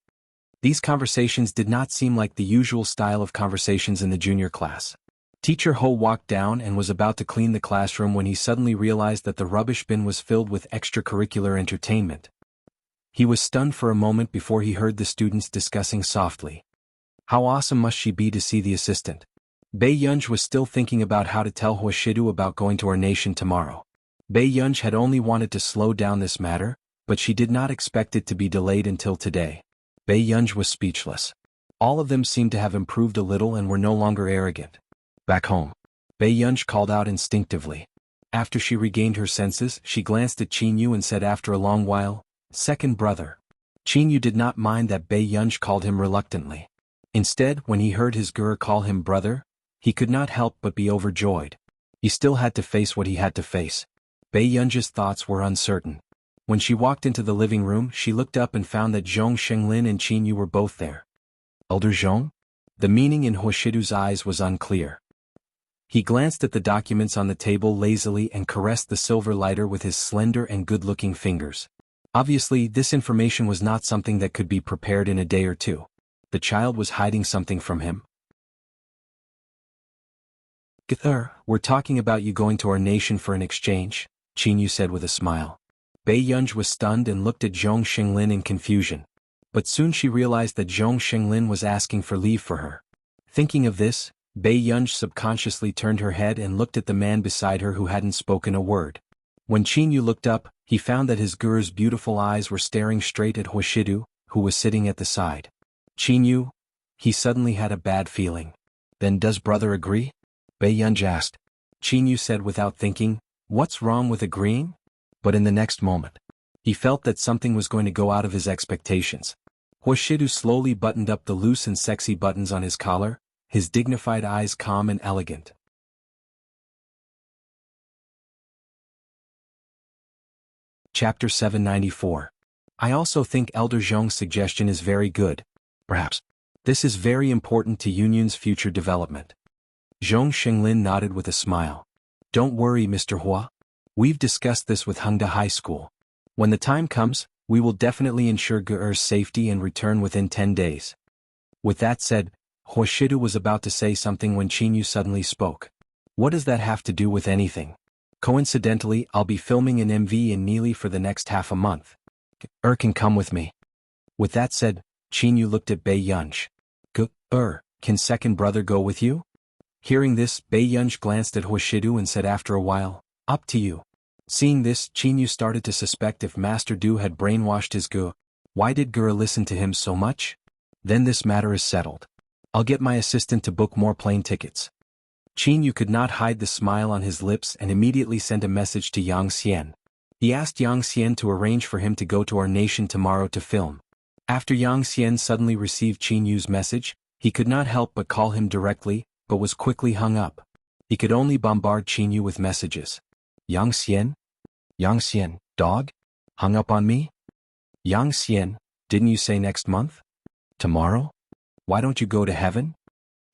These conversations did not seem like the usual style of conversations in the junior class. Teacher Ho walked down and was about to clean the classroom when he suddenly realized that the rubbish bin was filled with extracurricular entertainment. He was stunned for a moment before he heard the students discussing softly, "How awesome must she be to see the assistant?" Bei Yunj was still thinking about how to tell Huashidu about going to our nation tomorrow. Bei Yunj had only wanted to slow down this matter, but she did not expect it to be delayed until today. Bei Yunj was speechless. All of them seemed to have improved a little and were no longer arrogant. Back home, Bei Yunj called out instinctively. After she regained her senses, she glanced at Qin Yu and said after a long while, "Second brother." Qin Yu did not mind that Bei Yunj called him reluctantly. Instead, when he heard his gur call him brother, he could not help but be overjoyed. He still had to face what he had to face. Bei Yunj's thoughts were uncertain. When she walked into the living room, she looked up and found that Zhong Shenglin and Qin Yu were both there. Elder Zhong? The meaning in Huoshidu's eyes was unclear. He glanced at the documents on the table lazily and caressed the silver lighter with his slender and good-looking fingers. Obviously, this information was not something that could be prepared in a day or two. The child was hiding something from him. "Githur, we're talking about you going to our nation for an exchange," Qin Yu said with a smile. Bei Yunj was stunned and looked at Zhong Shenglin in confusion. But soon she realized that Zhong Shenglin was asking for leave for her. Thinking of this, Bei Yunj subconsciously turned her head and looked at the man beside her who hadn't spoken a word. When Qin Yu looked up, he found that his guru's beautiful eyes were staring straight at Huoshidu, who was sitting at the side. "Qin Yu?" He suddenly had a bad feeling. "Then does brother agree?" Bei Yunj asked. Qin Yu said without thinking, "What's wrong with agreeing?" But in the next moment, he felt that something was going to go out of his expectations. Huoshidu slowly buttoned up the loose and sexy buttons on his collar, his dignified eyes calm and elegant. Chapter 794. I also think Elder Zhong's suggestion is very good. Perhaps. This is very important to Yunyun's future development. Zhong Shenglin nodded with a smile. "Don't worry, Mr. Hua. We've discussed this with Hengda High School. When the time comes, we will definitely ensure Ge'er's safety and return within 10 days. With that said, Huoshidu was about to say something when Qin Yu suddenly spoke. "What does that have to do with anything? Coincidentally, I'll be filming an MV in Neely for the next half a month. Can come with me." With that said, Qin Yu looked at Bei Yunj. Can second brother go with you?" Hearing this, Bei Yunj glanced at Huoshidu and said after a while, "Up to you." Seeing this, Qin Yu started to suspect if Master Du had brainwashed his gu. Why did Gura listen to him so much? Then this matter is settled. I'll get my assistant to book more plane tickets. Qin Yu could not hide the smile on his lips and immediately sent a message to Yang Xian. He asked Yang Xian to arrange for him to go to our nation tomorrow to film. After Yang Xian suddenly received Qin Yu's message, he could not help but call him directly, but was quickly hung up. He could only bombard Qin Yu with messages. "Yang Xian? Yang Xian, dog? Hung up on me? Yang Xian, didn't you say next month? Tomorrow? Why don't you go to heaven?"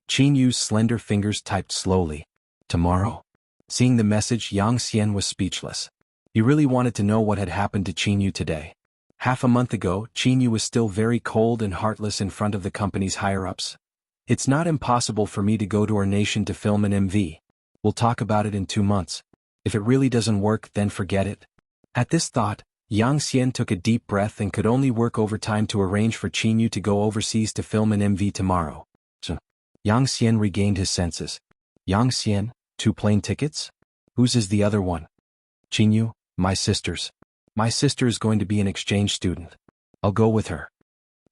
Qin Yu's slender fingers typed slowly. "Tomorrow?" Seeing the message, Yang Xian was speechless. He really wanted to know what had happened to Qin Yu today. Half a month ago, Qin Yu was still very cold and heartless in front of the company's higher-ups. "It's not impossible for me to go to our nation to film an MV. We'll talk about it in 2 months. If it really doesn't work, then forget it." At this thought, Yang Xian took a deep breath and could only work overtime to arrange for Qin Yu to go overseas to film an MV tomorrow. Yang Xian regained his senses. "Yang Xian, 2 plane tickets? Whose is the other one?" "Qin Yu, my sister's. My sister is going to be an exchange student. I'll go with her."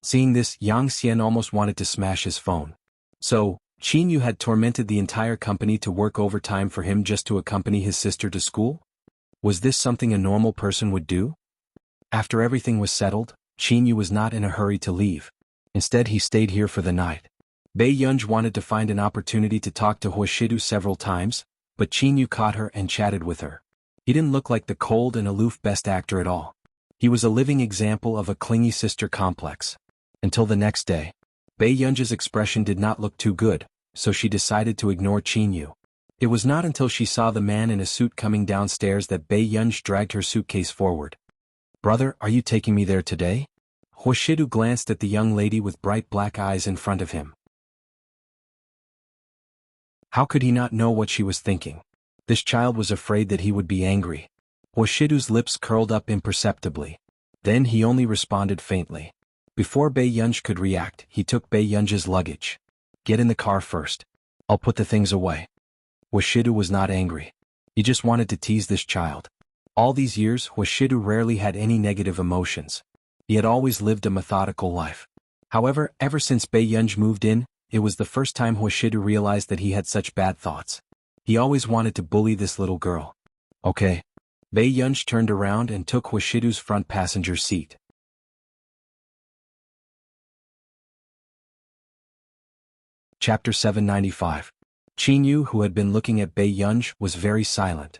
Seeing this, Yang Xian almost wanted to smash his phone. So, Qin Yu had tormented the entire company to work overtime for him just to accompany his sister to school? Was this something a normal person would do? After everything was settled, Qin Yu was not in a hurry to leave. Instead, he stayed here for the night. Bei Yunj wanted to find an opportunity to talk to Huoshidu several times, but Qin Yu caught her and chatted with her. He didn't look like the cold and aloof best actor at all. He was a living example of a clingy sister complex. Until the next day, Bei Yunj's expression did not look too good, so she decided to ignore Qin Yu. It was not until she saw the man in a suit coming downstairs that Bei Yunj dragged her suitcase forward. "Brother, are you taking me there today?" Huoshidu glanced at the young lady with bright black eyes in front of him. How could he not know what she was thinking? This child was afraid that he would be angry. Huoshidu's lips curled up imperceptibly. Then he only responded faintly. Before Bei Yunj could react, he took Bei Yunj's luggage. "Get in the car first. I'll put the things away." Huoshidu was not angry. He just wanted to tease this child. All these years, Huashidu rarely had any negative emotions. He had always lived a methodical life. However, ever since Bei Yunji moved in, it was the first time Huashidu realized that he had such bad thoughts. He always wanted to bully this little girl. Okay. Bei Yunji turned around and took Huashidu's front passenger seat. Chapter 795. Jianghu, who had been looking at Bei Yunji, was very silent.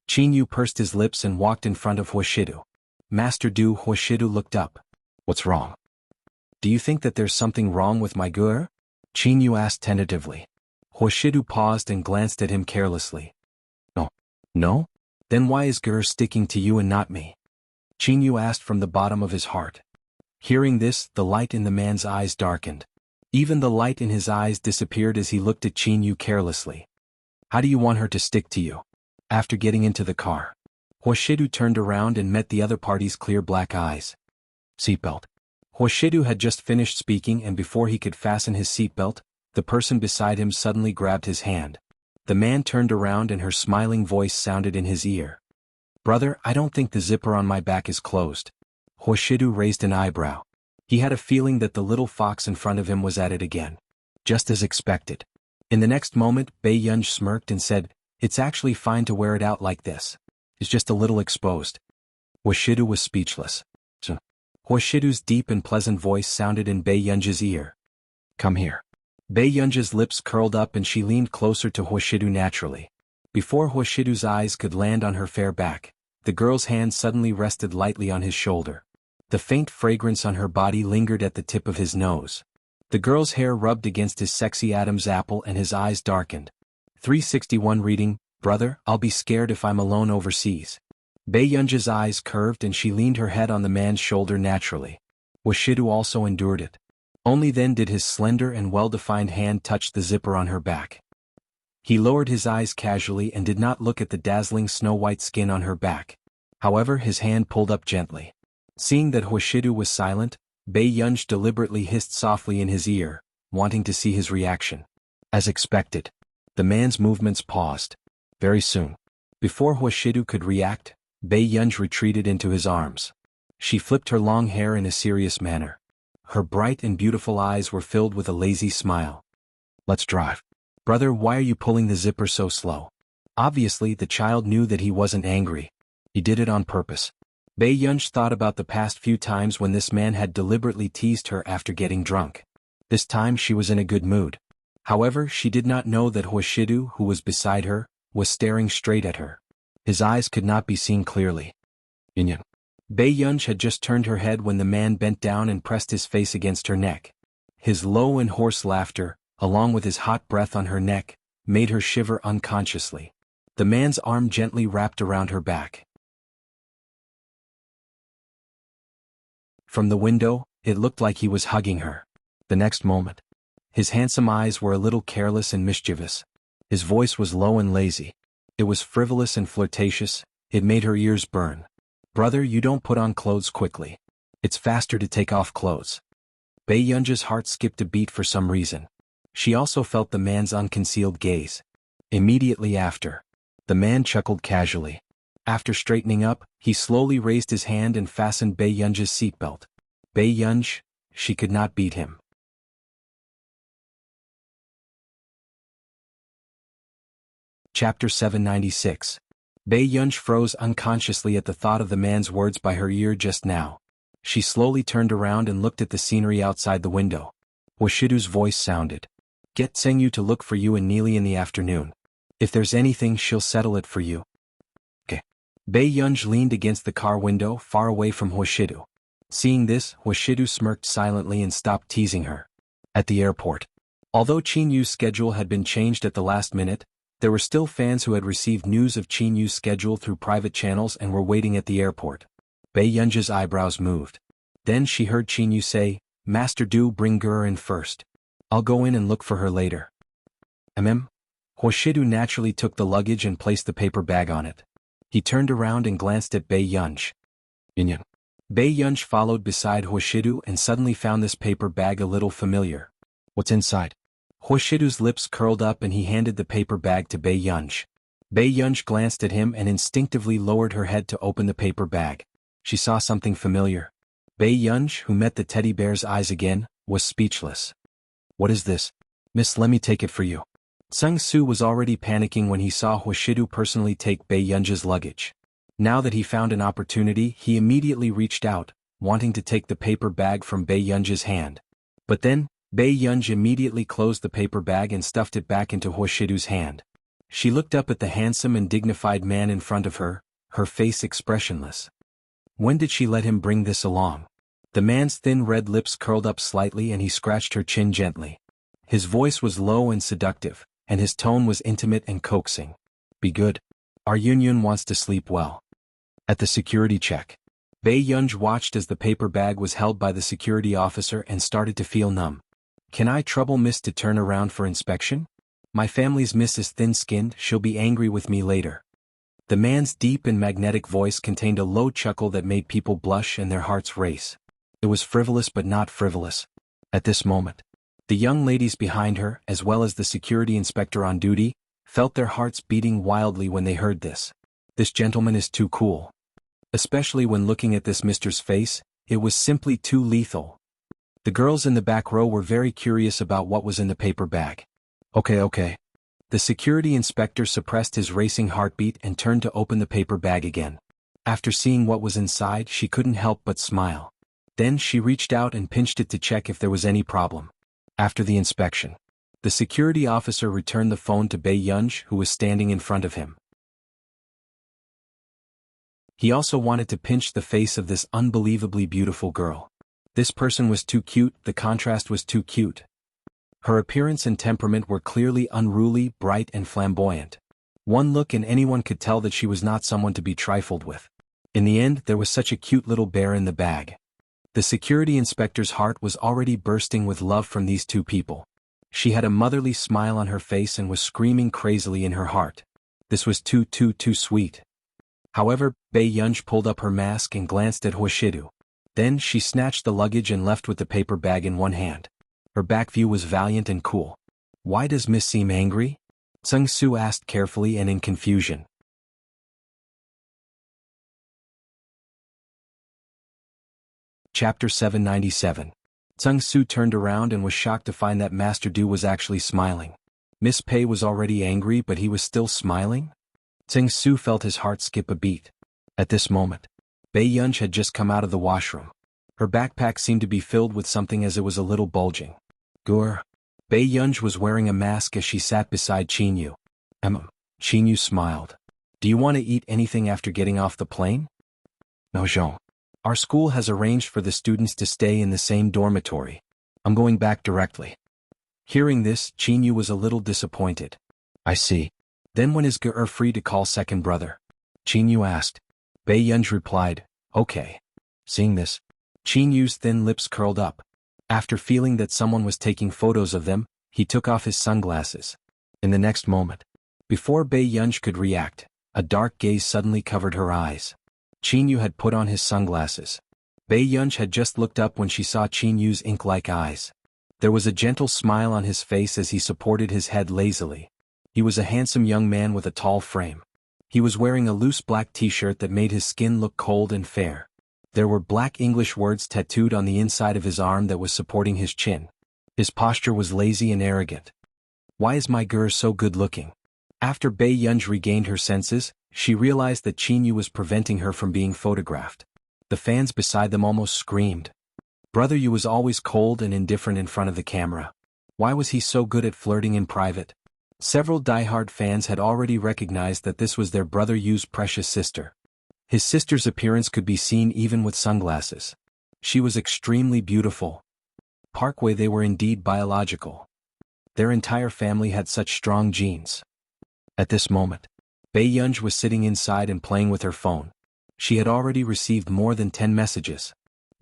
Jianghu pursed his lips and walked in front of Huashidu. Master Du. Huashidu looked up. What's wrong? Do you think that there's something wrong with my girl? Jianghu asked tentatively. Huashidu paused and glanced at him carelessly. No. No? Then why is girl sticking to you and not me? Jianghu asked from the bottom of his heart. Hearing this, the light in the man's eyes darkened. Even the light in his eyes disappeared as he looked at Jianghu carelessly. How do you want her to stick to you? After getting into the car, Huashidu turned around and met the other party's clear black eyes. Seatbelt. Huashidu had just finished speaking, and before he could fasten his seatbelt, the person beside him suddenly grabbed his hand. The man turned around and her smiling voice sounded in his ear. Brother, I don't think the zipper on my back is closed. Huashidu raised an eyebrow. He had a feeling that the little fox in front of him was at it again. Just as expected. In the next moment, Bei Yunji smirked and said, It's actually fine to wear it out like this. It's just a little exposed. Huashidu was speechless. Huashidu's deep and pleasant voice sounded in Bei Yunji's ear. Come here. Bei Yunji's lips curled up and she leaned closer to Huashidu naturally. Before Huashidu's eyes could land on her fair back, the girl's hand suddenly rested lightly on his shoulder. The faint fragrance on her body lingered at the tip of his nose. The girl's hair rubbed against his sexy Adam's apple and his eyes darkened. 361 reading, Brother, I'll be scared if I'm alone overseas. Bei Yunji's eyes curved and she leaned her head on the man's shoulder naturally. Huashidu also endured it. Only then did his slender and well-defined hand touch the zipper on her back. He lowered his eyes casually and did not look at the dazzling snow-white skin on her back. However, his hand pulled up gently. Seeing that Huashidu was silent, Bei Yunji deliberately hissed softly in his ear, wanting to see his reaction. As expected, the man's movements paused. Very soon. Before Huashidu could react, Bei Yunji retreated into his arms. She flipped her long hair in a serious manner. Her bright and beautiful eyes were filled with a lazy smile. Let's drive. Brother, why are you pulling the zipper so slow? Obviously, the child knew that he wasn't angry. He did it on purpose. Bei Yunji thought about the past few times when this man had deliberately teased her after getting drunk. This time she was in a good mood. However, she did not know that Huashidu, who was beside her, was staring straight at her. His eyes could not be seen clearly. Yin. Bei Yunji had just turned her head when the man bent down and pressed his face against her neck. His low and hoarse laughter, along with his hot breath on her neck, made her shiver unconsciously. The man's arm gently wrapped around her back. From the window, it looked like he was hugging her. The next moment, his handsome eyes were a little careless and mischievous. His voice was low and lazy. It was frivolous and flirtatious. It made her ears burn. Brother, you don't put on clothes quickly. It's faster to take off clothes. Bei Yunji's heart skipped a beat for some reason. She also felt the man's unconcealed gaze. Immediately after, the man chuckled casually. After straightening up, he slowly raised his hand and fastened Bei Yunji's seatbelt. Bei Yunji, she could not beat him. Chapter 796. Bei Yunji froze unconsciously at the thought of the man's words by her ear just now. She slowly turned around and looked at the scenery outside the window. Huashidu's voice sounded. Get Tsengyu to look for you and Neely in the afternoon. If there's anything, she'll settle it for you. Okay. Bei Yunji leaned against the car window far away from Huashidu. Seeing this, Huashidu smirked silently and stopped teasing her. At the airport. Although Qinyu's schedule had been changed at the last minute, there were still fans who had received news of Qinyu's schedule through private channels and were waiting at the airport. Bei Yunji's eyebrows moved. Then she heard Qinyu say, Master Du, bring Gur in first. I'll go in and look for her later. Huashidu naturally took the luggage and placed the paper bag on it. He turned around and glanced at Bei Yunji. Yin. Bei Yunji followed beside Huashidu and suddenly found this paper bag a little familiar. What's inside? Huashidu's lips curled up and he handed the paper bag to Bei Yunji. Bei Yunj glanced at him and instinctively lowered her head to open the paper bag. She saw something familiar. Bei Yunj, who met the teddy bear's eyes again, was speechless. "What is this? Miss, let me take it for you." Sung Soo was already panicking when he saw Huashidu personally take Bei Yunj's luggage. Now that he found an opportunity, he immediately reached out, wanting to take the paper bag from Bei Yunj's hand. But then, Bei Yunj immediately closed the paper bag and stuffed it back into Huashidu's hand. She looked up at the handsome and dignified man in front of her, her face expressionless. When did she let him bring this along? The man's thin red lips curled up slightly and he scratched her chin gently. His voice was low and seductive, and his tone was intimate and coaxing. "Be good. Our Yunyun wants to sleep well." At the security check, Bei Yunj watched as the paper bag was held by the security officer and started to feel numb. "Can I trouble Miss to turn around for inspection? My family's Miss is thin-skinned, she'll be angry with me later." The man's deep and magnetic voice contained a low chuckle that made people blush and their hearts race. It was frivolous but not frivolous. At this moment, the young ladies behind her, as well as the security inspector on duty, felt their hearts beating wildly when they heard this. This gentleman is too cool. Especially when looking at this mister's face, it was simply too lethal. The girls in the back row were very curious about what was in the paper bag. Okay. The security inspector suppressed his racing heartbeat and turned to open the paper bag again. After seeing what was inside, she couldn't help but smile. Then she reached out and pinched it to check if there was any problem. After the inspection, the security officer returned the phone to Bei Yunj, who was standing in front of him. He also wanted to pinch the face of this unbelievably beautiful girl. This person was too cute, the contrast was too cute. Her appearance and temperament were clearly unruly, bright and flamboyant. One look and anyone could tell that she was not someone to be trifled with. In the end, there was such a cute little bear in the bag. The security inspector's heart was already bursting with love from these two people. She had a motherly smile on her face and was screaming crazily in her heart. This was too sweet. However, Bei Yunj pulled up her mask and glanced at Huashidu. Then she snatched the luggage and left with the paper bag in one hand. Her back view was valiant and cool. "Why does Miss seem angry?" Sung Soo asked carefully and in confusion. Chapter 797. Sung Soo turned around and was shocked to find that Master Du was actually smiling. Miss Pei was already angry, but he was still smiling? Sung Soo felt his heart skip a beat. At this moment, Bei Yunj had just come out of the washroom. Her backpack seemed to be filled with something as it was a little bulging. Gur. Bei Yunj was wearing a mask as she sat beside Qinyu. Qinyu smiled. "Do you want to eat anything after getting off the plane?" "No, Jean. Our school has arranged for the students to stay in the same dormitory. I'm going back directly." Hearing this, Qinyu was a little disappointed. "I see. Then when is Gur free to call second brother?" Qinyu asked. Bei Yunj replied, "Okay." Seeing this, Qinyu's thin lips curled up. After feeling that someone was taking photos of them, he took off his sunglasses. In the next moment, before Bei Yunj could react, a dark gaze suddenly covered her eyes. Qinyu had put on his sunglasses. Bei Yunj had just looked up when she saw Qinyu's ink-like eyes. There was a gentle smile on his face as he supported his head lazily. He was a handsome young man with a tall frame. He was wearing a loose black t-shirt that made his skin look cold and fair. There were black English words tattooed on the inside of his arm that was supporting his chin. His posture was lazy and arrogant. "Why is my Gur so good-looking?" After Bei Yunj regained her senses, she realized that Qinyu was preventing her from being photographed. The fans beside them almost screamed. Brother Yu was always cold and indifferent in front of the camera. Why was he so good at flirting in private? Several diehard fans had already recognized that this was their brother Yu's precious sister. His sister's appearance could be seen even with sunglasses. She was extremely beautiful. Parkway, they were indeed biological. Their entire family had such strong genes. At this moment, Bei Yunj was sitting inside and playing with her phone. She had already received more than 10 messages.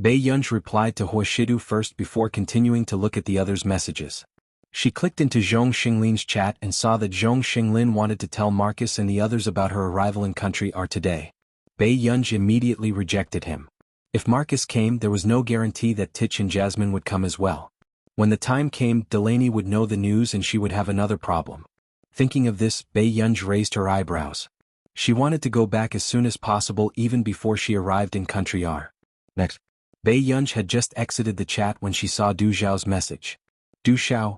Bei Yunj replied to Huashidu first before continuing to look at the others' messages. She clicked into Zhong Xinglin's chat and saw that Zhong Xinglin wanted to tell Marcus and the others about her arrival in country are today. Bei Yunj immediately rejected him. If Marcus came, there was no guarantee that Titch and Jasmine would come as well. When the time came, Delaney would know the news and she would have another problem. Thinking of this, Bei Yunj raised her eyebrows. She wanted to go back as soon as possible even before she arrived in Country R. Next. Bei Yunj had just exited the chat when she saw Du Xiao's message. Du Xiao,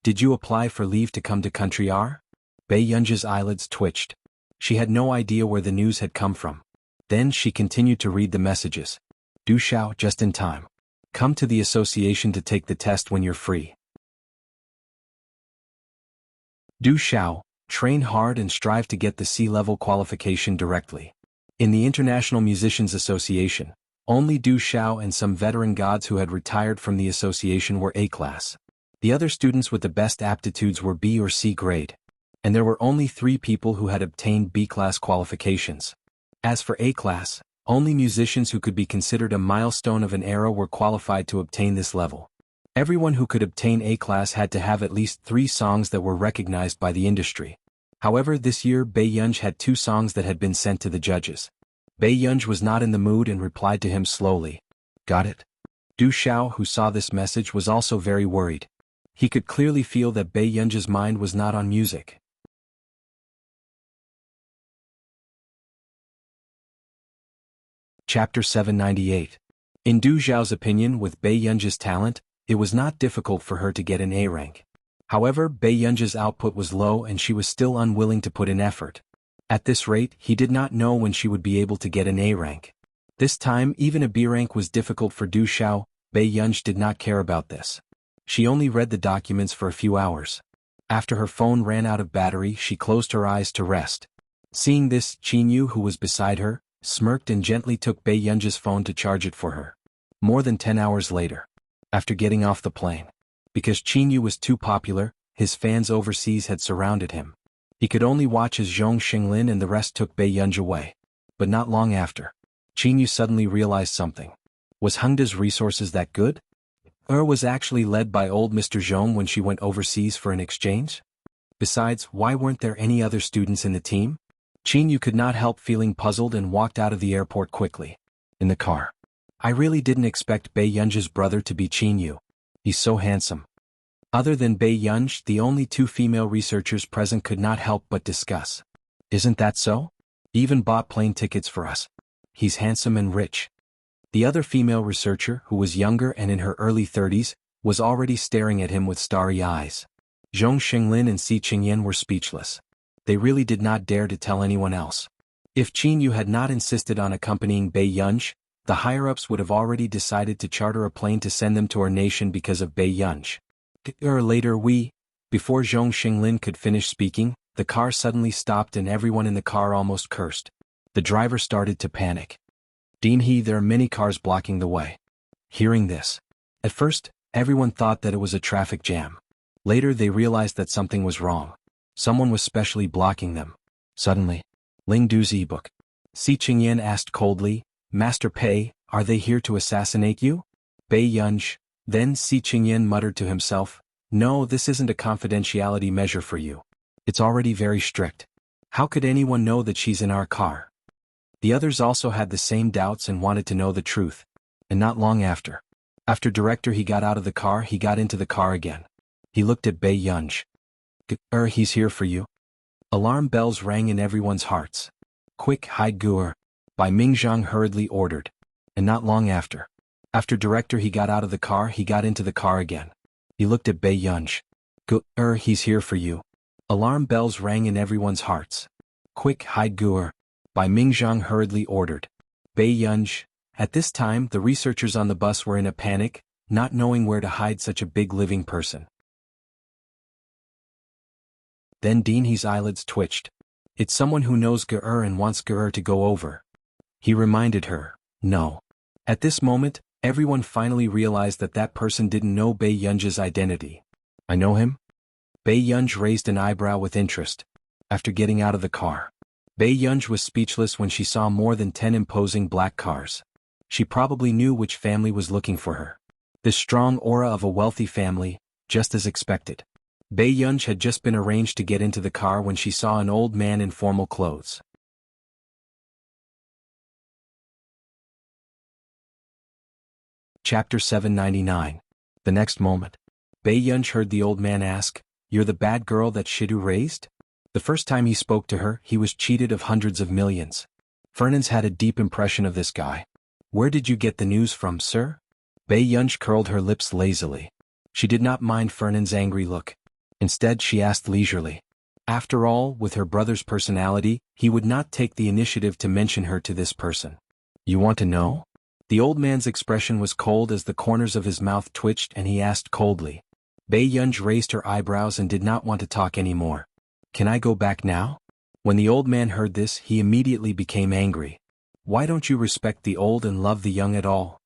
did you apply for leave to come to Country R? Bei Yunj's eyelids twitched. She had no idea where the news had come from. Then she continued to read the messages. Du Xiao, just in time. Come to the association to take the test when you're free. Du Xiao, train hard and strive to get the C-level qualification directly. In the International Musicians Association, only Du Xiao and some veteran gods who had retired from the association were A-class. The other students with the best aptitudes were B or C grade. And there were only 3 people who had obtained B-class qualifications. As for A-class, only musicians who could be considered a milestone of an era were qualified to obtain this level. Everyone who could obtain A-class had to have at least 3 songs that were recognized by the industry. However, this year Bei Yunj had 2 songs that had been sent to the judges. Bei Yunj was not in the mood and replied to him slowly. Got it? Du Xiao, who saw this message, was also very worried. He could clearly feel that Bei Yunj's mind was not on music. Chapter 798. In Du Xiao's opinion, with Bei Yunj's talent, it was not difficult for her to get an A rank. However, Bei Yunj's output was low and she was still unwilling to put in effort. At this rate, he did not know when she would be able to get an A rank. This time, even a B rank was difficult for Du Xiao. Bei Yunj did not care about this. She only read the documents for a few hours. After her phone ran out of battery, she closed her eyes to rest. Seeing this, Qinyu, who was beside her, smirked and gently took Bei Yunj's phone to charge it for her. More than 10 hours later, after getting off the plane, because Qinyu was too popular, his fans overseas had surrounded him. He could only watch as Zhong Xinglin and the rest took Bei Yunj away. But not long after, Qinyu suddenly realized something. Was Hengda's resources that good? Was actually led by old Mr. Zhong when she went overseas for an exchange? Besides, why weren't there any other students in the team? Qinyu could not help feeling puzzled and walked out of the airport quickly. In the car. I really didn't expect Bei Yunj's brother to be Qinyu. He's so handsome. Other than Bei Yunj, the only 2 female researchers present could not help but discuss. Isn't that so? Even bought plane tickets for us. He's handsome and rich. The other female researcher, who was younger and in her early 30s, was already staring at him with starry eyes. Zhong Xinglin and Si Qingyan were speechless. They really did not dare to tell anyone else. If Qinyu had not insisted on accompanying Bei Yunj, the higher-ups would have already decided to charter a plane to send them to our nation because of Bei Yunj. Later before Zhong Xinglin could finish speaking, the car suddenly stopped and everyone in the car almost cursed. The driver started to panic. There are many cars blocking the way. Hearing this, at first, everyone thought that it was a traffic jam. Later they realized that something was wrong. Someone was specially blocking them. Suddenly, Ling Du's e-book. Si Qingyan asked coldly, Master Pei, are they here to assassinate you? Bei Yunj. Then Si Qingyan muttered to himself, no, this isn't a confidentiality measure for you. It's already very strict. How could anyone know that she's in our car? The others also had the same doubts and wanted to know the truth. And not long after. After director he got out of the car, he got into the car again. He looked at Bei Yunj. He's here for you. Alarm bells rang in everyone's hearts. Quick, hide Guer. By Mingzhang hurriedly ordered. And not long after. After director he got out of the car, he got into the car again. He looked at Bei Yunj. He's here for you. Alarm bells rang in everyone's hearts. Quick, hide Guer. By Mingzhang hurriedly ordered. Bei Yunj. At this time, the researchers on the bus were in a panic, not knowing where to hide such a big living person. Then Dinhe's eyelids twitched. It's someone who knows Guer and wants Guer to go over. He reminded her, no. At this moment, everyone finally realized that that person didn't know Bei Yunj's identity. I know him? Bei Yunj raised an eyebrow with interest. After getting out of the car, Bei Yunj was speechless when she saw more than 10 imposing black cars. She probably knew which family was looking for her. The strong aura of a wealthy family, just as expected. Bei Yunj had just been arranged to get into the car when she saw an old man in formal clothes. Chapter 799. The next moment, Bei Yunj heard the old man ask, You're the bad girl that Shidu raised? The first time he spoke to her, he was cheated of hundreds of millions. Fernand's had a deep impression of this guy. Where did you get the news from, sir? Bei Yunj curled her lips lazily. She did not mind Fernand's angry look. Instead, she asked leisurely. After all, with her brother's personality, he would not take the initiative to mention her to this person. You want to know? The old man's expression was cold as the corners of his mouth twitched, and he asked coldly. Bei Yunj raised her eyebrows and did not want to talk anymore. Can I go back now? When the old man heard this, he immediately became angry. Why don't you respect the old and love the young at all?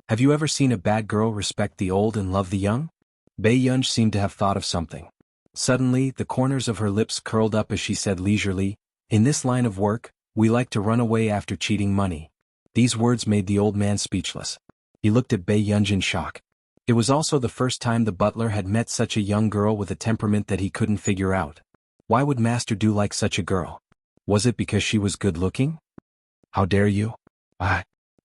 Have you ever seen a bad girl respect the old and love the young? Bei Yunj seemed to have thought of something. Suddenly, the corners of her lips curled up as she said leisurely, In this line of work, we like to run away after cheating money. These words made the old man speechless. He looked at Bei Yunj in shock. It was also the first time the butler had met such a young girl with a temperament that he couldn't figure out. Why would Master Do like such a girl? Was it because she was good-looking? How dare you?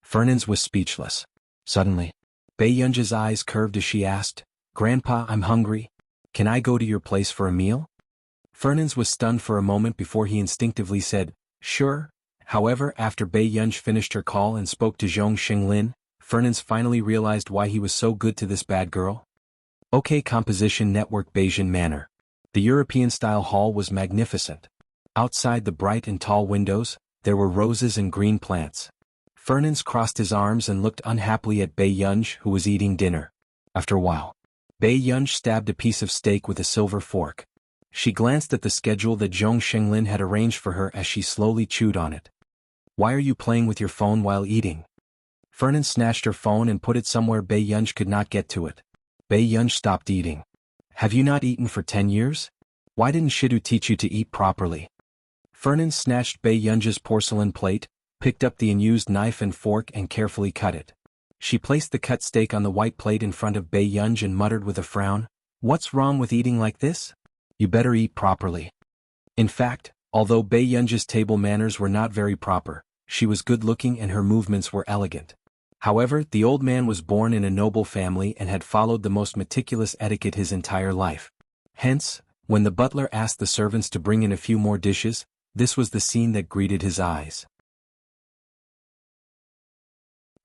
Fernand's was speechless. Suddenly, Bei Yunj's eyes curved as she asked, Grandpa, I'm hungry. Can I go to your place for a meal? Fernand's was stunned for a moment before he instinctively said, Sure. However, after Bei Yunj finished her call and spoke to Zhong Xinglin, Fernand's finally realized why he was so good to this bad girl. OK Composition Network Bayesian Manor. The European-style hall was magnificent. Outside the bright and tall windows, there were roses and green plants. Fernand's crossed his arms and looked unhappily at Bei Yunj, who was eating dinner. After a while, Bei Yunj stabbed a piece of steak with a silver fork. She glanced at the schedule that Zhong Xinglin had arranged for her as she slowly chewed on it. Why are you playing with your phone while eating? Fernand snatched her phone and put it somewhere Bei Yunj could not get to it. Bei Yunj stopped eating. Have you not eaten for 10 years? Why didn't Shidu teach you to eat properly? Fernand snatched Bei Yunj's porcelain plate, picked up the unused knife and fork and carefully cut it. She placed the cut steak on the white plate in front of Bei Yunj and muttered with a frown, What's wrong with eating like this? You better eat properly. In fact, although Bei Yunj's table manners were not very proper, she was good-looking and her movements were elegant. However, the old man was born in a noble family and had followed the most meticulous etiquette his entire life. Hence, when the butler asked the servants to bring in a few more dishes, this was the scene that greeted his eyes.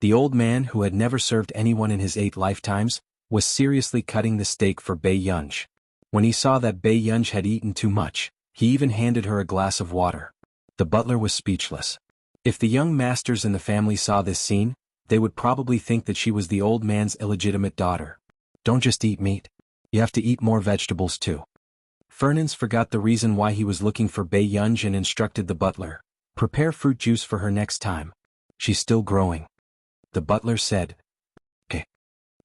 The old man, who had never served anyone in his 8 lifetimes, was seriously cutting the steak for Bei Yunj. When he saw that Bei Yunj had eaten too much, he even handed her a glass of water. The butler was speechless. If the young masters in the family saw this scene, they would probably think that she was the old man's illegitimate daughter. Don't just eat meat. You have to eat more vegetables too. Fernand forgot the reason why he was looking for Bei Yunj and instructed the butler, Prepare fruit juice for her next time. She's still growing. The butler said, Okay.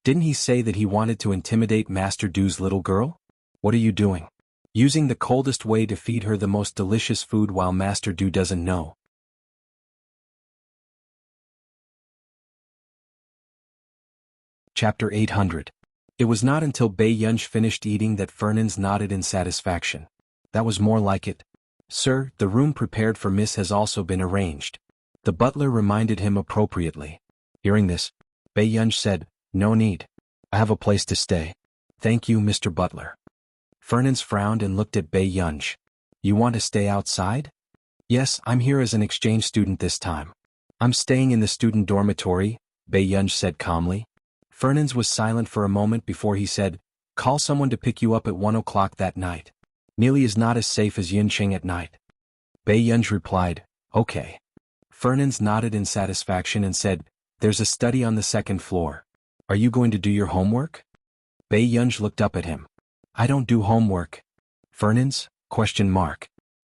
Didn't he say that he wanted to intimidate Master Do's little girl? What are you doing? Using the coldest way to feed her the most delicious food while Master Do doesn't know. Chapter 800. It was not until Bei Yunj finished eating that Fernand nodded in satisfaction. That was more like it. Sir, the room prepared for Miss has also been arranged. The butler reminded him appropriately. Hearing this, Bei Yunj said, No need. I have a place to stay. Thank you, Mr. Butler. Fernand frowned and looked at Bei Yunj. You want to stay outside? Yes, I'm here as an exchange student this time. I'm staying in the student dormitory, Bei Yunj said calmly. Fernand was silent for a moment before he said, Call someone to pick you up at 1 o'clock that night. Neely is not as safe as Yunqing at night. Bei Yunj replied, Okay. Fernand nodded in satisfaction and said, There's a study on the 2nd floor. Are you going to do your homework? Bei Yunj looked up at him. I don't do homework. Fernand? ?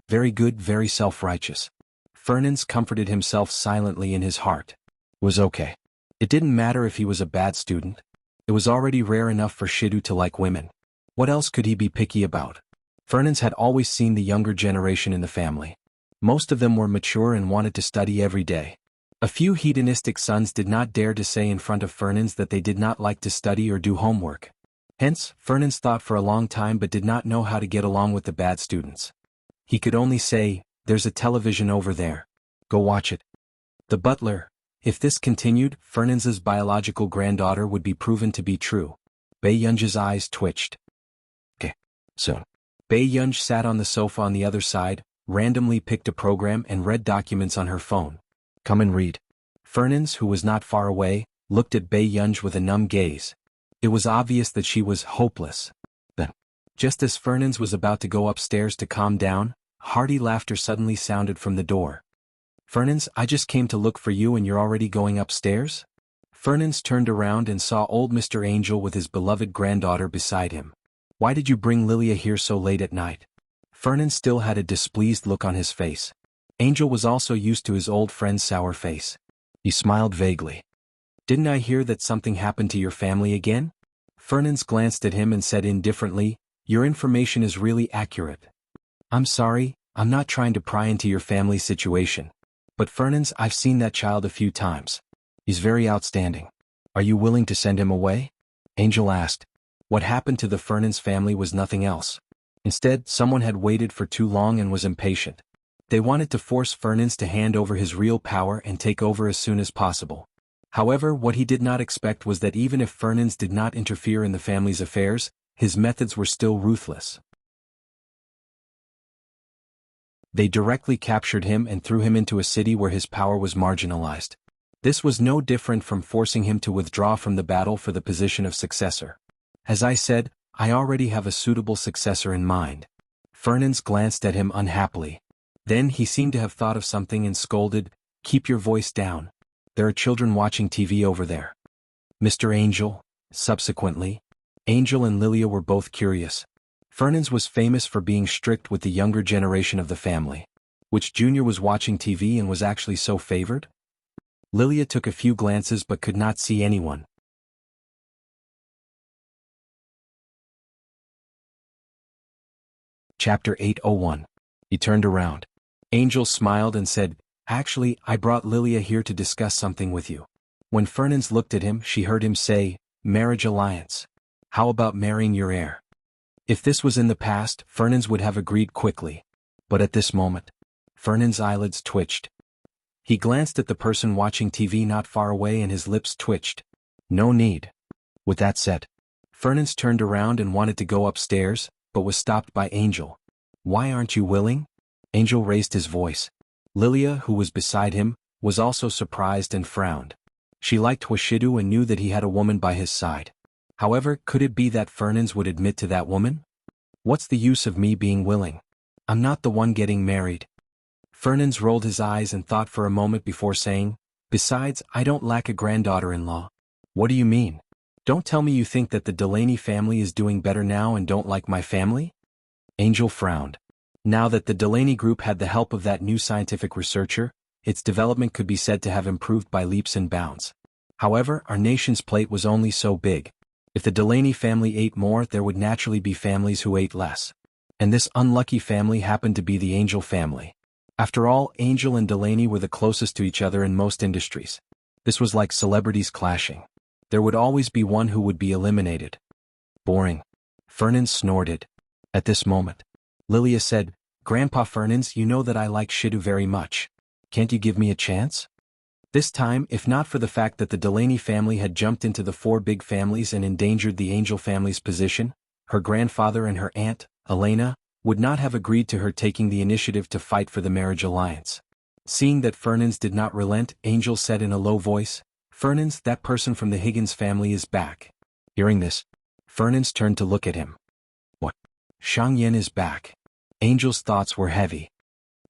Very good, very self-righteous. Fernand comforted himself silently in his heart. Was okay. It didn't matter if he was a bad student. It was already rare enough for Shidu to like women. What else could he be picky about? Fernand had always seen the younger generation in the family. Most of them were mature and wanted to study every day. A few hedonistic sons did not dare to say in front of Fernand that they did not like to study or do homework. Hence, Fernand thought for a long time but did not know how to get along with the bad students. He could only say, There's a television over there. Go watch it. The butler. If this continued, Fernand's biological granddaughter would be proven to be true. Bei Yunj's eyes twitched. Okay. Soon. Bei Yunj sat on the sofa on the other side, randomly picked a program and read documents on her phone. Come and read. Fernans, who was not far away, looked at Bei Yunj with a numb gaze. It was obvious that she was hopeless. Then, just as Fernans was about to go upstairs to calm down, hearty laughter suddenly sounded from the door. Fernans, I just came to look for you and you're already going upstairs? Fernans turned around and saw old Mr. Angel with his beloved granddaughter beside him. Why did you bring Lilia here so late at night? Fernans still had a displeased look on his face. Angel was also used to his old friend's sour face. He smiled vaguely. Didn't I hear that something happened to your family again? Fernans glanced at him and said indifferently, your information is really accurate. I'm sorry, I'm not trying to pry into your family situation. But Fernans, I've seen that child a few times. He's very outstanding. Are you willing to send him away? Angel asked. What happened to the Fernans family was nothing else. Instead, someone had waited for too long and was impatient. They wanted to force Fernans to hand over his real power and take over as soon as possible. However, what he did not expect was that even if Fernans did not interfere in the family's affairs, his methods were still ruthless. They directly captured him and threw him into a city where his power was marginalized. This was no different from forcing him to withdraw from the battle for the position of successor. As I said, I already have a suitable successor in mind. Fernans glanced at him unhappily. Then he seemed to have thought of something and scolded, keep your voice down. There are children watching TV over there. Mr. Angel, subsequently. Angel and Lilia were both curious. Fernans was famous for being strict with the younger generation of the family. Which junior was watching TV and was actually so favored? Lilia took a few glances but could not see anyone. Chapter 801. He turned around. Angel smiled and said, actually, I brought Lilia here to discuss something with you. When Fernans looked at him, she heard him say, marriage alliance. How about marrying your heir? If this was in the past, Fernans would have agreed quickly. But at this moment, Fernans' eyelids twitched. He glanced at the person watching TV not far away and his lips twitched. No need. With that said, Fernans turned around and wanted to go upstairs, but was stopped by Angel. Why aren't you willing? Angel raised his voice. Lilia, who was beside him, was also surprised and frowned. She liked Hwashidu and knew that he had a woman by his side. However, could it be that Fernans would admit to that woman? What's the use of me being willing? I'm not the one getting married. Fernans rolled his eyes and thought for a moment before saying, besides, I don't lack a granddaughter-in-law. What do you mean? Don't tell me you think that the Delaney family is doing better now and don't like my family? Angel frowned. Now that the Delaney group had the help of that new scientific researcher, its development could be said to have improved by leaps and bounds. However, our nation's plate was only so big. If the Delaney family ate more, there would naturally be families who ate less. And this unlucky family happened to be the Angel family. After all, Angel and Delaney were the closest to each other in most industries. This was like celebrities clashing. There would always be one who would be eliminated. Boring. Fernans snorted. At this moment, Lilia said, Grandpa Fernans, you know that I like Shidu very much. Can't you give me a chance? This time, if not for the fact that the Delaney family had jumped into the four big families and endangered the Angel family's position, her grandfather and her aunt, Elena, would not have agreed to her taking the initiative to fight for the marriage alliance. Seeing that Fernans did not relent, Angel said in a low voice, Fernans, that person from the Higgins family is back. Hearing this, Fernans turned to look at him. What? Shang Yen is back. Angel's thoughts were heavy.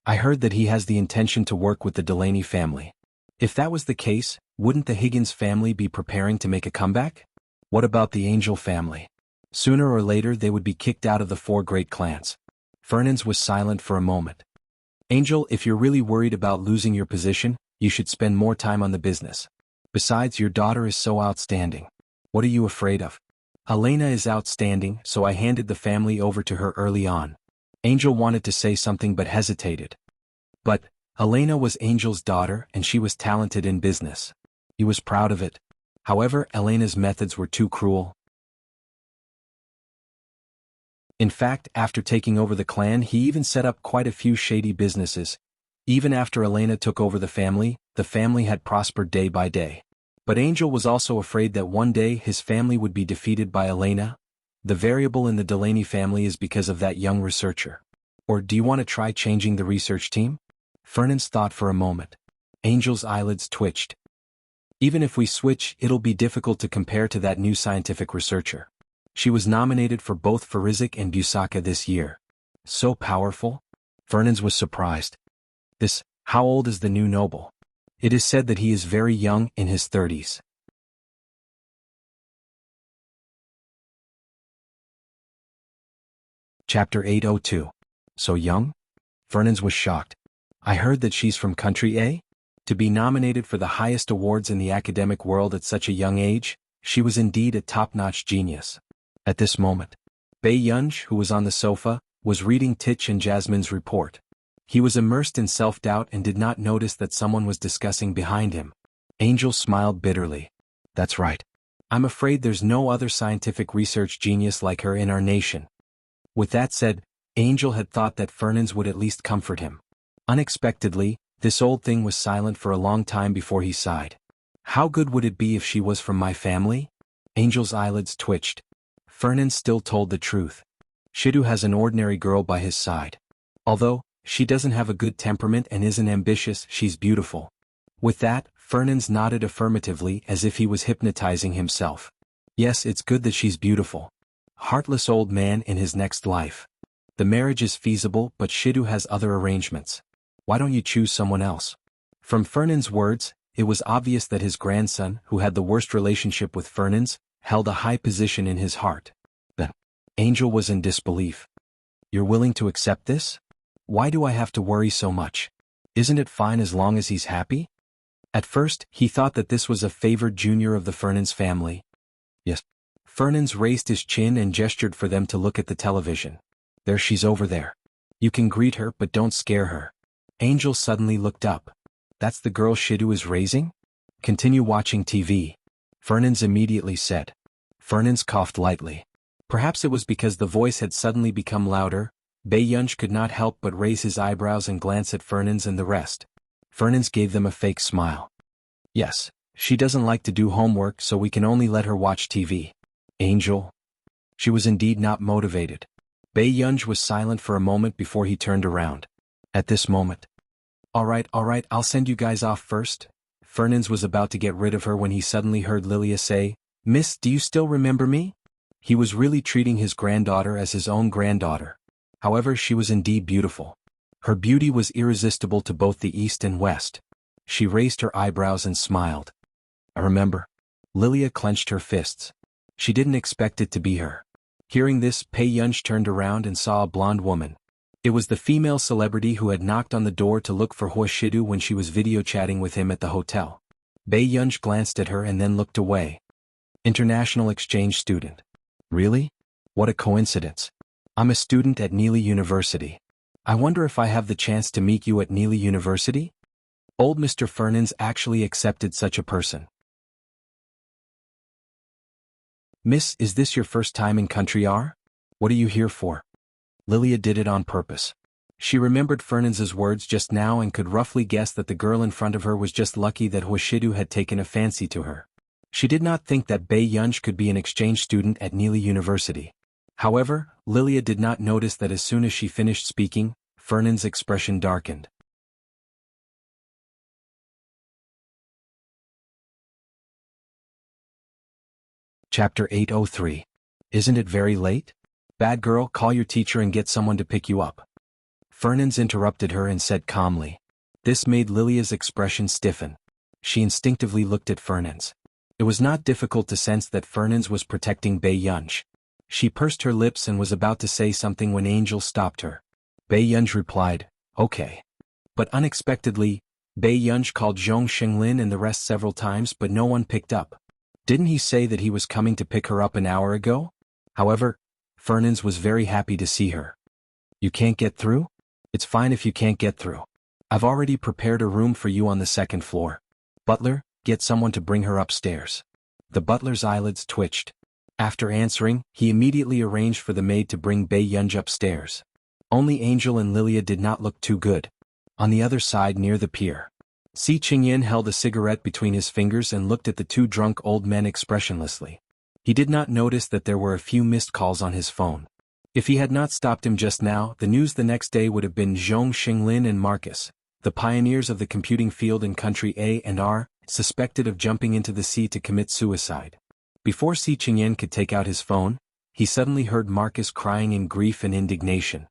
I heard that he has the intention to work with the Delaney family. If that was the case, wouldn't the Higgins family be preparing to make a comeback? What about the Angel family? Sooner or later they would be kicked out of the four great clans. Fernans was silent for a moment. Angel, if you're really worried about losing your position, you should spend more time on the business. Besides, your daughter is so outstanding. What are you afraid of? Elena is outstanding, so I handed the family over to her early on. Angel wanted to say something but hesitated. But Elena was Angel's daughter and she was talented in business. He was proud of it. However, Elena's methods were too cruel. In fact, after taking over the clan, he even set up quite a few shady businesses. Even after Elena took over the family had prospered day by day. But Angel was also afraid that one day his family would be defeated by Elena. The variable in the Delaney family is because of that young researcher. Or do you want to try changing the research team? Fernand's thought for a moment. Angel's eyelids twitched. Even if we switch, it'll be difficult to compare to that new scientific researcher. She was nominated for both Farizik and Busaka this year. So powerful? Fernand was surprised. How old is the new noble? It is said that he is very young, in his 30s. Chapter 802. So young? Fernand was shocked. I heard that she's from country A? To be nominated for the highest awards in the academic world at such a young age, she was indeed a top-notch genius. At this moment, Bei Yunj, who was on the sofa, was reading Titch and Jasmine's report. He was immersed in self-doubt and did not notice that someone was discussing behind him. Angel smiled bitterly. That's right. I'm afraid there's no other scientific research genius like her in our nation. With that said, Angel had thought that Fernand would at least comfort him. Unexpectedly, this old thing was silent for a long time before he sighed. How good would it be if she was from my family? Angel's eyelids twitched. Fernand still told the truth. Shidu has an ordinary girl by his side. Although, she doesn't have a good temperament and isn't ambitious, she's beautiful. With that, Fernand nodded affirmatively as if he was hypnotizing himself. Yes, it's good that she's beautiful. Heartless old man in his next life. The marriage is feasible, but Shidu has other arrangements. Why don't you choose someone else? From Fernand's words, it was obvious that his grandson, who had the worst relationship with Fernand's, held a high position in his heart. The Angel was in disbelief. You're willing to accept this? Why do I have to worry so much? Isn't it fine as long as he's happy? At first, he thought that this was a favored junior of the Fernand's family. Yes. Fernand raised his chin and gestured for them to look at the television. There she's over there. You can greet her but don't scare her. Angel suddenly looked up. That's the girl Shidu is raising? Continue watching TV. Fernand immediately said. Fernand coughed lightly. Perhaps it was because the voice had suddenly become louder. Bei Yunj could not help but raise his eyebrows and glance at Fernand and the rest. Fernand gave them a fake smile. Yes, she doesn't like to do homework, so we can only let her watch TV. Angel? She was indeed not motivated. Bei Yunj was silent for a moment before he turned around. At this moment. All right, I'll send you guys off first. Fernand was about to get rid of her when he suddenly heard Lilia say, Miss, do you still remember me? He was really treating his granddaughter as his own granddaughter. However, she was indeed beautiful. Her beauty was irresistible to both the east and west. She raised her eyebrows and smiled. I remember. Lilia clenched her fists. She didn't expect it to be her. Hearing this, Bei Yunj turned around and saw a blonde woman. It was the female celebrity who had knocked on the door to look for Hua Shidu when she was video chatting with him at the hotel. Bei Yunj glanced at her and then looked away. International exchange student. Really? What a coincidence. I'm a student at Neely University. I wonder if I have the chance to meet you at Neely University? Old Mr. Fernand actually accepted such a person. Miss, is this your first time in Country R? What are you here for? Lilia did it on purpose. She remembered Fernand's words just now and could roughly guess that the girl in front of her was just lucky that Huashidu had taken a fancy to her. She did not think that Bei Yunj could be an exchange student at Neely University. However, Lilia did not notice that as soon as she finished speaking, Fernand's expression darkened. Chapter 803. Isn't it very late? Bad girl, call your teacher and get someone to pick you up. Fernand interrupted her and said calmly. This made Lilia's expression stiffen. She instinctively looked at Fernand. It was not difficult to sense that Fernand was protecting Bei Yunj. She pursed her lips and was about to say something when Angel stopped her. Bei Yunj replied, okay. But unexpectedly, Bei Yunj called Zhong Xinglin and the rest several times but no one picked up. Didn't he say that he was coming to pick her up an hour ago? However, Fernand was very happy to see her. You can't get through? It's fine if you can't get through. I've already prepared a room for you on the second floor. Butler, get someone to bring her upstairs. The butler's eyelids twitched. After answering, he immediately arranged for the maid to bring Bei Yunj upstairs. Only Angel and Lilia did not look too good. On the other side near the pier, Si Qingyan held a cigarette between his fingers and looked at the two drunk old men expressionlessly. He did not notice that there were a few missed calls on his phone. If he had not stopped him just now, the news the next day would have been Zhong Xinglin and Marcus, the pioneers of the computing field in country A and R, suspected of jumping into the sea to commit suicide. Before Si Qingyan could take out his phone, he suddenly heard Marcus crying in grief and indignation.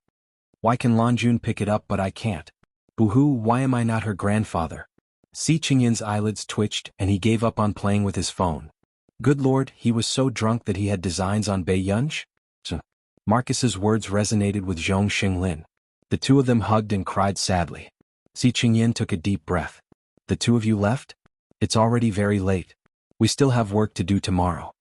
Why can Lanjun pick it up but I can't? Boo-hoo, why am I not her grandfather? Si Qingyan's eyelids twitched and he gave up on playing with his phone. Good lord, he was so drunk that he had designs on Bei Yunj? Marcus's words resonated with Zhong Xinglin. The two of them hugged and cried sadly. Si Qingyan took a deep breath. The two of you left? It's already very late. We still have work to do tomorrow.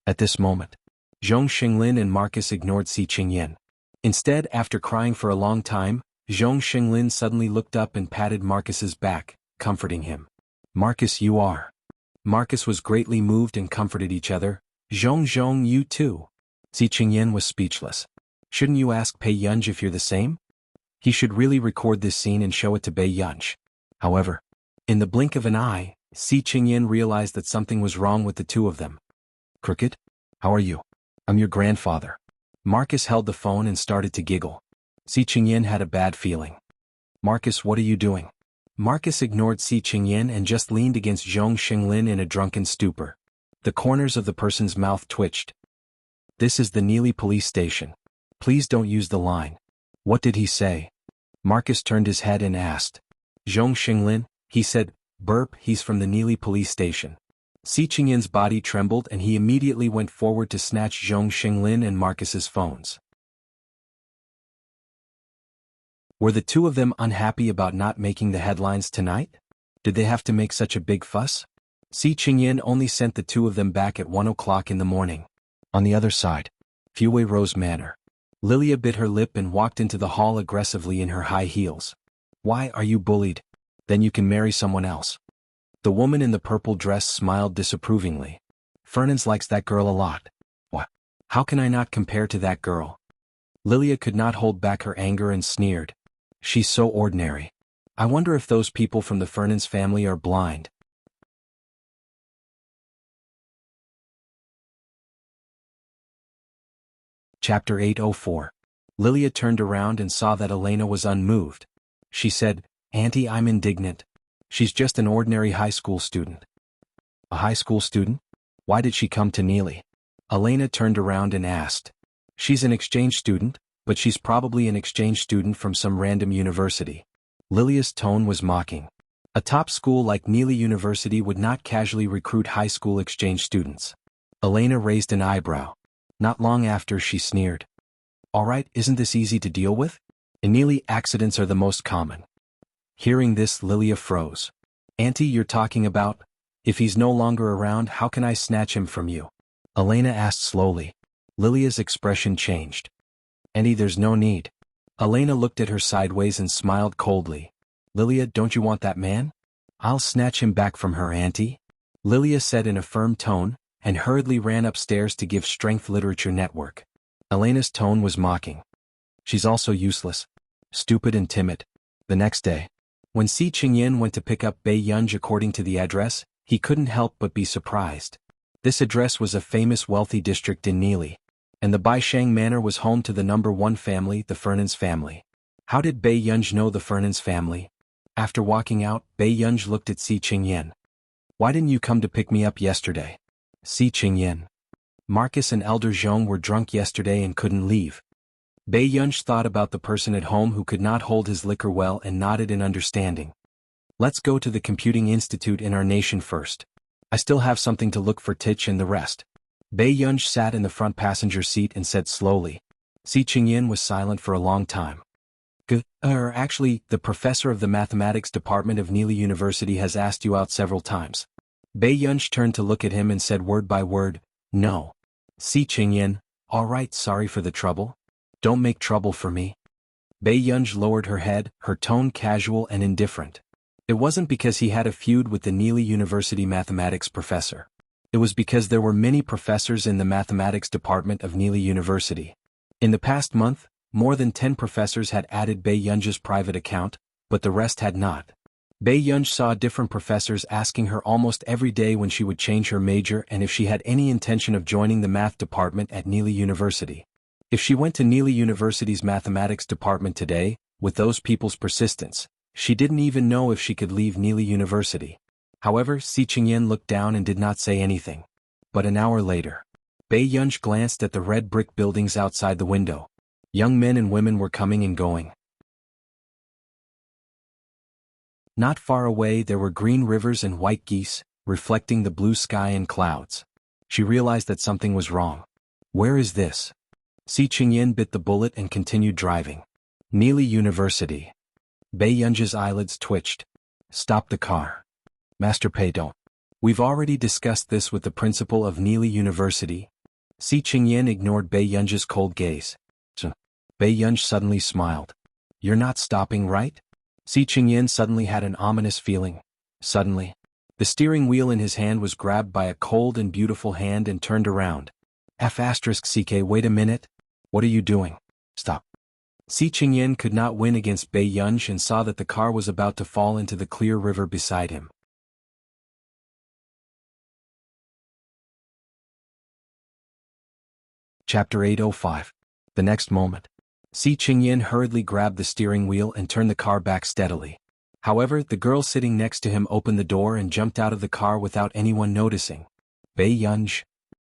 At this moment, Zhong Xinglin and Marcus ignored Si Qingyan. Instead, after crying for a long time, Zhong Xinglin suddenly looked up and patted Marcus's back, comforting him. Marcus, you are. Marcus was greatly moved and comforted each other. Zhong, you too. Si Qingyan was speechless. Shouldn't you ask Bei Yunj if you're the same? He should really record this scene and show it to Bei Yunj. However, in the blink of an eye, Si Qingyan realized that something was wrong with the two of them. Crooked? How are you? I'm your grandfather. Marcus held the phone and started to giggle. Si Qingyan had a bad feeling. Marcus, what are you doing? Marcus ignored Si Qingyan and just leaned against Zhong Xinglin in a drunken stupor. The corners of the person's mouth twitched. This is the Neely police station. Please don't use the line. What did he say? Marcus turned his head and asked. Zhong Xinglin, he said, burp, he's from the Neely police station. Si Qingyan's body trembled and he immediately went forward to snatch Zhong Xinglin and Marcus's phones. Were the two of them unhappy about not making the headlines tonight? Did they have to make such a big fuss? Si Qingyan only sent the two of them back at 1 o'clock in the morning. On the other side, Fuwei Rose Manor. Lilia bit her lip and walked into the hall aggressively in her high heels. Why are you bullied? Then you can marry someone else. The woman in the purple dress smiled disapprovingly. Fernand's likes that girl a lot. What? How can I not compare to that girl? Lilia could not hold back her anger and sneered. She's so ordinary. I wonder if those people from the Fernand's family are blind. Chapter 804. Lilia turned around and saw that Elena was unmoved. She said, Auntie, I'm indignant. She's just an ordinary high school student. A high school student? Why did she come to Neely? Elena turned around and asked. She's an exchange student, but she's probably an exchange student from some random university. Lilia's tone was mocking. A top school like Neely University would not casually recruit high school exchange students. Elena raised an eyebrow. Not long after, she sneered. All right, isn't this easy to deal with? In Neely, accidents are the most common. Hearing this, Lilia froze. Auntie, you're talking about? If he's no longer around, how can I snatch him from you? Elena asked slowly. Lilia's expression changed. Auntie, there's no need. Elena looked at her sideways and smiled coldly. Lilia, don't you want that man? I'll snatch him back from her, Auntie. Lilia said in a firm tone, and hurriedly ran upstairs to give Strength Literature Network. Elena's tone was mocking. She's also useless. Stupid and timid. The next day, when Si Qingyan went to pick up Bei Yunj according to the address, he couldn't help but be surprised. This address was a famous wealthy district in Neely, and the Baishang Manor was home to the number one family, the Fernand's family. How did Bei Yunj know the Fernand's family? After walking out, Bei Yunj looked at Si Qingyan. Why didn't you come to pick me up yesterday? Si Qingyan. Marcus and Elder Zhong were drunk yesterday and couldn't leave. Bei Yunj thought about the person at home who could not hold his liquor well and nodded in understanding. Let's go to the computing institute in our nation first. I still have something to look for Tich and the rest. Bei Yunj sat in the front passenger seat and said slowly. Si Qingyan was silent for a long time. Actually, the professor of the mathematics department of Neely University has asked you out several times. Bei Yunj turned to look at him and said word by word, no. Si Qingyan, all right, sorry for the trouble. Don't make trouble for me. Bei Yunj lowered her head, her tone casual and indifferent. It wasn't because he had a feud with the Neely University mathematics professor. It was because there were many professors in the mathematics department of Neely University. In the past month, more than 10 professors had added Bei Yunj's private account, but the rest had not. Bei Yunj saw different professors asking her almost every day when she would change her major and if she had any intention of joining the math department at Neely University. If she went to Neely University's mathematics department today, with those people's persistence, she didn't even know if she could leave Neely University. However, Si Qingyan looked down and did not say anything. But an hour later, Bei Yunj glanced at the red brick buildings outside the window. Young men and women were coming and going. Not far away there were green rivers and white geese, reflecting the blue sky and clouds. She realized that something was wrong. Where is this? Si Qingyan bit the bullet and continued driving. Neely University. Bei Yunj's eyelids twitched. Stop the car. Master Pei, don't. We've already discussed this with the principal of Neely University. Si Qingyan ignored Bei Yunj's cold gaze. Bei Yunj suddenly smiled. You're not stopping, right? Si Qingyan suddenly had an ominous feeling. Suddenly, the steering wheel in his hand was grabbed by a cold and beautiful hand and turned around. F***CK, wait a minute. What are you doing? Stop. Si Qingyan could not win against Bei Yunj and saw that the car was about to fall into the clear river beside him. Chapter 805. The next moment, Si Qingyan hurriedly grabbed the steering wheel and turned the car back steadily. However, the girl sitting next to him opened the door and jumped out of the car without anyone noticing. Bei Yunj.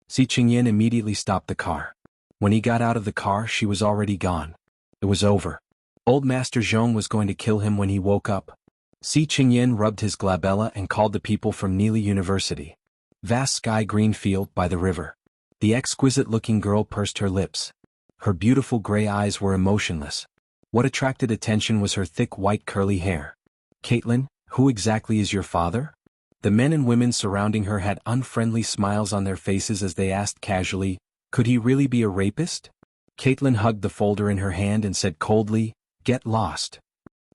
Si Qingyan immediately stopped the car. When he got out of the car, she was already gone. It was over. Old Master Zhong was going to kill him when he woke up. Si Qingyan rubbed his glabella and called the people from Neely University. Vast sky-green field by the river. The exquisite-looking girl pursed her lips. Her beautiful gray eyes were emotionless. What attracted attention was her thick white curly hair. Caitlin, who exactly is your father? The men and women surrounding her had unfriendly smiles on their faces as they asked casually, could he really be a rapist? Caitlin hugged the folder in her hand and said coldly, get lost.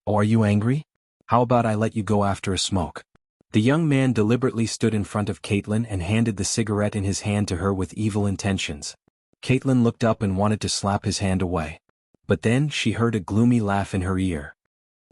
Oh, are you angry? How about I let you go after a smoke? The young man deliberately stood in front of Caitlin and handed the cigarette in his hand to her with evil intentions. Caitlin looked up and wanted to slap his hand away. But then she heard a gloomy laugh in her ear.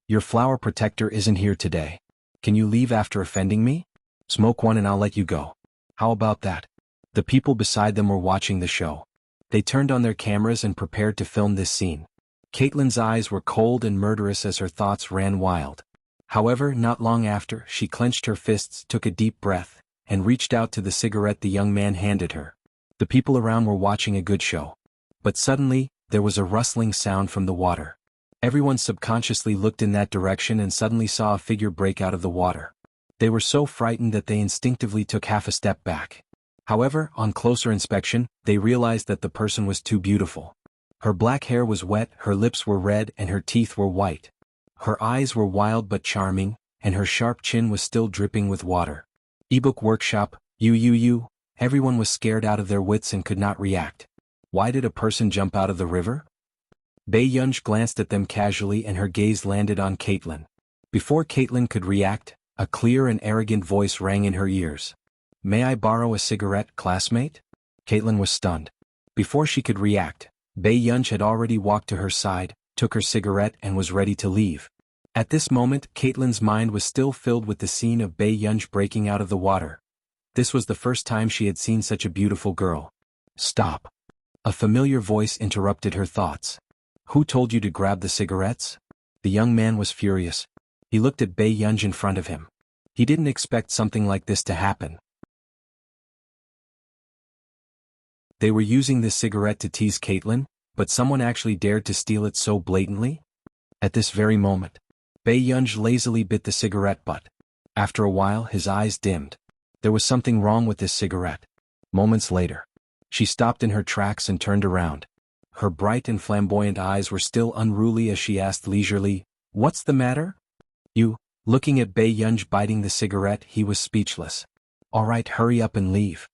Your flower protector isn't here today. Can you leave after offending me? Smoke one and I'll let you go. How about that? The people beside them were watching the show. They turned on their cameras and prepared to film this scene. Caitlin's eyes were cold and murderous as her thoughts ran wild. However, not long after, she clenched her fists, took a deep breath, and reached out to the cigarette the young man handed her. The people around were watching a good show. But suddenly, there was a rustling sound from the water. Everyone subconsciously looked in that direction and suddenly saw a figure break out of the water. They were so frightened that they instinctively took half a step back. However, on closer inspection, they realized that the person was too beautiful. Her black hair was wet, her lips were red, and her teeth were white. Her eyes were wild but charming, and her sharp chin was still dripping with water. Ebook workshop, you. Everyone was scared out of their wits and could not react. Why did a person jump out of the river? Bei Yunj glanced at them casually and her gaze landed on Caitlin. Before Caitlin could react, a clear and arrogant voice rang in her ears. May I borrow a cigarette, classmate? Caitlin was stunned. Before she could react, Bei Yunj had already walked to her side, took her cigarette and was ready to leave. At this moment, Caitlin's mind was still filled with the scene of Bei Yunj breaking out of the water. This was the first time she had seen such a beautiful girl. Stop. A familiar voice interrupted her thoughts. Who told you to grab the cigarettes? The young man was furious. He looked at Bei Yunj in front of him. He didn't expect something like this to happen. They were using this cigarette to tease Caitlin, but someone actually dared to steal it so blatantly? At this very moment, Bei Yunj lazily bit the cigarette butt. After a while, his eyes dimmed. There was something wrong with this cigarette. Moments later, she stopped in her tracks and turned around. Her bright and flamboyant eyes were still unruly as she asked leisurely, what's the matter? You. Looking at Bei Yunj biting the cigarette, he was speechless. All right, hurry up and leave.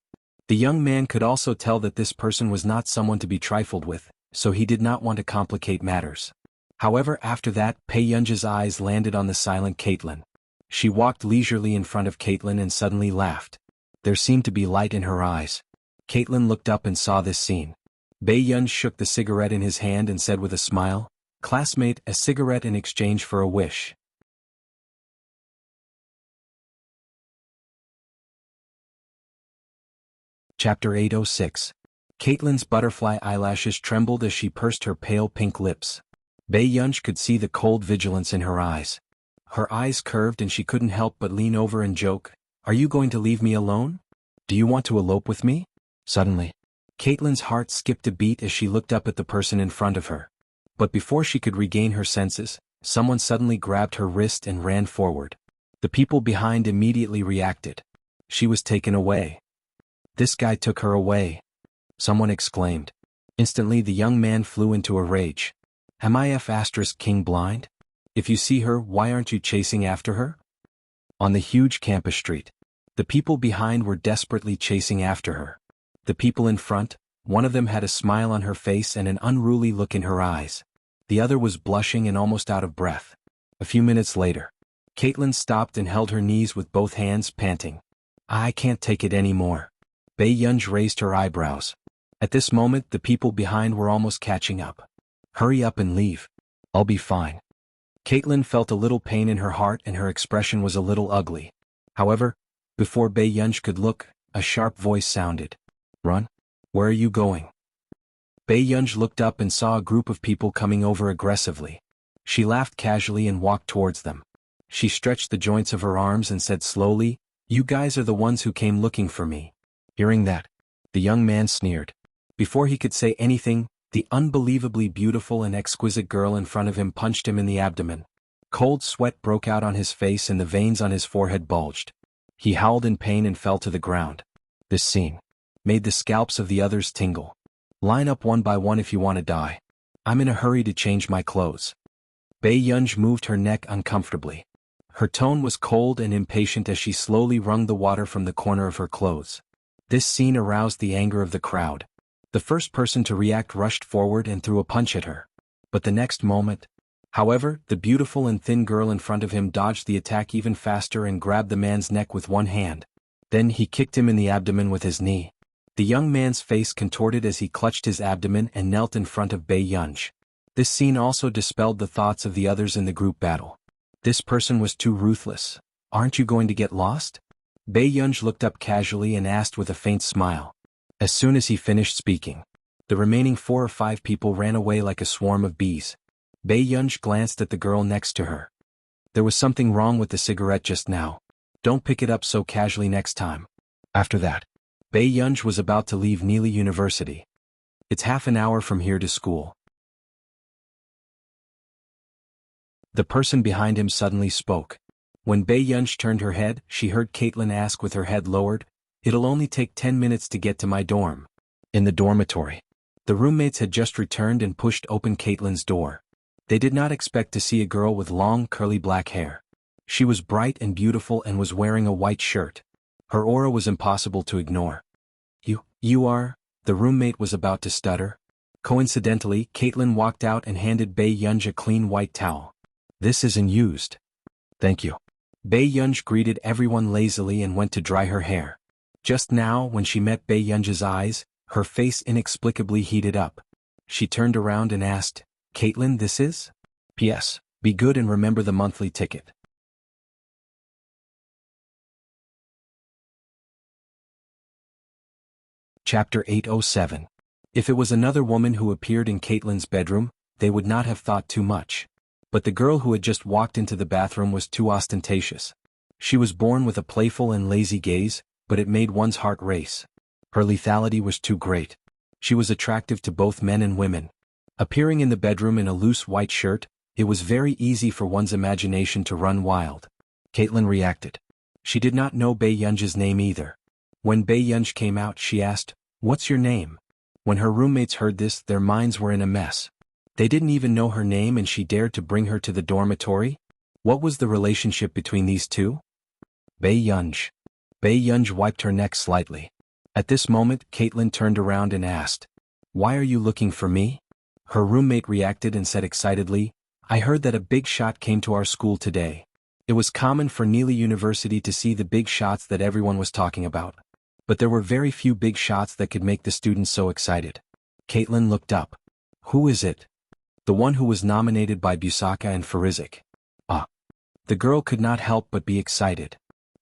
The young man could also tell that this person was not someone to be trifled with, so he did not want to complicate matters. However, after that, Bei Yunj's eyes landed on the silent Caitlin. She walked leisurely in front of Caitlin and suddenly laughed. There seemed to be light in her eyes. Caitlin looked up and saw this scene. Bei Yunj shook the cigarette in his hand and said with a smile, classmate, a cigarette in exchange for a wish. Chapter 806. Caitlin's butterfly eyelashes trembled as she pursed her pale pink lips. Bei Yunj could see the cold vigilance in her eyes. Her eyes curved and she couldn't help but lean over and joke, "Are you going to leave me alone? Do you want to elope with me?" Suddenly, Caitlin's heart skipped a beat as she looked up at the person in front of her. But before she could regain her senses, someone suddenly grabbed her wrist and ran forward. The people behind immediately reacted. She was taken away. "This guy took her away," someone exclaimed. Instantly the young man flew into a rage. "Am I King blind? If you see her, why aren't you chasing after her?" On the huge campus street, the people behind were desperately chasing after her. The people in front, one of them had a smile on her face and an unruly look in her eyes. The other was blushing and almost out of breath. A few minutes later, Caitlin stopped and held her knees with both hands, panting. "I can't take it anymore." Bei Yunj raised her eyebrows. At this moment the people behind were almost catching up. "Hurry up and leave. I'll be fine." Caitlin felt a little pain in her heart and her expression was a little ugly. However, before Bei Yunj could look, a sharp voice sounded. "Run? Where are you going?" Bei Yunj looked up and saw a group of people coming over aggressively. She laughed casually and walked towards them. She stretched the joints of her arms and said slowly, "You guys are the ones who came looking for me." Hearing that, the young man sneered. Before he could say anything, the unbelievably beautiful and exquisite girl in front of him punched him in the abdomen. Cold sweat broke out on his face and the veins on his forehead bulged. He howled in pain and fell to the ground. This scene made the scalps of the others tingle. "Line up one by one if you want to die. I'm in a hurry to change my clothes." Bei Yunj moved her neck uncomfortably. Her tone was cold and impatient as she slowly wrung the water from the corner of her clothes. This scene aroused the anger of the crowd. The first person to react rushed forward and threw a punch at her. But the next moment, however, the beautiful and thin girl in front of him dodged the attack even faster and grabbed the man's neck with one hand. Then he kicked him in the abdomen with his knee. The young man's face contorted as he clutched his abdomen and knelt in front of Bei Yunj. This scene also dispelled the thoughts of the others in the group battle. This person was too ruthless. "Aren't you going to get lost?" Bei Yunj looked up casually and asked with a faint smile. As soon as he finished speaking, the remaining 4 or 5 people ran away like a swarm of bees. Bei Yunj glanced at the girl next to her. "There was something wrong with the cigarette just now. Don't pick it up so casually next time." After that, Bei Yunj was about to leave Neely University. "It's half an hour from here to school." The person behind him suddenly spoke. When Bei Yunj turned her head, she heard Caitlin ask with her head lowered, "It'll only take 10 minutes to get to my dorm." In the dormitory, the roommates had just returned and pushed open Caitlin's door. They did not expect to see a girl with long curly black hair. She was bright and beautiful and was wearing a white shirt. Her aura was impossible to ignore. You are," the roommate was about to stutter. Coincidentally, Caitlin walked out and handed Bei Yunj a clean white towel. "This isn't used." "Thank you." Bei Yunj greeted everyone lazily and went to dry her hair. Just now, when she met Bei Yunj's eyes, her face inexplicably heated up. She turned around and asked, "Caitlin, this is?" "P.S. Be good and remember the monthly ticket." Chapter 807. If it was another woman who appeared in Caitlin's bedroom, they would not have thought too much. But the girl who had just walked into the bathroom was too ostentatious. She was born with a playful and lazy gaze, but it made one's heart race. Her lethality was too great. She was attractive to both men and women. Appearing in the bedroom in a loose white shirt, it was very easy for one's imagination to run wild. Caitlin reacted. She did not know Bei Yunj's name either. When Bei Yunj came out, she asked, "What's your name?" When her roommates heard this, their minds were in a mess. They didn't even know her name and she dared to bring her to the dormitory? What was the relationship between these two? Bei Yunj. Bei Yunj wiped her neck slightly. At this moment, Caitlin turned around and asked, "Why are you looking for me?" Her roommate reacted and said excitedly, "I heard that a big shot came to our school today." It was common for Neely University to see the big shots that everyone was talking about. But there were very few big shots that could make the students so excited. Caitlin looked up. "Who is it?" "The one who was nominated by Busaka and Farizik." "Ah." The girl could not help but be excited.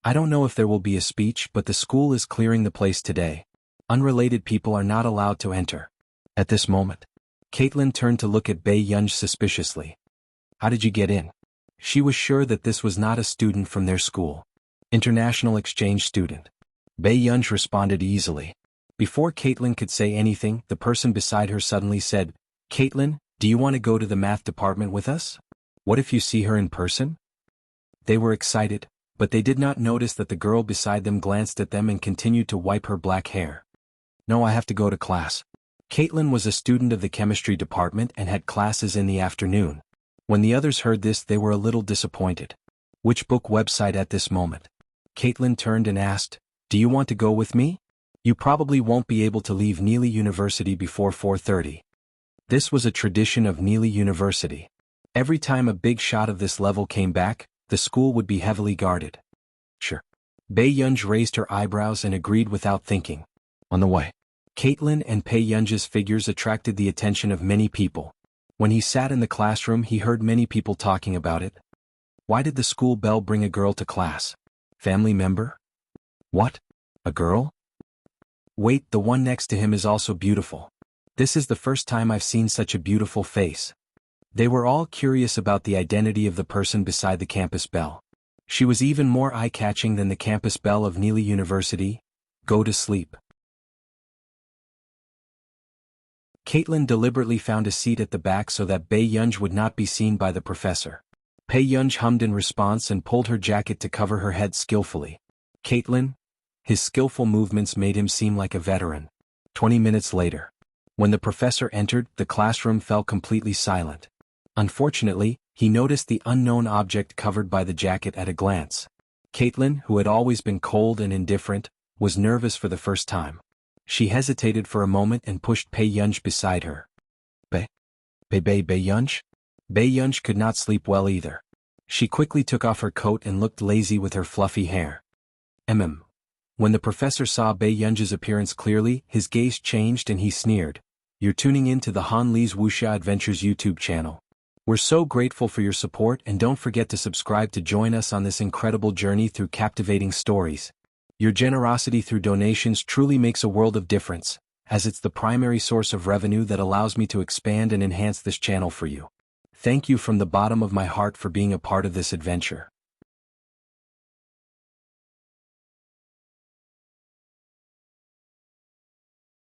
"I don't know if there will be a speech, but the school is clearing the place today. Unrelated people are not allowed to enter. At this moment, Caitlin turned to look at Bei Yunj suspiciously. How did you get in? She was sure that this was not a student from their school. International exchange student. Bei Yunj responded easily. Before Caitlin could say anything, the person beside her suddenly said, Caitlin, do you want to go to the math department with us? What if you see her in person? They were excited, but they did not notice that the girl beside them glanced at them and continued to wipe her black hair. No, I have to go to class. Caitlin was a student of the chemistry department and had classes in the afternoon. When the others heard this, they were a little disappointed. Which book website at this moment? Caitlin turned and asked, do you want to go with me? You probably won't be able to leave Neely University before 4:30. This was a tradition of Neely University. Every time a big shot of this level came back, the school would be heavily guarded. Sure. Bei Yunj raised her eyebrows and agreed without thinking. On the way, Caitlin and Bei Yunj's figures attracted the attention of many people. When he sat in the classroom, he heard many people talking about it. Why did the school bell bring a girl to class? Family member? What? A girl? Wait, the one next to him is also beautiful. This is the first time I've seen such a beautiful face. They were all curious about the identity of the person beside the campus bell. She was even more eye-catching than the campus bell of Neely University. Go to sleep. Caitlin deliberately found a seat at the back so that Bei Yunj would not be seen by the professor. Bei Yunj hummed in response and pulled her jacket to cover her head skillfully. Caitlin? His skillful movements made him seem like a veteran. 20 minutes later, when the professor entered, the classroom fell completely silent. Unfortunately, he noticed the unknown object covered by the jacket at a glance. Caitlin, who had always been cold and indifferent, was nervous for the first time. She hesitated for a moment and pushed Bei Yunj beside her. Bei Yunj? Bei Yunj could not sleep well either. She quickly took off her coat and looked lazy with her fluffy hair. When the professor saw Bei Yunj's appearance clearly, his gaze changed and he sneered. You're tuning in to the Han Li's Wuxia Adventures YouTube channel. We're so grateful for your support, and don't forget to subscribe to join us on this incredible journey through captivating stories. Your generosity through donations truly makes a world of difference, as it's the primary source of revenue that allows me to expand and enhance this channel for you. Thank you from the bottom of my heart for being a part of this adventure.